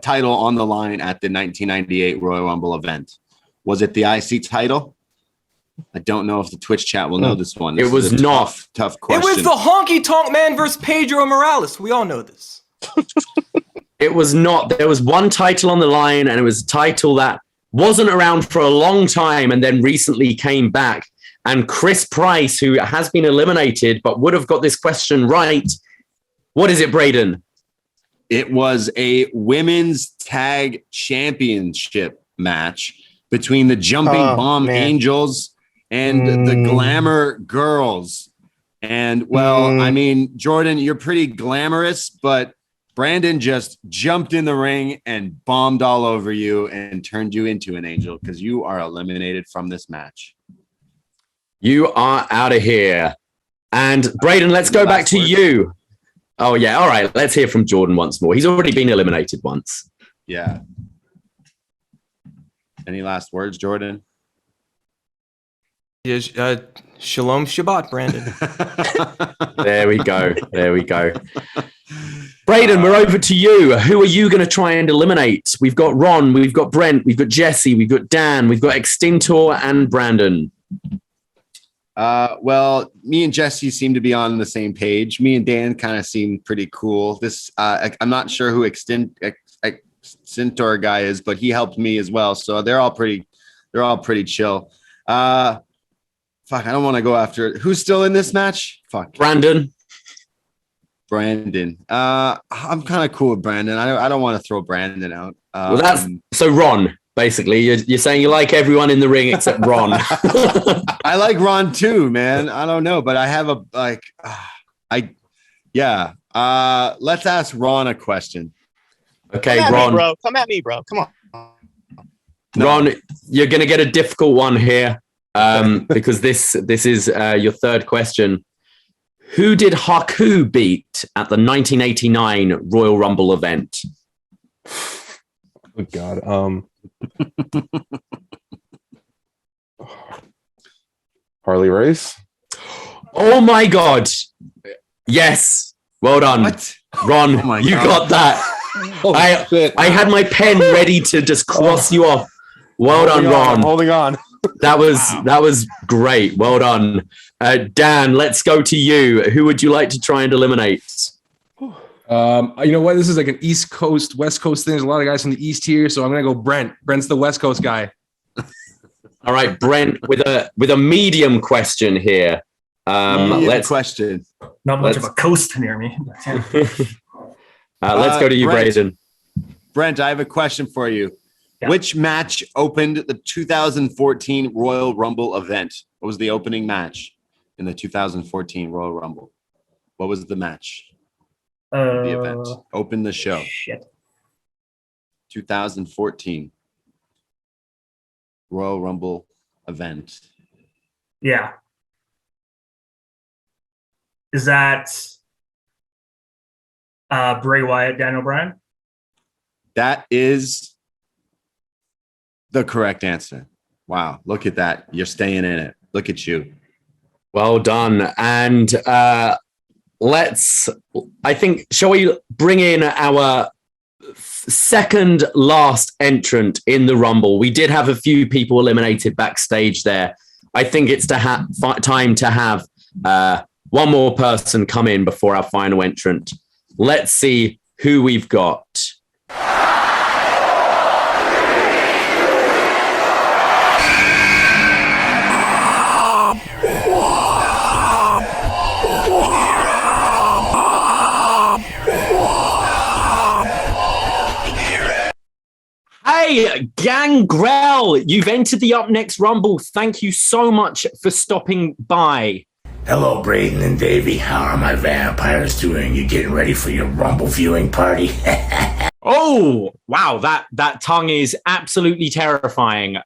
title on the line at the 1998 Royal Rumble event? Was it the IC title? I don't know if the Twitch chat will know this one. This It was is a not. tough question. It was the Honky Tonk Man versus Pedro Morales. We all know this. It was not. There was one title on the line, and it was a title that wasn't around for a long time and then recently came back. And Chris Price, who has been eliminated but would have got this question right. What is it, Braden? It was a women's tag championship match between the Jumping Bomb Angels and the Glamour Girls. And well, I mean, Jordan, you're pretty glamorous, but Brandon just jumped in the ring and bombed all over you and turned you into an angel because you are eliminated from this match. You are out of here. And Braden, let's go back to you. Oh, yeah. All right. Let's hear from Jordan once more. He's already been eliminated once. Yeah. Any last words, Jordan? Yeah, Shalom Shabbat, Brandon. There we go. There we go. Braden, we're over to you. Who are you going to try and eliminate? We've got Ron, we've got Brent, we've got Jesse, we've got Dan, we've got Extintor and Brandon. Well, me and Jesse seem to be on the same page. Me and Dan kind of seem pretty cool. This, I'm not sure who Extintor guy is, but he helped me as well. So they're all pretty chill. Fuck, I don't want to go after it. Who's still in this match? Fuck. Brandon. I'm kind of cool with Brandon. I don't want to throw Brandon out. Well, that's so Ron. Basically, you're saying you like everyone in the ring except Ron. I like Ron too, man. I don't know, but I have let's ask Ron a question. Okay, Come at Ron. me, bro. Come at me, bro. Come on. Ron, you're going to get a difficult one here because this is your third question. Who did Haku beat at the 1989 Royal Rumble event? Good God. Harley Race? Oh my God. Yes. Well done. What? Ron, Oh my you God. got that. I had my pen ready to just cross you off. Well done, Ron. I'm holding on. That was great. Well done. Dan, let's go to you. Who would you like to try and eliminate? You know what? This is like an East Coast, West Coast thing. There's a lot of guys from the East here, so I'm gonna go Brent. Brent's the West Coast guy. All right, Brent, with a medium question here. Let's Not much of a coast near me. Let's go to you, Braden. Brent, I have a question for you. Yeah. Which match opened the 2014 Royal Rumble event? What was the opening match in the 2014 Royal Rumble? What was the match? The event opened the show. Shit. 2014 Royal Rumble event. Yeah. Is that Bray Wyatt, Daniel Bryan? That is the correct answer. Wow, look at that. You're staying in it. Look at you. Well done. And shall we bring in our second last entrant in the Rumble? We did have a few people eliminated backstage there. I think it's time to have one more person come in before our final entrant. Let's see who we've got. Hey, Gangrel, you've entered the Up Next Rumble. Thank you so much for stopping by. Hello, Braden and Davie. How are my vampires doing? You getting ready for your Rumble viewing party? Oh, wow. That tongue is absolutely terrifying.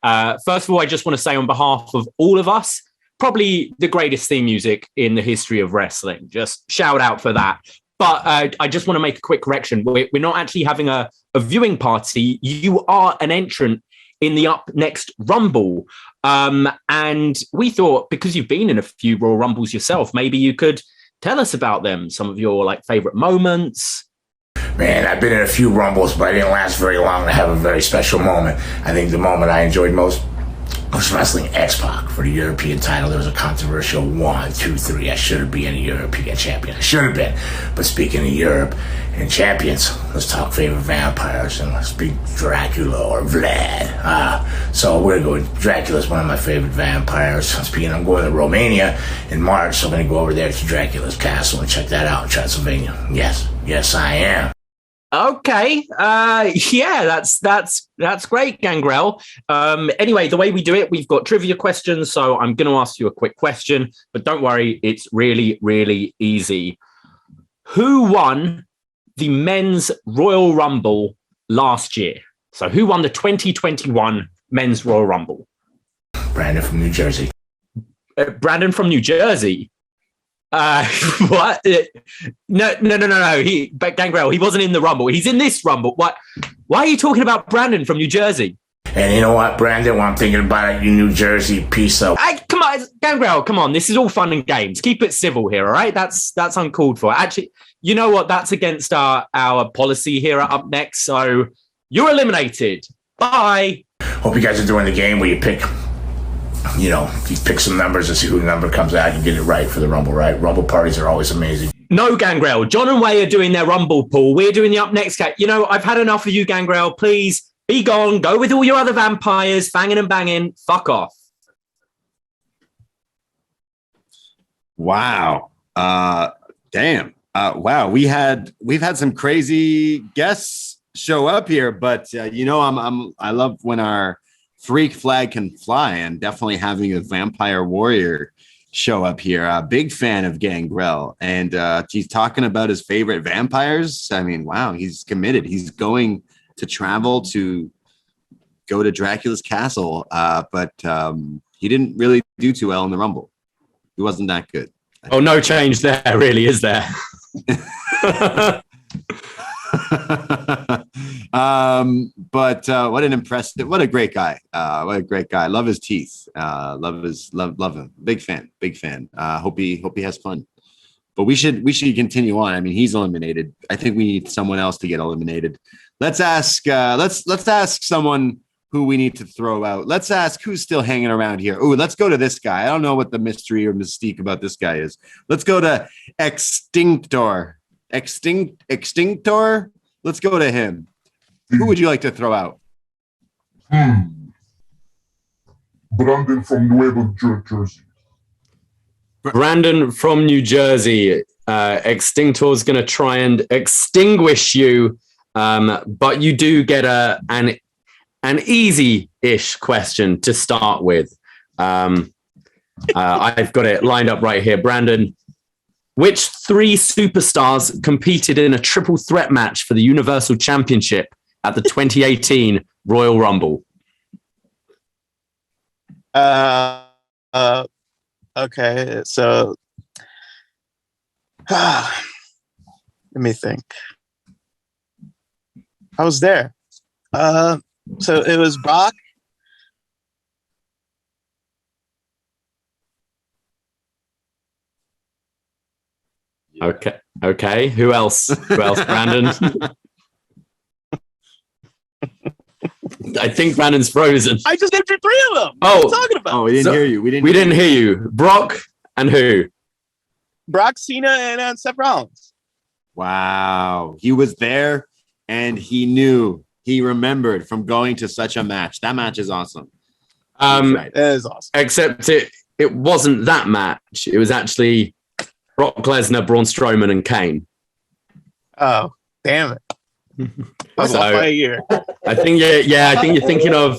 First of all, I just want to say on behalf of all of us, probably the greatest theme music in the history of wrestling. Just shout out for that. But I just want to make a quick correction. We're not actually having a viewing party. You are an entrant in the Up Next Rumble. And we thought, because you've been in a few Royal Rumbles yourself, maybe you could tell us about them, some of your favorite moments. Man, I've been in a few Rumbles, but I didn't last very long to have a very special moment. I think the moment I enjoyed most was wrestling X-Pac for the European title. There was a controversial 1, 2, 3. I shouldn't be a European champion. I should have been. But speaking of Europe and champions, let's talk favorite vampires and let's speak Dracula or Vlad. So we're going to go with Dracula's one of my favorite vampires. Speaking, I'm going to Romania in March, so I'm going to go over there to Dracula's castle and check that out in Transylvania. Yes, I am. Okay. Yeah, that's great, Gangrel. Anyway, the way we do it, we've got trivia questions. So I'm going to ask you a quick question, but don't worry. It's really, really easy. Who won the men's Royal Rumble last year? So who won the 2021 men's Royal Rumble? Brandon from New Jersey. Brandon from New Jersey? What? No. But Gangrel, he wasn't in the Rumble. He's in this Rumble. What? Why are you talking about Brandon from New Jersey? And you know what, Brandon? When I'm thinking about it, you New Jersey piece of... Come on, Gangrel, come on. This is all fun and games. Keep it civil here, all right? That's uncalled for. Actually, you know what? That's against our policy here at Up Next. So you're eliminated. Bye. Hope you guys are doing the game where you pick... You pick some numbers and see who the number comes out. You get it right for the Rumble, right? Rumble parties are always amazing. No, Gangrel. John and Wai are doing their Rumble pool. We're doing the Up Next cat. I've had enough of you, Gangrel. Please be gone. Go with all your other vampires, fanging and banging. Fuck off. Wow. Damn. Wow. We've had some crazy guests show up here, but I love when our freak flag can fly, and definitely having a vampire warrior show up here. Big fan of Gangrel, and he's talking about his favorite vampires. I mean, wow, he's committed. He's going to travel to go to Dracula's castle, but he didn't really do too well in the Rumble. He wasn't that good. Oh, no change there, really, is there? But what a great guy. What a great guy. Love his teeth. Love him. Big fan. Hope he has fun. But we should continue on. I mean, he's eliminated. I think we need someone else to get eliminated. Let's ask someone who we need to throw out. Let's ask who's still hanging around here. Ooh, let's go to this guy. I don't know what the mystery or mystique about this guy is. Let's go to Extintor. Extintor? Let's go to him. Who would you like to throw out? Brandon from New Jersey. Brandon from New Jersey. Extintor's going to try and extinguish you, but you do get an easy-ish question to start with. I've got it lined up right here. Brandon, which 3 superstars competed in a triple threat match for the Universal Championship at the 2018 Royal Rumble? Okay, so let me think. I was there. So it was Brock. Okay. Who else? Brandon? I think Brandon's frozen. I just named you 3 of them. What are you talking about? Oh, we didn't hear you. We didn't hear you. Brock and who? Brock, Cena, and Seth Rollins. Wow. He was there and he remembered from going to such a match. That match is awesome. It is awesome. Except it wasn't that match. It was actually Brock Lesnar, Braun Strowman, and Kane. Oh, damn it. That's off by a year. I think I think you're thinking of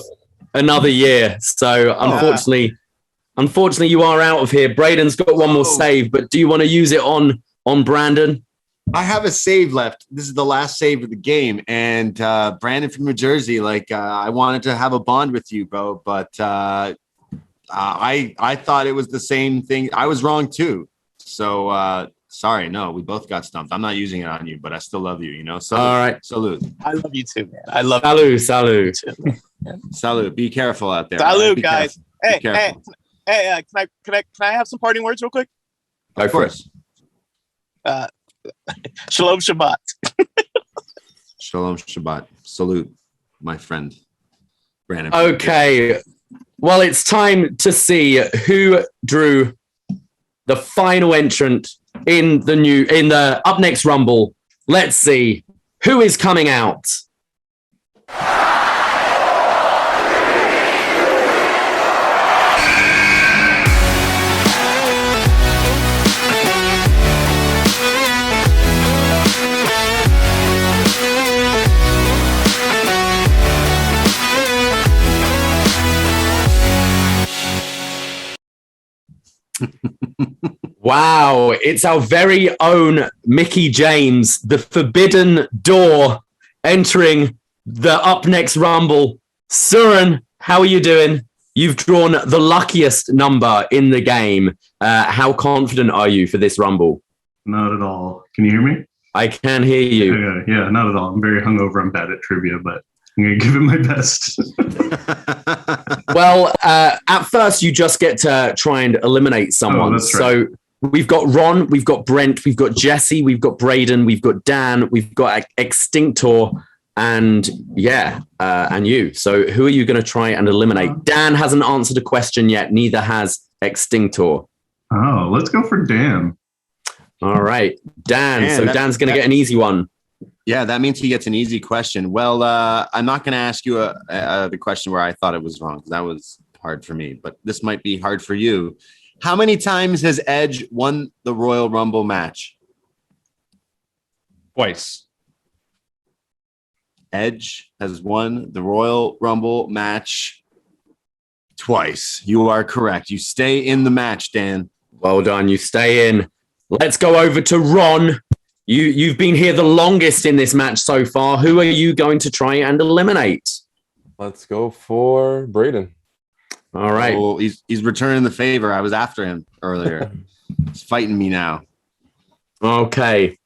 another year. So unfortunately, you are out of here. Braden's got one more save, but do you want to use it on Brandon? I have a save left. This is the last save of the game. And Brandon from New Jersey, I wanted to have a bond with you, bro. But I thought it was the same thing. I was wrong too. So sorry, no, we both got stumped. I'm not using it on you, but I still love you, So all right. Salute. I love you too, man. I love you. Salute. Salute. Be careful out there. Salute, Be guys. careful. Hey, can I have some parting words real quick? Of course. Shalom Shabbat. Shalom Shabbat. Salute, my friend Brandon. Okay. Well, it's time to see who drew the final entrant in the upNXT Rumble. Let's see who is coming out. Wow, it's our very own Mickie James, the Forbidden Door, entering the upNXT Rumble. Suren, how are you doing? You've drawn the luckiest number in the game. How confident are you for this Rumble? Not at all. Can you hear me? I can hear you. Okay, yeah, not at all. I'm very hungover. I'm bad at trivia, but I'm going to give it my best. Well, at first, you just get to try and eliminate someone. That's right. So we've got Ron, we've got Brent, we've got Jesse, we've got Braden, we've got Dan, we've got Extintor, and and you. So who are you going to try and eliminate? Dan hasn't answered a question yet. Neither has Extintor. Oh, let's go for Dan. All right, Dan. So Dan's going to get an easy one. Yeah, that means he gets an easy question. Well, I'm not going to ask you the question where I thought it was wrong. That was hard for me, but this might be hard for you. How many times has Edge won the Royal Rumble match? Twice. Edge has won the Royal Rumble match twice. You are correct. You stay in the match, Dan. Well done. You stay in. Let's go over to Ron. You've been here the longest in this match so far. Who are you going to try and eliminate? Let's go for Braden. All right. Oh, he's returning the favor. I was after him earlier. He's fighting me now. Okay.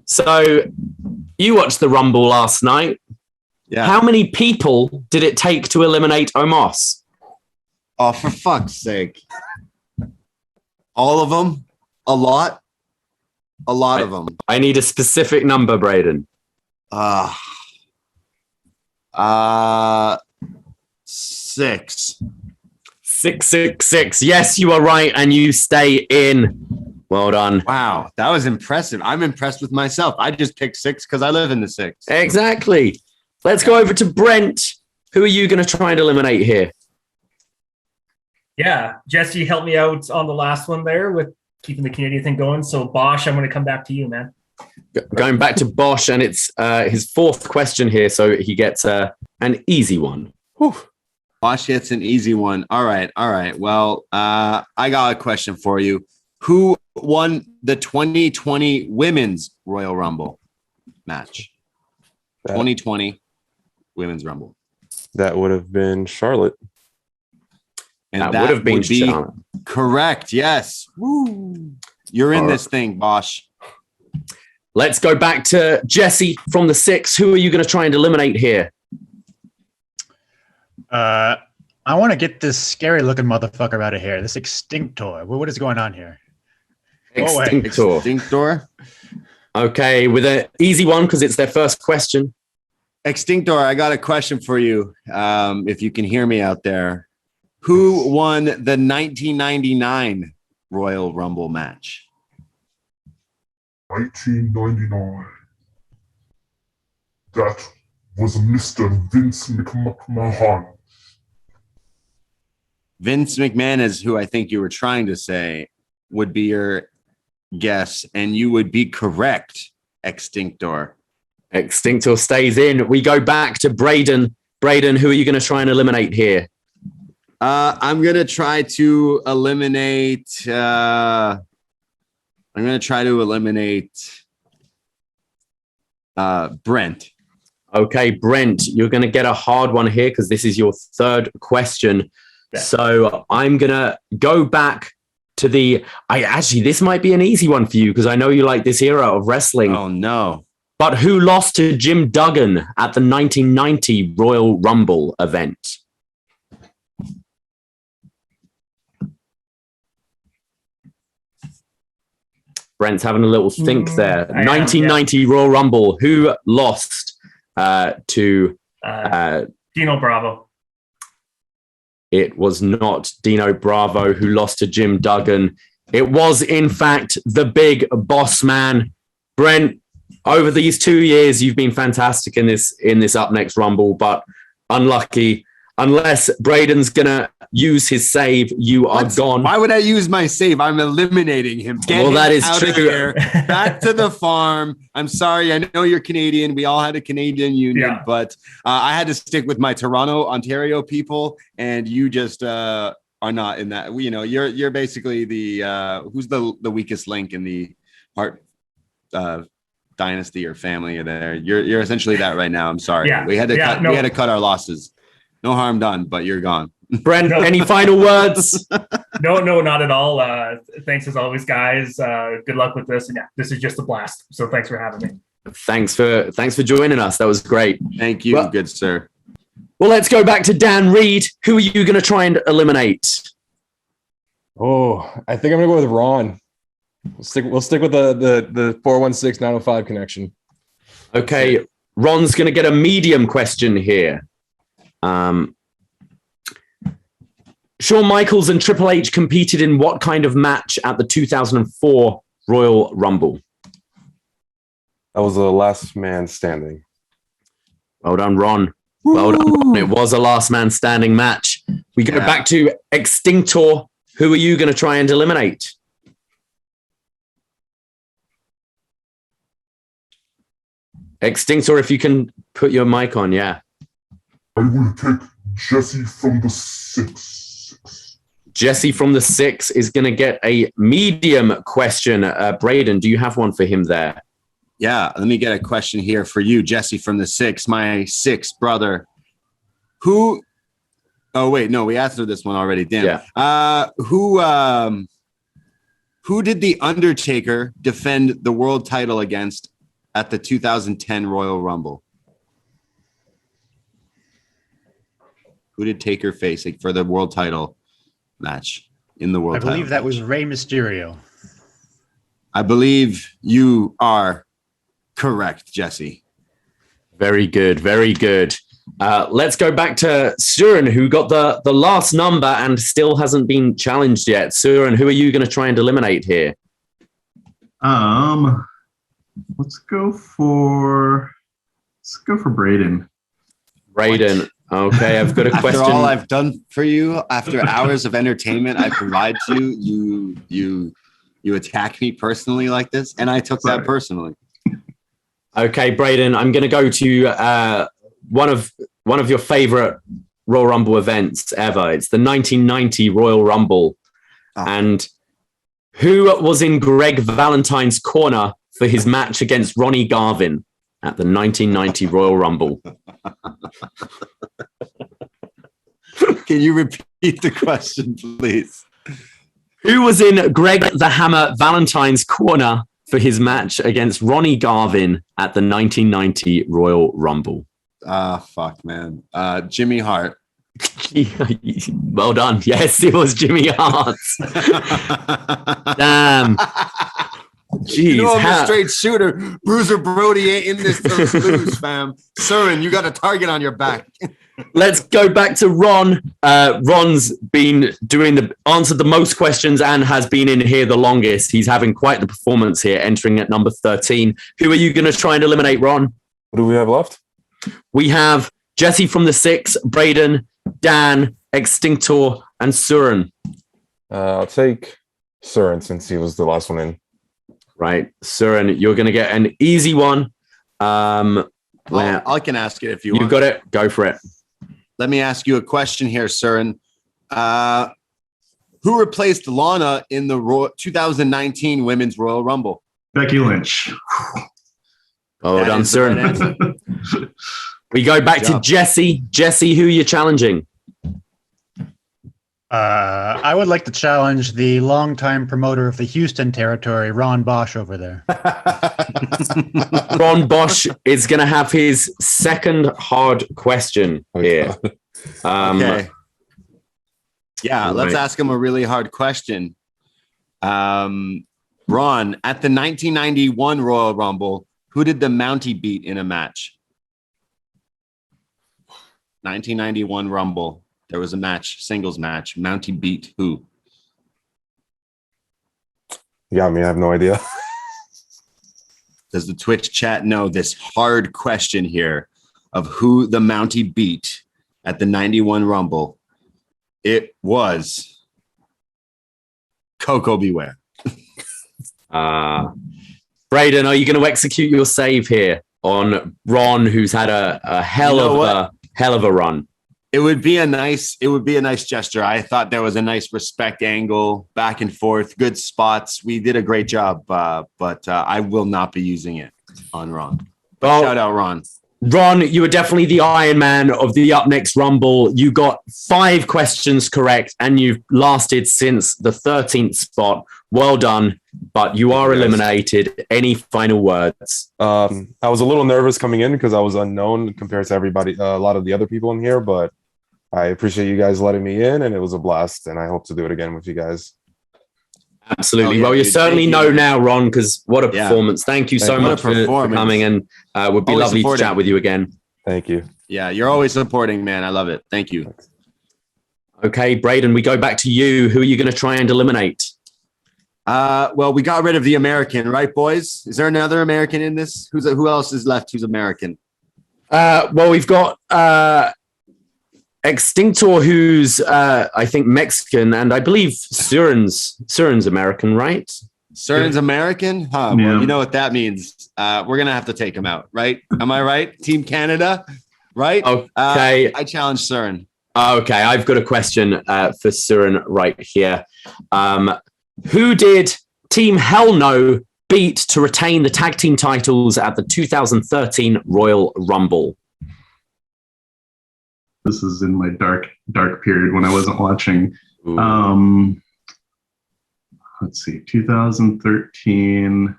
So you watched the Rumble last night. Yeah. How many people did it take to eliminate Omos? Oh, for fuck's sake. All of them? A lot? A lot of them. I need a specific number, Braden. 6. 666. Yes, you are right, and you stay in. Well done. Wow, that was impressive. I'm impressed with myself. I just picked 6 because I live in the 6. Exactly. Let's go over to Brent. Who are you going to try and eliminate here? Yeah, Jesse helped me out on the last one there with keeping the Canadian thing going. So Bosch, I'm going to come back to you, man. Going back to Bosch, and it's his 4th question here, so he gets an easy one. Whew. Bosch gets an easy one. All right. Well, I got a question for you. Who won the 2020 Women's Royal Rumble match? 2020 Women's Rumble. That would have been Charlotte. And that would have been Charlotte. Correct. Yes. Woo. You're in this thing, Bosch. Let's go back to Jesse from the 6. Who are you going to try and eliminate here? I want to get this scary looking motherfucker out of here. This Extintor. What is going on here? Extintor. Extintor. Okay, with an easy one because it's their first question. Extintor, I got a question for you. If you can hear me out there. Who won the 1999 Royal Rumble match? 1999. That was Mr. Vince McMahon. Vince McMahon is who I think you were trying to say would be your guess, and you would be correct, Extintor. Extintor stays in. We go back to Braden. Braden, who are you going to try and eliminate here? I'm going to try to eliminate... Brent. Okay, Brent, you're going to get a hard one here because this is your 3rd question. Yeah. So I'm going to go back to this might be an easy one for you because I know you like this era of wrestling. Oh, no. But who lost to Jim Duggan at the 1990 Royal Rumble event? Brent's having a little think there. 1990 Royal Rumble. Who lost to Dino Bravo? It was not Dino Bravo who lost to Jim Duggan. It was, in fact, the big boss man. Brent, over these 2 years, you've been fantastic in this upNXT Rumble, but unlucky. Unless Braden's going to use his save, you are gone. Why would I use my save? I'm eliminating him. That is true. Back to the farm. I'm sorry. I know you're Canadian. We all had a Canadian union, but I had to stick with my Toronto, Ontario people, and you just are not in that. You know, you're basically the who's the weakest link in the Hart dynasty or family there. You're essentially that right now. I'm sorry. Yeah. We had to cut our losses. No harm done, but you're gone. Brent, any final words? No, not at all. Thanks as always, guys. Good luck with this. And yeah, this is just a blast. So thanks for having me. Thanks for joining us. That was great. Thank you, good sir. Well, let's go back to Dan Reid. Who are you going to try and eliminate? Oh, I think I'm going to go with Ron. We'll stick with the 416-905 connection. Okay, Ron's going to get a medium question here. Shawn Michaels and Triple H competed in what kind of match at the 2004 Royal Rumble? That was a last man standing. Well done, Ron. Well done. It was a last man standing match. We go back to Extintor. Who are you going to try and eliminate? Extintor, if you can put your mic on, yeah. I will take Jesse from the 6. Jesse from the 6 is going to get a medium question. Braden, do you have one for him there? Yeah, let me get a question here for you, Jesse from the 6, my 6th brother. Who? Oh wait, no, we answered this one already. Damn. Yeah. Who did the Undertaker defend the world title against at the 2010 Royal Rumble? Who did Taker face for the world title match in the world title? I believe that was Rey Mysterio. I believe you are correct, Jesse. Very good. Very good. Let's go back to Suren, who got the last number and still hasn't been challenged yet. Suren, who are you going to try and eliminate here? Let's go for Braden. Braden. Okay, I've got a question. After all I've done for you, after hours of entertainment I provide to you, you attack me personally like this, and I took that personally. Okay, Braden, I'm going to go to one of your favorite Royal Rumble events ever. It's the 1990 Royal Rumble. And who was in Greg Valentine's corner for his match against Ronnie Garvin at the 1990 Royal Rumble? Can you repeat the question, please? Who was in Greg the Hammer Valentine's corner for his match against Ronnie Garvin at the 1990 Royal Rumble? Fuck, man. Jimmy Hart. Well done. Yes, it was Jimmy Hart. Damn. Jeez, you know I'm a straight shooter. Bruiser Brody ain't in this to lose, fam. Suren, you got a target on your back. Let's go back to Ron. Ron's been answered the most questions and has been in here the longest. He's having quite the performance here, entering at number 13. Who are you going to try and eliminate, Ron? What do we have left? We have Jesse from the Six, Braden, Dan, Extintor, and Suren. I'll take Suren since he was the last one in. Right. Suren, you're going to get an easy one. I can ask it if you want. You've got it. Go for it. Let me ask you a question here, Suren. Who replaced Lana in the 2019 Women's Royal Rumble? Becky Lynch. Well done, Suren. We go back to Jesse. Jesse, who are you challenging? I would like to challenge the longtime promoter of the Houston territory, Ron Bosch, over there. Ron Bosch is going to have his second hard question here. Okay. Yeah, let's ask him a really hard question. Ron, at the 1991 Royal Rumble, who did the Mountie beat in a match? 1991 Rumble. There was a match, singles match. Mountie beat who? Yeah, I mean, I have no idea. Does the Twitch chat know this hard question here of who the Mountie beat at the 91 Rumble? It was Coco Beware. Braden, are you going to execute your save here on Ron, who's had a hell of a run? It would be a nice gesture. I thought there was a nice respect angle, back and forth, good spots. We did a great job, but I will not be using it on Ron. But shout out Ron. Ron, you were definitely the Iron Man of the upNXT Rumble. You got 5 questions correct, and you've lasted since the 13th spot. Well done, but you are eliminated. Any final words? I was a little nervous coming in because I was unknown compared to everybody, a lot of the other people in here, but I appreciate you guys letting me in, and it was a blast, and I hope to do it again with you guys. Absolutely. Oh, yeah, well, you certainly know now, Ron, because what a performance. Thank you so much for coming, and it would be lovely to chat with you again. Thank you. Yeah, you're always supporting, man. I love it. Thank you. Okay, Braden, we go back to you. Who are you going to try and eliminate? Well, we got rid of the American, right, boys? Is there another American in this? Who else is left who's American? Well, we've got Extintor, who's I think Mexican, and I believe Suren's American, right? Suren's American? Huh. Yeah. Well, you know what that means. We're gonna have to take him out, right? Am I right? Team Canada, right? Okay. I challenge Suren. Okay, I've got a question for Suren right here. Who did Team Hell No beat to retain the tag team titles at the 2013 Royal Rumble? This is in my dark period when I wasn't watching. Let's see, 2013.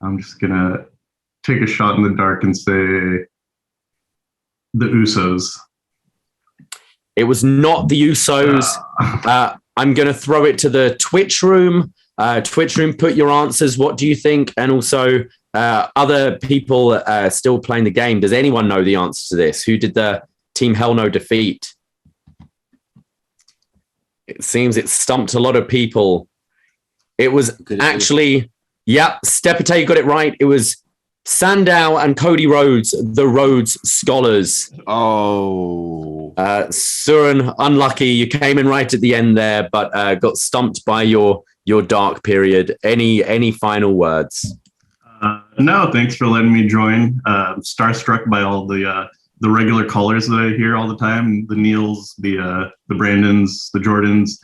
I'm just gonna take a shot in the dark and say the Usos. It was not the Usos. I'm going to throw it to the Twitch room. Twitch room, put your answers. What do you think? And also, other people still playing the game. Does anyone know the answer to this? Who did the Team Hell No defeat. It seems it stumped a lot of people. It was actually, Stepate got it right. It was Sandow and Cody Rhodes, the Rhodes Scholars. Oh. Suren, unlucky. You came in right at the end there, but got stumped by your dark period. Any final words? No, thanks for letting me join. Starstruck by all the regular callers that I hear all the time. The Neals, the Brandons, the Jordans.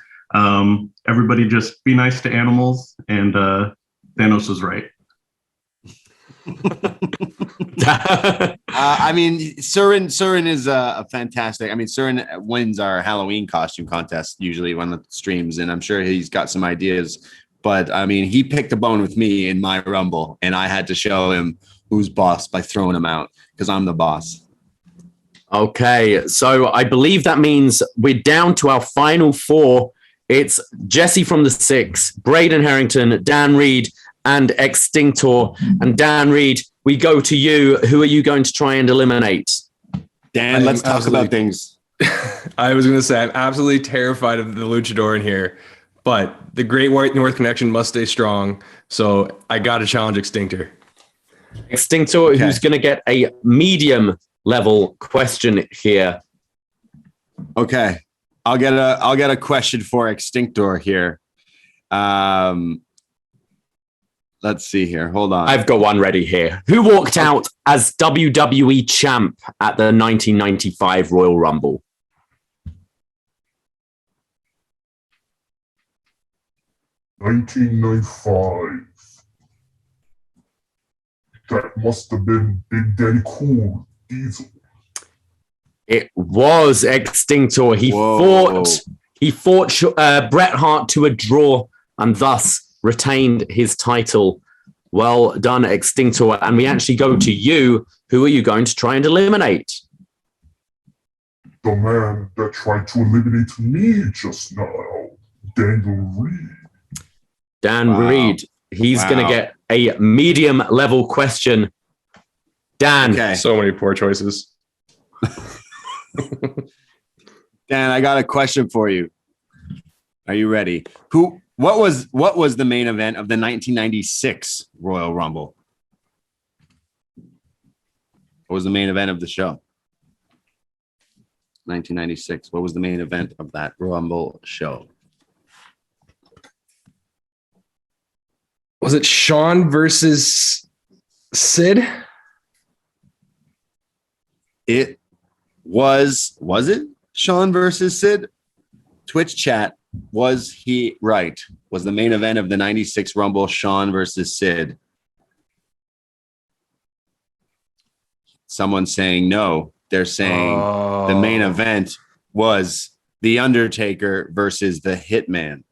Everybody just be nice to animals, and Thanos was right. I mean, Suren is a fantastic. I mean, Suren wins our Halloween costume contest usually on the streams, and I'm sure he's got some ideas. But I mean, he picked a bone with me in my Rumble, and I had to show him who's boss by throwing him out because I'm the boss. Okay, so I believe that means we're down to our final four. It's Jesse from the Six, Braden Herrington, Dan Reid, and Extintor. And Dan Reid, we go to you. Who are you going to try and eliminate? Dan, let's talk about things. I was going to say, I'm absolutely terrified of the luchador in here, but the Great White North connection must stay strong. So I got to challenge Extintor. Extintor, who's going to get a medium level question here. Okay. I'll get a question for Extintor here. Let's see here. Hold on. I've got one ready here. Who walked out as WWE champ at the 1995 Royal Rumble? $19.95. That must have been Big Daddy Cool Diesel. It was Extintor. He fought Bret Hart to a draw and thus retained his title. Well done, Extintor. And we actually go to you. Who are you going to try and eliminate? The man that tried to eliminate me just now, Daniel Reid. Dan Reid. He's going to get a medium level question. Dan. So many poor choices. Dan, I got a question for you. Are you ready? What was the main event of the 1996 Royal Rumble? What was the main event of the show? 1996. What was the main event of that Rumble show? Was it Shawn versus Sid? It was it Shawn versus Sid? Twitch chat, was he right? Was the main event of the 96 Rumble Shawn versus Sid? Someone saying no. They're saying the main event was The Undertaker versus The Hitman.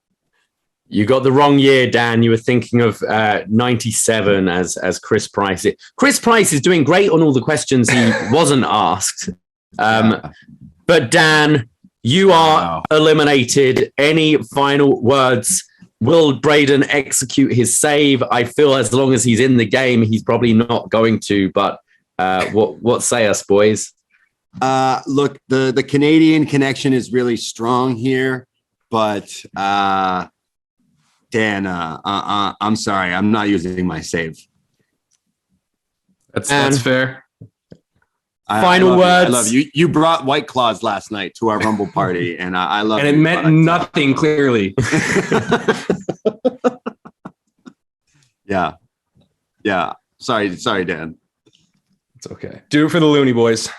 You got the wrong year, Dan. You were thinking of 97 as Chris Price. Chris Price is doing great on all the questions he wasn't asked. But Dan, you are eliminated. Any final words? Will Braden execute his save? I feel as long as he's in the game, he's probably not going to. But what say us, boys? Look, the Canadian connection is really strong here, but Dan, I'm sorry, I'm not using my save. That's fair. Final words. I love you. You brought White Claws last night to our Rumble party, and I love it. And it meant nothing, clearly. Yeah. Sorry, Dan. It's okay. Do it for the Looney Boys.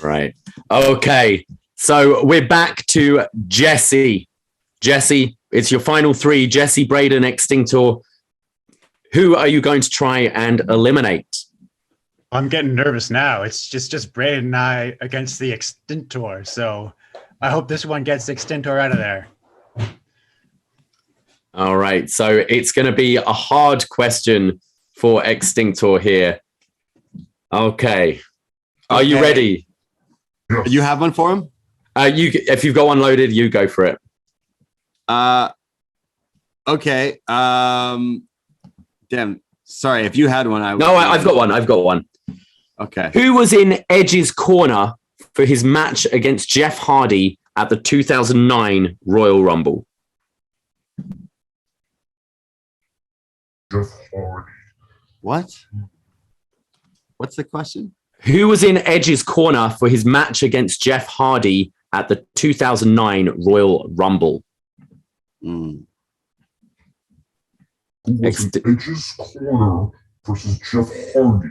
All right. Okay. So we're back to Jesse. Jesse, it's your final three. Jesse, Braden, Extintor. Who are you going to try and eliminate? I'm getting nervous now. It's just Braden and I against the Extintor. So I hope this one gets Extintor out of there. All right. So it's going to be a hard question for Extintor here. Okay. Are you ready? You have one for him? If you've got one loaded, you go for it. Okay. Damn. Sorry, if you had one, I've got one. Okay. Who was in Edge's corner for his match against Jeff Hardy at the 2009 Royal Rumble? Jeff Hardy. What? What's the question? Who was in Edge's corner for his match against Jeff Hardy at the 2009 Royal Rumble? Who was in Edge's corner versus Jeff Hardy?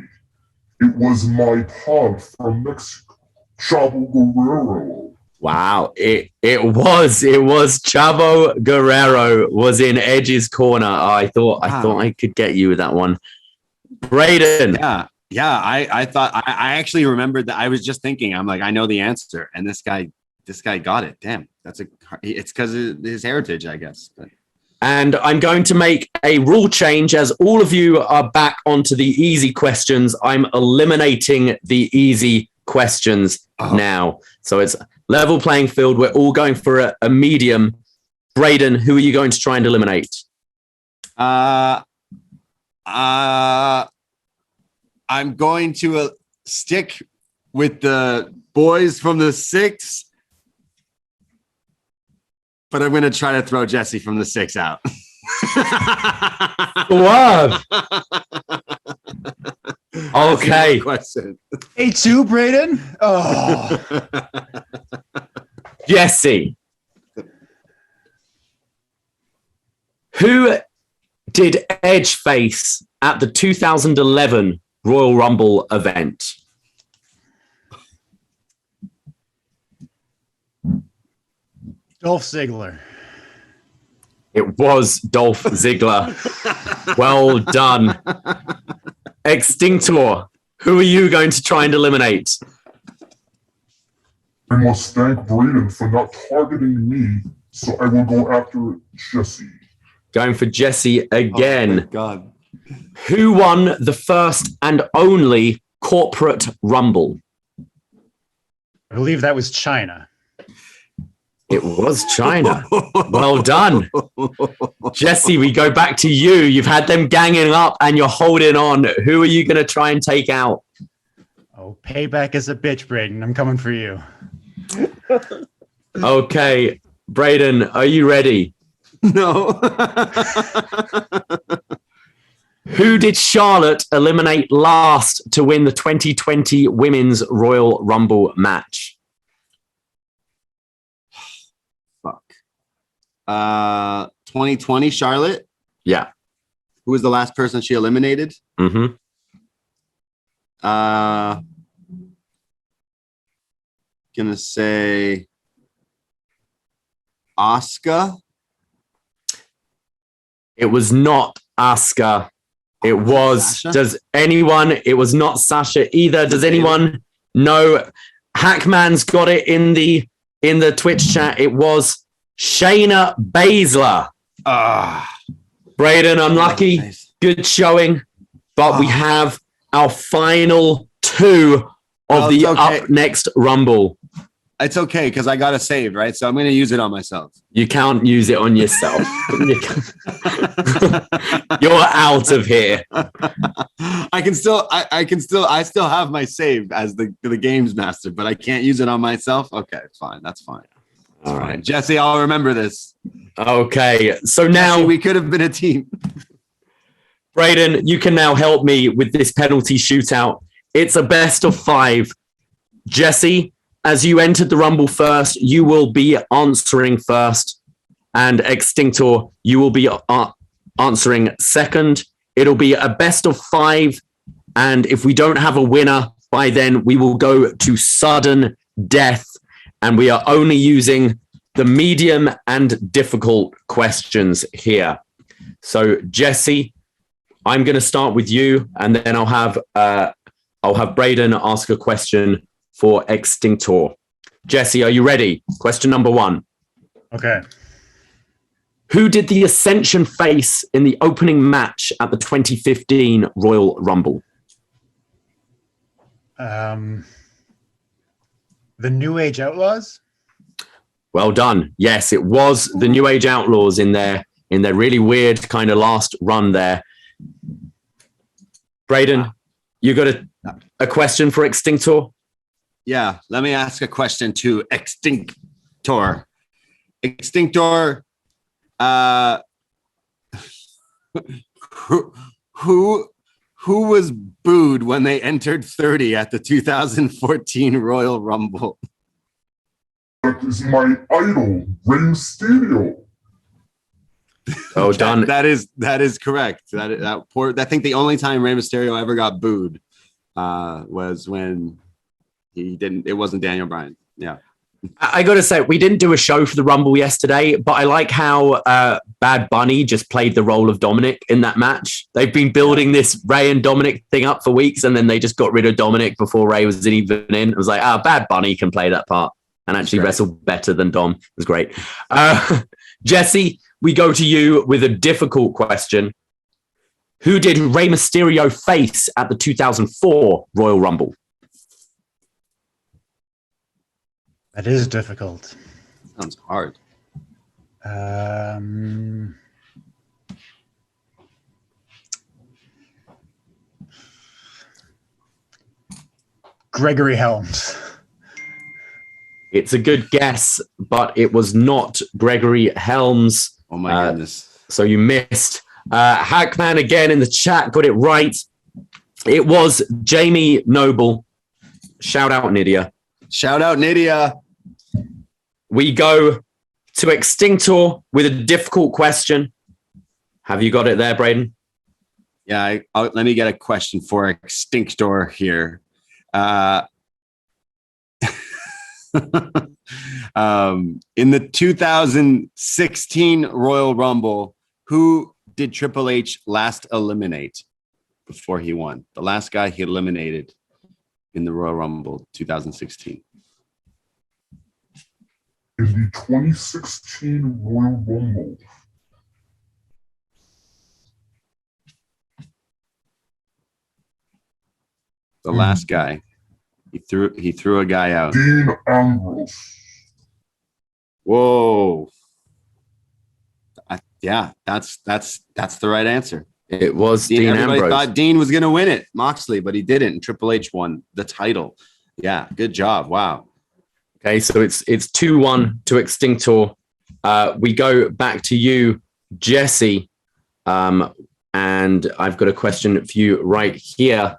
It was my pal from Mexico, Chavo Guerrero. Wow, it was Chavo Guerrero was in Edge's corner. I thought I could get you with that one. Braden. Yeah. I thought I actually remembered that. I was just thinking, I'm like, I know the answer, and this guy got it. Damn, it's because of his heritage, I guess. But. And I'm going to make a rule change as all of you are back onto the easy questions. I'm eliminating the easy questions now. So it's level playing field. We're all going for a medium. Braden, who are you going to try and eliminate? I'm going to stick with the boys from the 6, but I'm going to try to throw Jesse from the 6 out. Wow. Okay. Question. A2, Braden. Oh. Jesse. Who did Edge face at the 2011 Royal Rumble event? Dolph Ziggler. It was Dolph Ziggler. Well done. Extintor, who are you going to try and eliminate? I must thank Braden for not targeting me, so I will go after Jesse. Going for Jesse again. Oh my God. Who won the first and only corporate Rumble? I believe that was China. It was China. Well done. Jesse, we go back to you. You've had them ganging up and you're holding on. Who are you going to try and take out? Oh, payback is a bitch, Braden. I'm coming for you. Okay. Braden, are you ready? No. Who did Charlotte eliminate last to win the 2020 Women's Royal Rumble match? 2020 Charlotte. Yeah. Who was the last person she eliminated? Mm-hmm. Gonna say Asuka. It was not Asuka. It was. Sasha? It was not Sasha either. Does anyone know? Hackman's got it in the Twitch chat. It was Shayna Baszler. Braden, unlucky. Nice. Good showing. But we have our final 2 of the Up Next Rumble. It's okay because I got a save, right? So I'm going to use it on myself. You can't use it on yourself. You're out of here. I still have my save as the games master, but I can't use it on myself. Okay, fine. That's fine. All right. Jesse, I'll remember this. Okay. So now Jesse, we could have been a team. Braden, you can now help me with this penalty shootout. It's a best of 5. Jesse, as you entered the Rumble first, you will be answering first. And Extintor, you will be answering second. It'll be a best of 5. And if we don't have a winner by then, we will go to sudden death. And we are only using the medium and difficult questions here. So, Jesse, I'm going to start with you, and then I'll have Braden ask a question for Extintor. Jesse, are you ready? Question number 1. Okay. Who did the Ascension face in the opening match at the 2015 Royal Rumble? The New Age Outlaws? Well done. Yes, it was the New Age Outlaws in their really weird kind of last run there. Braden, you got a question for Extintor? Yeah, let me ask a question to Extintor. Extintor, who was booed when they entered 30 at the 2014 Royal Rumble? That is my idol, Rey Mysterio. Oh, done. That is correct. I think the only time Rey Mysterio ever got booed was when he didn't. It wasn't Daniel Bryan. Yeah. I got to say, we didn't do a show for the Rumble yesterday, but I like how Bad Bunny just played the role of Dominic in that match. They've been building this Ray and Dominic thing up for weeks, and then they just got rid of Dominic before Ray was even in. It was like, Bad Bunny can play that part and actually wrestle better than Dom. It was great. Jesse, we go to you with a difficult question. Who did Rey Mysterio face at the 2004 Royal Rumble? That is difficult. Sounds hard. Gregory Helms. It's a good guess, but it was not Gregory Helms. Oh my goodness. So you missed. Hackman again in the chat got it right. It was Jamie Noble. Shout out Nydia. Shout out Nydia. We go to Extintor with a difficult question. Have you got it there, Braden? Yeah, let me get a question for Extintor here. In the 2016 Royal Rumble, who did Triple H last eliminate before he won? The last guy he eliminated in the Royal Rumble 2016. In the 2016 Royal Rumble, the last guy. He threw a guy out. Dean Ambrose. Whoa. Yeah, that's the right answer. It was Dean Everybody Ambrose. thought Dean was going to win it, Moxley, but he didn't. And Triple H won the title. Yeah, good job. Wow. Okay, so it's 2-1 to Extintor. We go back to you, Jesse, and I've got a question for you right here.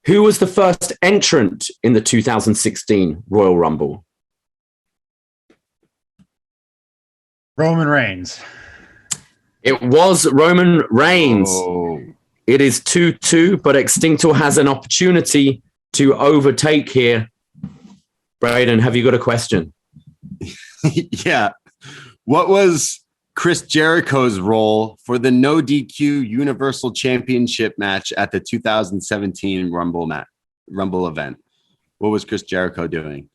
Who was the first entrant in the 2016 Royal Rumble? Roman Reigns. It was Roman Reigns. Oh. It is 2-2, but Extintor has an opportunity to overtake here. Braden, have you got a question? Yeah. What was Chris Jericho's role for the No DQ Universal Championship match at the 2017 Rumble event? What was Chris Jericho doing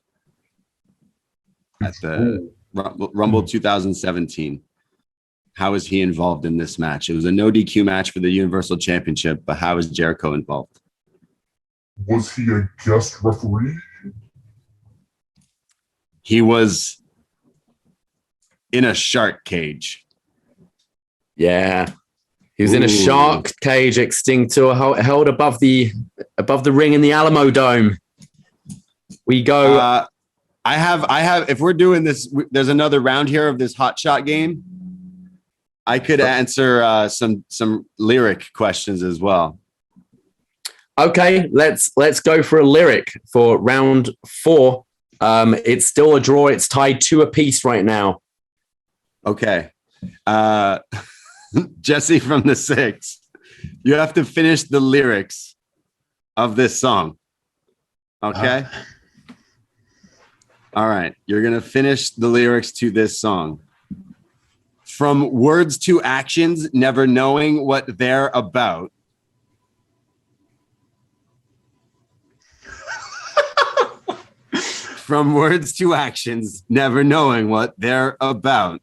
at the Rumble 2017? How was he involved in this match? It was a no DQ match for the Universal Championship, but how was Jericho involved? Was he a guest referee? He was in a shark cage. Yeah. He was in a shark cage, Extintor, held above the ring in the Alamo Dome. We go. I have. If we're doing this, there's another round here of this hot shot game. I could answer some lyric questions as well. Okay, let's go for a lyric for round 4. It's still a draw. It's tied 2 apiece right now. Okay. Jesse from the 6, you have to finish the lyrics of this song. Okay? All right. You're going to finish the lyrics to this song. From words to actions, never knowing what they're about. From words to actions, never knowing what they're about.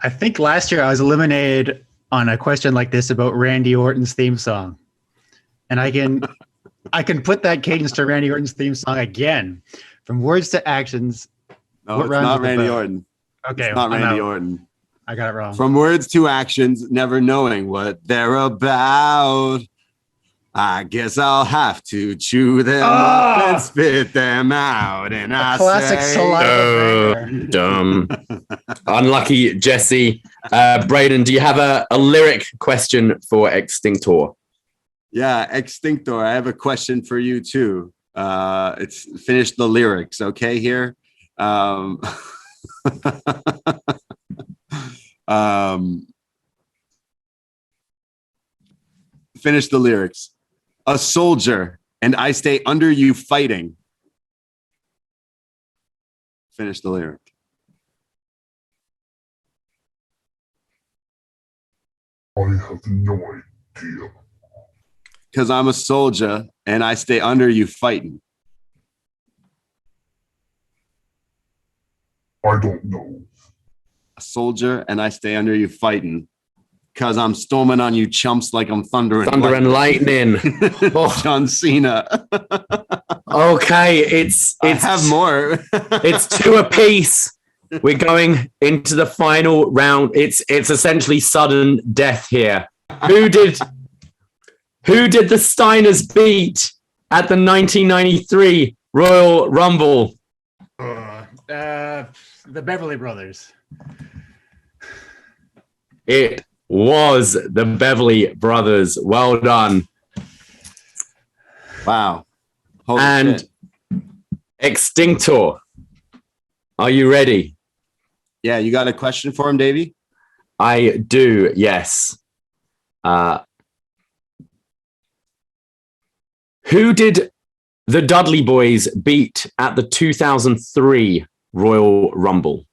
I think last year I was eliminated on a question like this about Randy Orton's theme song. And I can put that cadence to Randy Orton's theme song again. From words to actions. No, it's not Randy Orton. Okay. It's not Randy Orton. I got it wrong. From words to actions, never knowing what they're about. I guess I'll have to chew them up and spit them out. And I classic say, saliva dumb. Unlucky Jesse. Braden, do you have a lyric question for Extintor? Yeah, Extintor, I have a question for you too. It's finish the lyrics, okay, here. Finish the lyrics. A soldier, and I stay under you fighting. Finish the lyric. I have no idea. Because I'm a soldier, and I stay under you fighting. I don't know. A soldier, and I stay under you fighting. Because I'm storming on you chumps like I'm thunder and lightning. John Cena. Okay, it's I have more. It's 2 apiece. We're going into the final round. It's essentially sudden death here. Who did the Steiners beat at the 1993 Royal Rumble? The Beverly Brothers. It was the Beverly Brothers. Well done. Wow. Holy and shit. Extintor, are you ready? Yeah, you got a question for him, Davey? I do, yes. Who did the Dudley Boys beat at the 2003 Royal Rumble?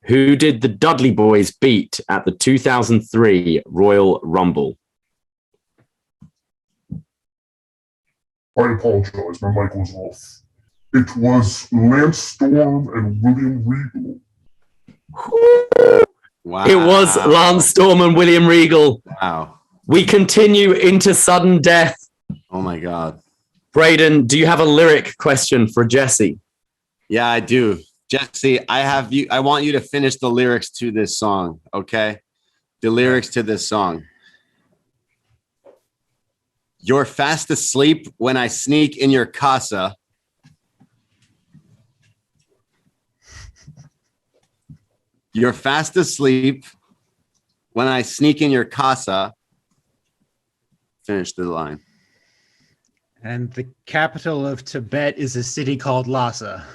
Who did the Dudley Boys beat at the 2003 Royal Rumble? I apologize, my mic was off. It was Lance Storm and William Regal. Wow. It was Lance Storm and William Regal. Wow. We continue into sudden death. Oh my God. Braden, do you have a lyric question for Jesse? Yeah, I do. Jesse, I want you to finish the lyrics to this song, okay? The lyrics to this song. You're fast asleep when I sneak in your casa. You're fast asleep when I sneak in your casa. Finish the line. And the capital of Tibet is a city called Lhasa.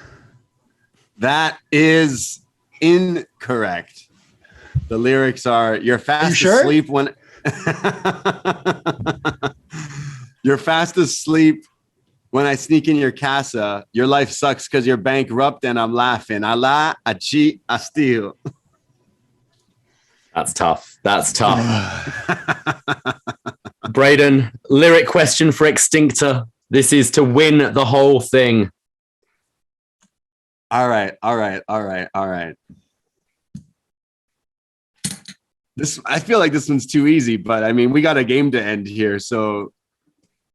That is incorrect. The lyrics are, you're fast sure? asleep when... You're fast asleep when I sneak in your casa. Your life sucks because you're bankrupt and I'm laughing. I lie, I cheat, I steal. That's tough. That's tough. Braden, lyric question for Extintor. This is to win the whole thing. All right. I feel like this one's too easy, but I mean, we got a game to end here, so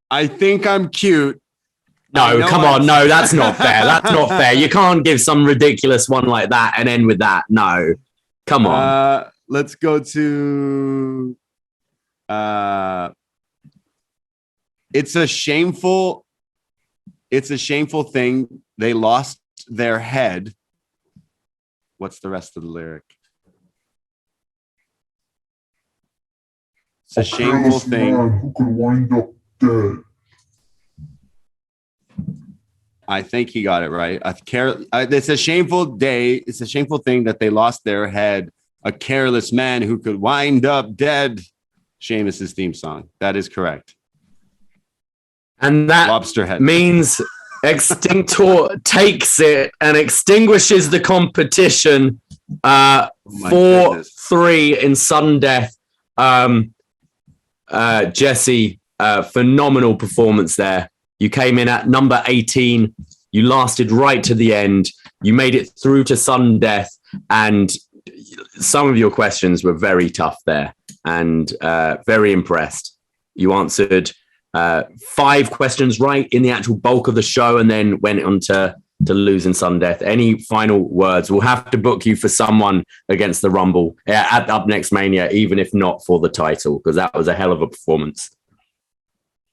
I think I'm cute. No, come on. No, that's not fair. That's not fair. You can't give some ridiculous one like that and end with that. No, come on. Let's go to. It's a shameful thing. They lost their head. What's the rest of the lyric? It's a shameful thing. Man who could wind up dead. I think he got it right. It's a shameful day. It's a shameful thing that they lost their head. A careless man who could wind up dead. Sheamus's theme song. That is correct. And that Lobster head. means Extintor takes it and extinguishes the competition 4-3 in sudden death. Jesse, phenomenal performance there. You came in at number 18. You lasted right to the end. You made it through to sudden death. And some of your questions were very tough there and very impressed. You answered 5 questions right in the actual bulk of the show, and then went on to lose in sudden death. Any final words? We'll have to book you for someone against the Rumble at upNXT Mania, even if not for the title, because that was a hell of a performance.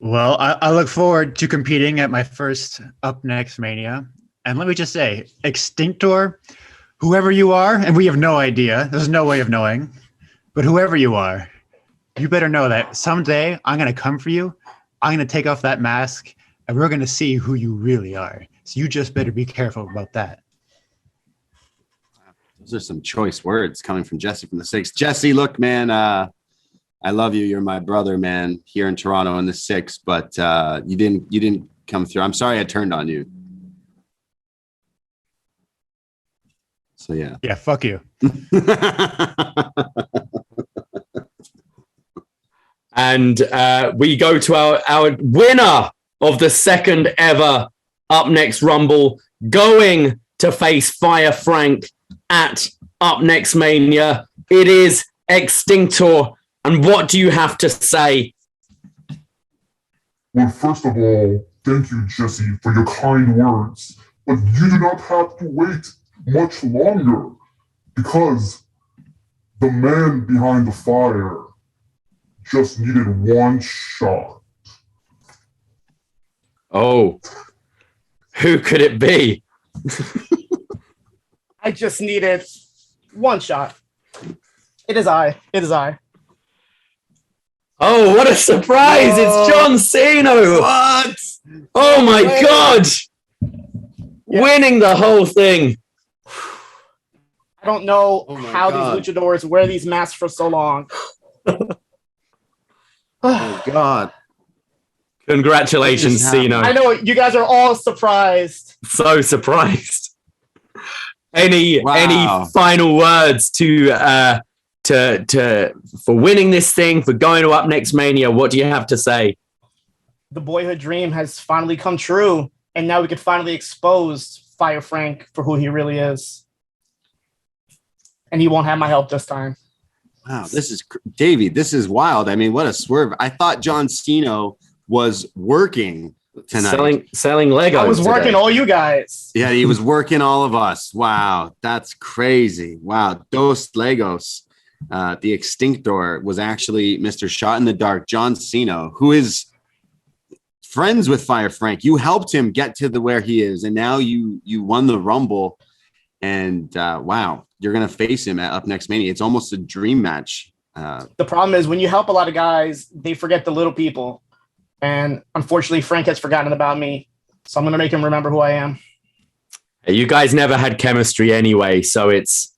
Well, I look forward to competing at my first upNXT Mania. And let me just say, Extintor, whoever you are, and we have no idea, there's no way of knowing, but whoever you are, you better know that someday I'm going to come for you. I'm going to take off that mask, and we're going to see who you really are. So you just better be careful about that. Those are some choice words coming from Jesse from the 6. Jesse, look, man, I love you. You're my brother, man, here in Toronto in the 6, but you didn't come through. I'm sorry I turned on you. So yeah. Yeah, fuck you. And we go to our winner of the second ever upNXT Rumble, going to face Fire Frank at upNXT Mania. It is Extintor. And what do you have to say? Well, first of all, thank you, Jesse, for your kind words. But you do not have to wait much longer, because the man behind the fire just needed one shot. Oh, who could it be? I just needed one shot. It is I. It is I. Oh, what a surprise! Whoa. It's John Cena. What? Oh my God! Yeah. Winning the whole thing. I don't know how these luchadors wear these masks for so long. Oh God! Congratulations, Cena. I know you guys are all surprised. So surprised. Any final words to for winning this thing, for going to upNXT Mania? What do you have to say? The boyhood dream has finally come true, and now we could finally expose Fire Frank for who he really is. And he won't have my help this time. Wow, this is Davey. This is wild. I mean, what a swerve! I thought John Cena was working tonight, selling Legos. I was working all you guys. Yeah, he was working all of us. Wow, that's crazy. Wow, Dos Legos. The Extintor was actually Mr. Shot in the Dark, John Cena, who is friends with Fire Frank. You helped him get to where he is, and now you won the Rumble. And wow, you're gonna face him at upNXT Mania. It's almost a dream match. The problem is when you help a lot of guys, they forget the little people. And unfortunately, Frank has forgotten about me. So I'm gonna make him remember who I am. You guys never had chemistry anyway, so it's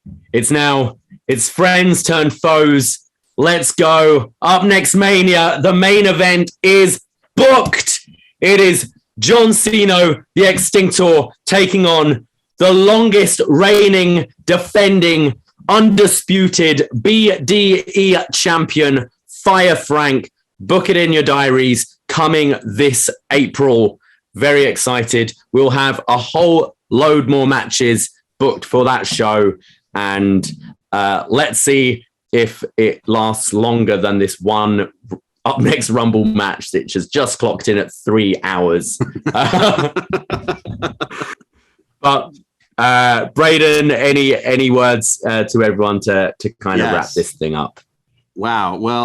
now friends turned foes. Let's go. upNXT Mania, the main event is booked. It is John Cena, the Extintor, taking on the longest reigning, defending, undisputed BDE champion, Fire Frank. Book it in your diaries, coming this April. Very excited. We'll have a whole load more matches booked for that show. And let's see if it lasts longer than this one upNXT Rumble match, which has just clocked in at 3 hours. But Braden, any words to everyone to kind of wrap this thing up? Wow. Well,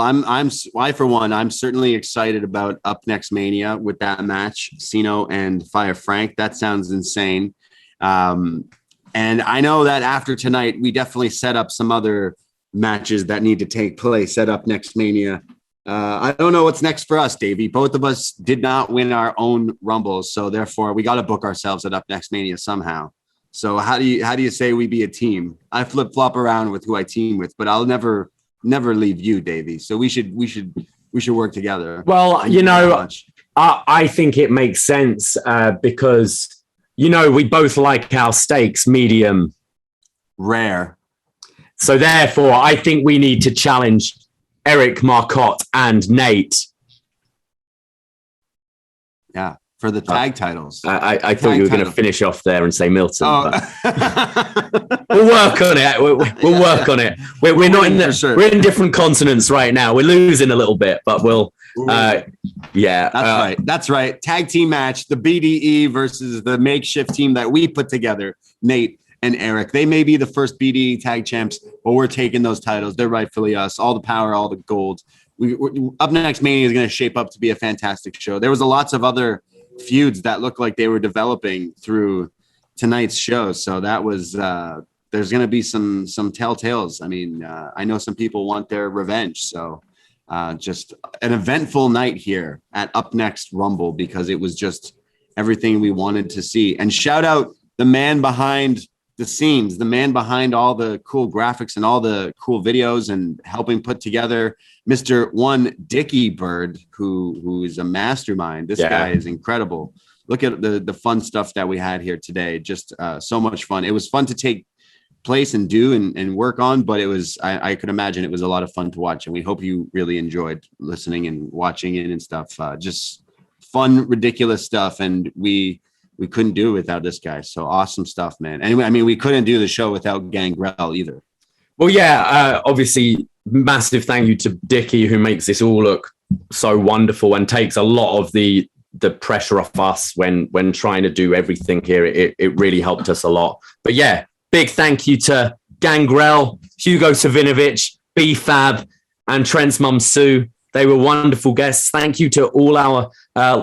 I for one, I'm certainly excited about upNXT Mania with that match, Cena and Fire Frank. That sounds insane. And I know that after tonight, we definitely set up some other matches that need to take place at upNXT Mania. I don't know what's next for us, Davey. Both of us did not win our own Rumbles, so therefore we got to book ourselves at upNXT Mania somehow. So how do you say we be a team? I flip flop around with who I team with, but I'll never leave you, Davey. So we should work together. Well, I think it makes sense because we both like our steaks medium rare. So therefore, I think we need to challenge Eric Marcotte and Nate. Yeah, for the tag titles. I thought you were going to finish off there and say Milton. But we'll work on it. We'll work on it. We're not in we're in different continents right now. We're losing a little bit, but we'll Yeah, That's right. Tag team match, the BDE versus the makeshift team that we put together, Nate and Eric. They may be the first BDE tag champs, but we're taking those titles. They're rightfully us. All the power, all the gold. Up Next Mania is going to shape up to be a fantastic show. There was lots of other feuds that looked like they were developing through tonight's show. So that was there's going to be some telltales. I mean, I know some people want their revenge. So just an eventful night here at Up Next Rumble, because it was just everything we wanted to see. And shout out the man behind the scenes, the man behind all the cool graphics and all the cool videos and helping put together Mr. One Dickie Bird, who is a mastermind. This guy is incredible. Look at the fun stuff that we had here today. Just so much fun. It was fun to take place and do and work on, but it was, I could imagine it was a lot of fun to watch. And we hope you really enjoyed listening and watching it and stuff. Just fun, ridiculous stuff. And we couldn't do it without this guy. So awesome stuff, man. Anyway, I mean, we couldn't do the show without Gangrel either. Well, yeah, obviously, massive thank you to Dickie, who makes this all look so wonderful and takes a lot of the pressure off us when trying to do everything here. It really helped us a lot. But yeah, big thank you to Gangrel, Hugo Savinovich, B-Fab, and Trent's mum Sue. They were wonderful guests. Thank you to all our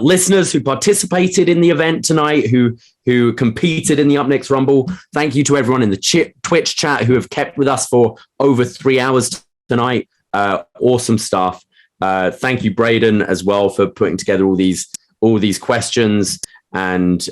listeners who participated in the event tonight, who competed in the Up Next Rumble. Thank you to everyone in the Twitch chat who have kept with us for over 3 hours tonight. Awesome stuff. Thank you, Braden, as well, for putting together all these questions and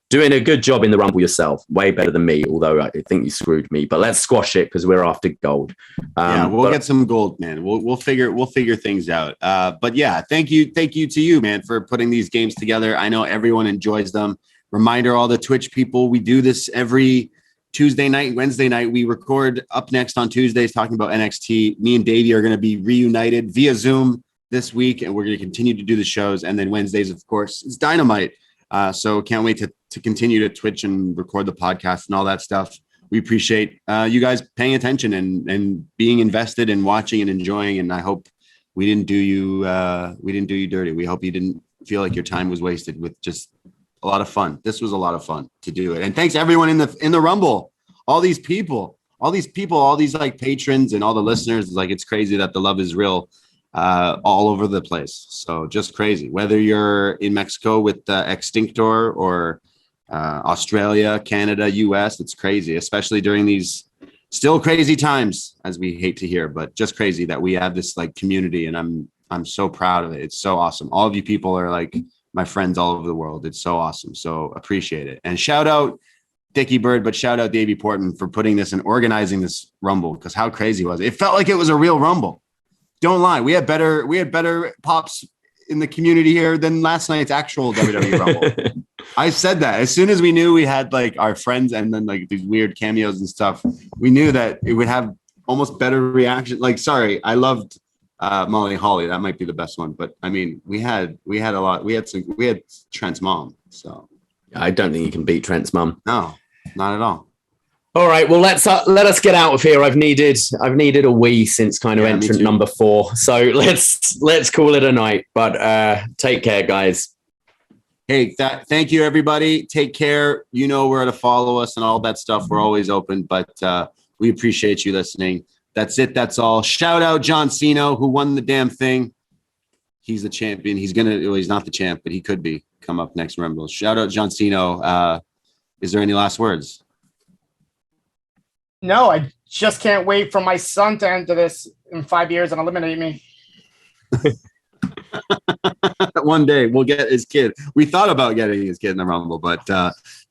doing a good job in the Rumble yourself. Way better than me, although I think you screwed me. But let's squash it because we're after gold. We'll get some gold, man. We'll figure things out. But yeah, thank you to you, man, for putting these games together. I know everyone enjoys them. Reminder, all the Twitch people, we do this every Tuesday night, Wednesday night. We record Up Next on Tuesdays talking about NXT. Me and Davey are going to be reunited via Zoom this week, and we're going to continue to do the shows. And then Wednesdays, of course, it's Dynamite. So can't wait to continue to Twitch and record the podcast and all that stuff. We appreciate you guys paying attention and being invested and watching and enjoying. And I hope we didn't do you dirty. We hope you didn't feel like your time was wasted with just a lot of fun. This was a lot of fun to do it. And thanks everyone in the Rumble, all these people, all these like patrons and all the listeners. Like, it's crazy that the love is real. All over the place. So just crazy. Whether you're in Mexico with Extintor or Australia, Canada, US, it's crazy, especially during these still crazy times, as we hate to hear, but just crazy that we have this like community, and I'm so proud of it. It's so awesome. All of you people are like my friends all over the world. It's so awesome. So appreciate it. And shout out Dickie Bird, but shout out Davie Portman for putting this and organizing this Rumble, because how crazy was it? It felt like it was a real Rumble. Don't lie. We had better pops in the community here than last night's actual WWE Rumble. I said that as soon as we knew we had like our friends and then like these weird cameos and stuff, we knew that it would have almost better reaction. Like, sorry, I loved Molly Holly. That might be the best one, but I mean, we had a lot. We had Trent's mom. So I don't think you can beat Trent's mom. No, not at all. All right, well, let us get out of here. I've needed a wee since kind of entrant number 4, so let's call it a night. But take care, guys. Hey, thank you, everybody. Take care. You know where to follow us and all that stuff. We're always open, but we appreciate you listening. That's it. That's all. Shout out John Cena, who won the damn thing. He's the champion. He's not the champ, but he could be come up next. Rumble. Shout out John Cena. Is there any last words? No, I just can't wait for my son to enter this in 5 years and eliminate me. One day we'll get his kid. We thought about getting his kid in the Rumble, but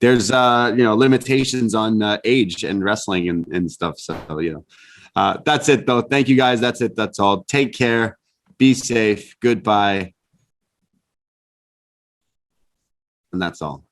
there's limitations on age and wrestling and stuff. So that's it though. Thank you guys. That's it. That's all. Take care. Be safe. Goodbye. And that's all.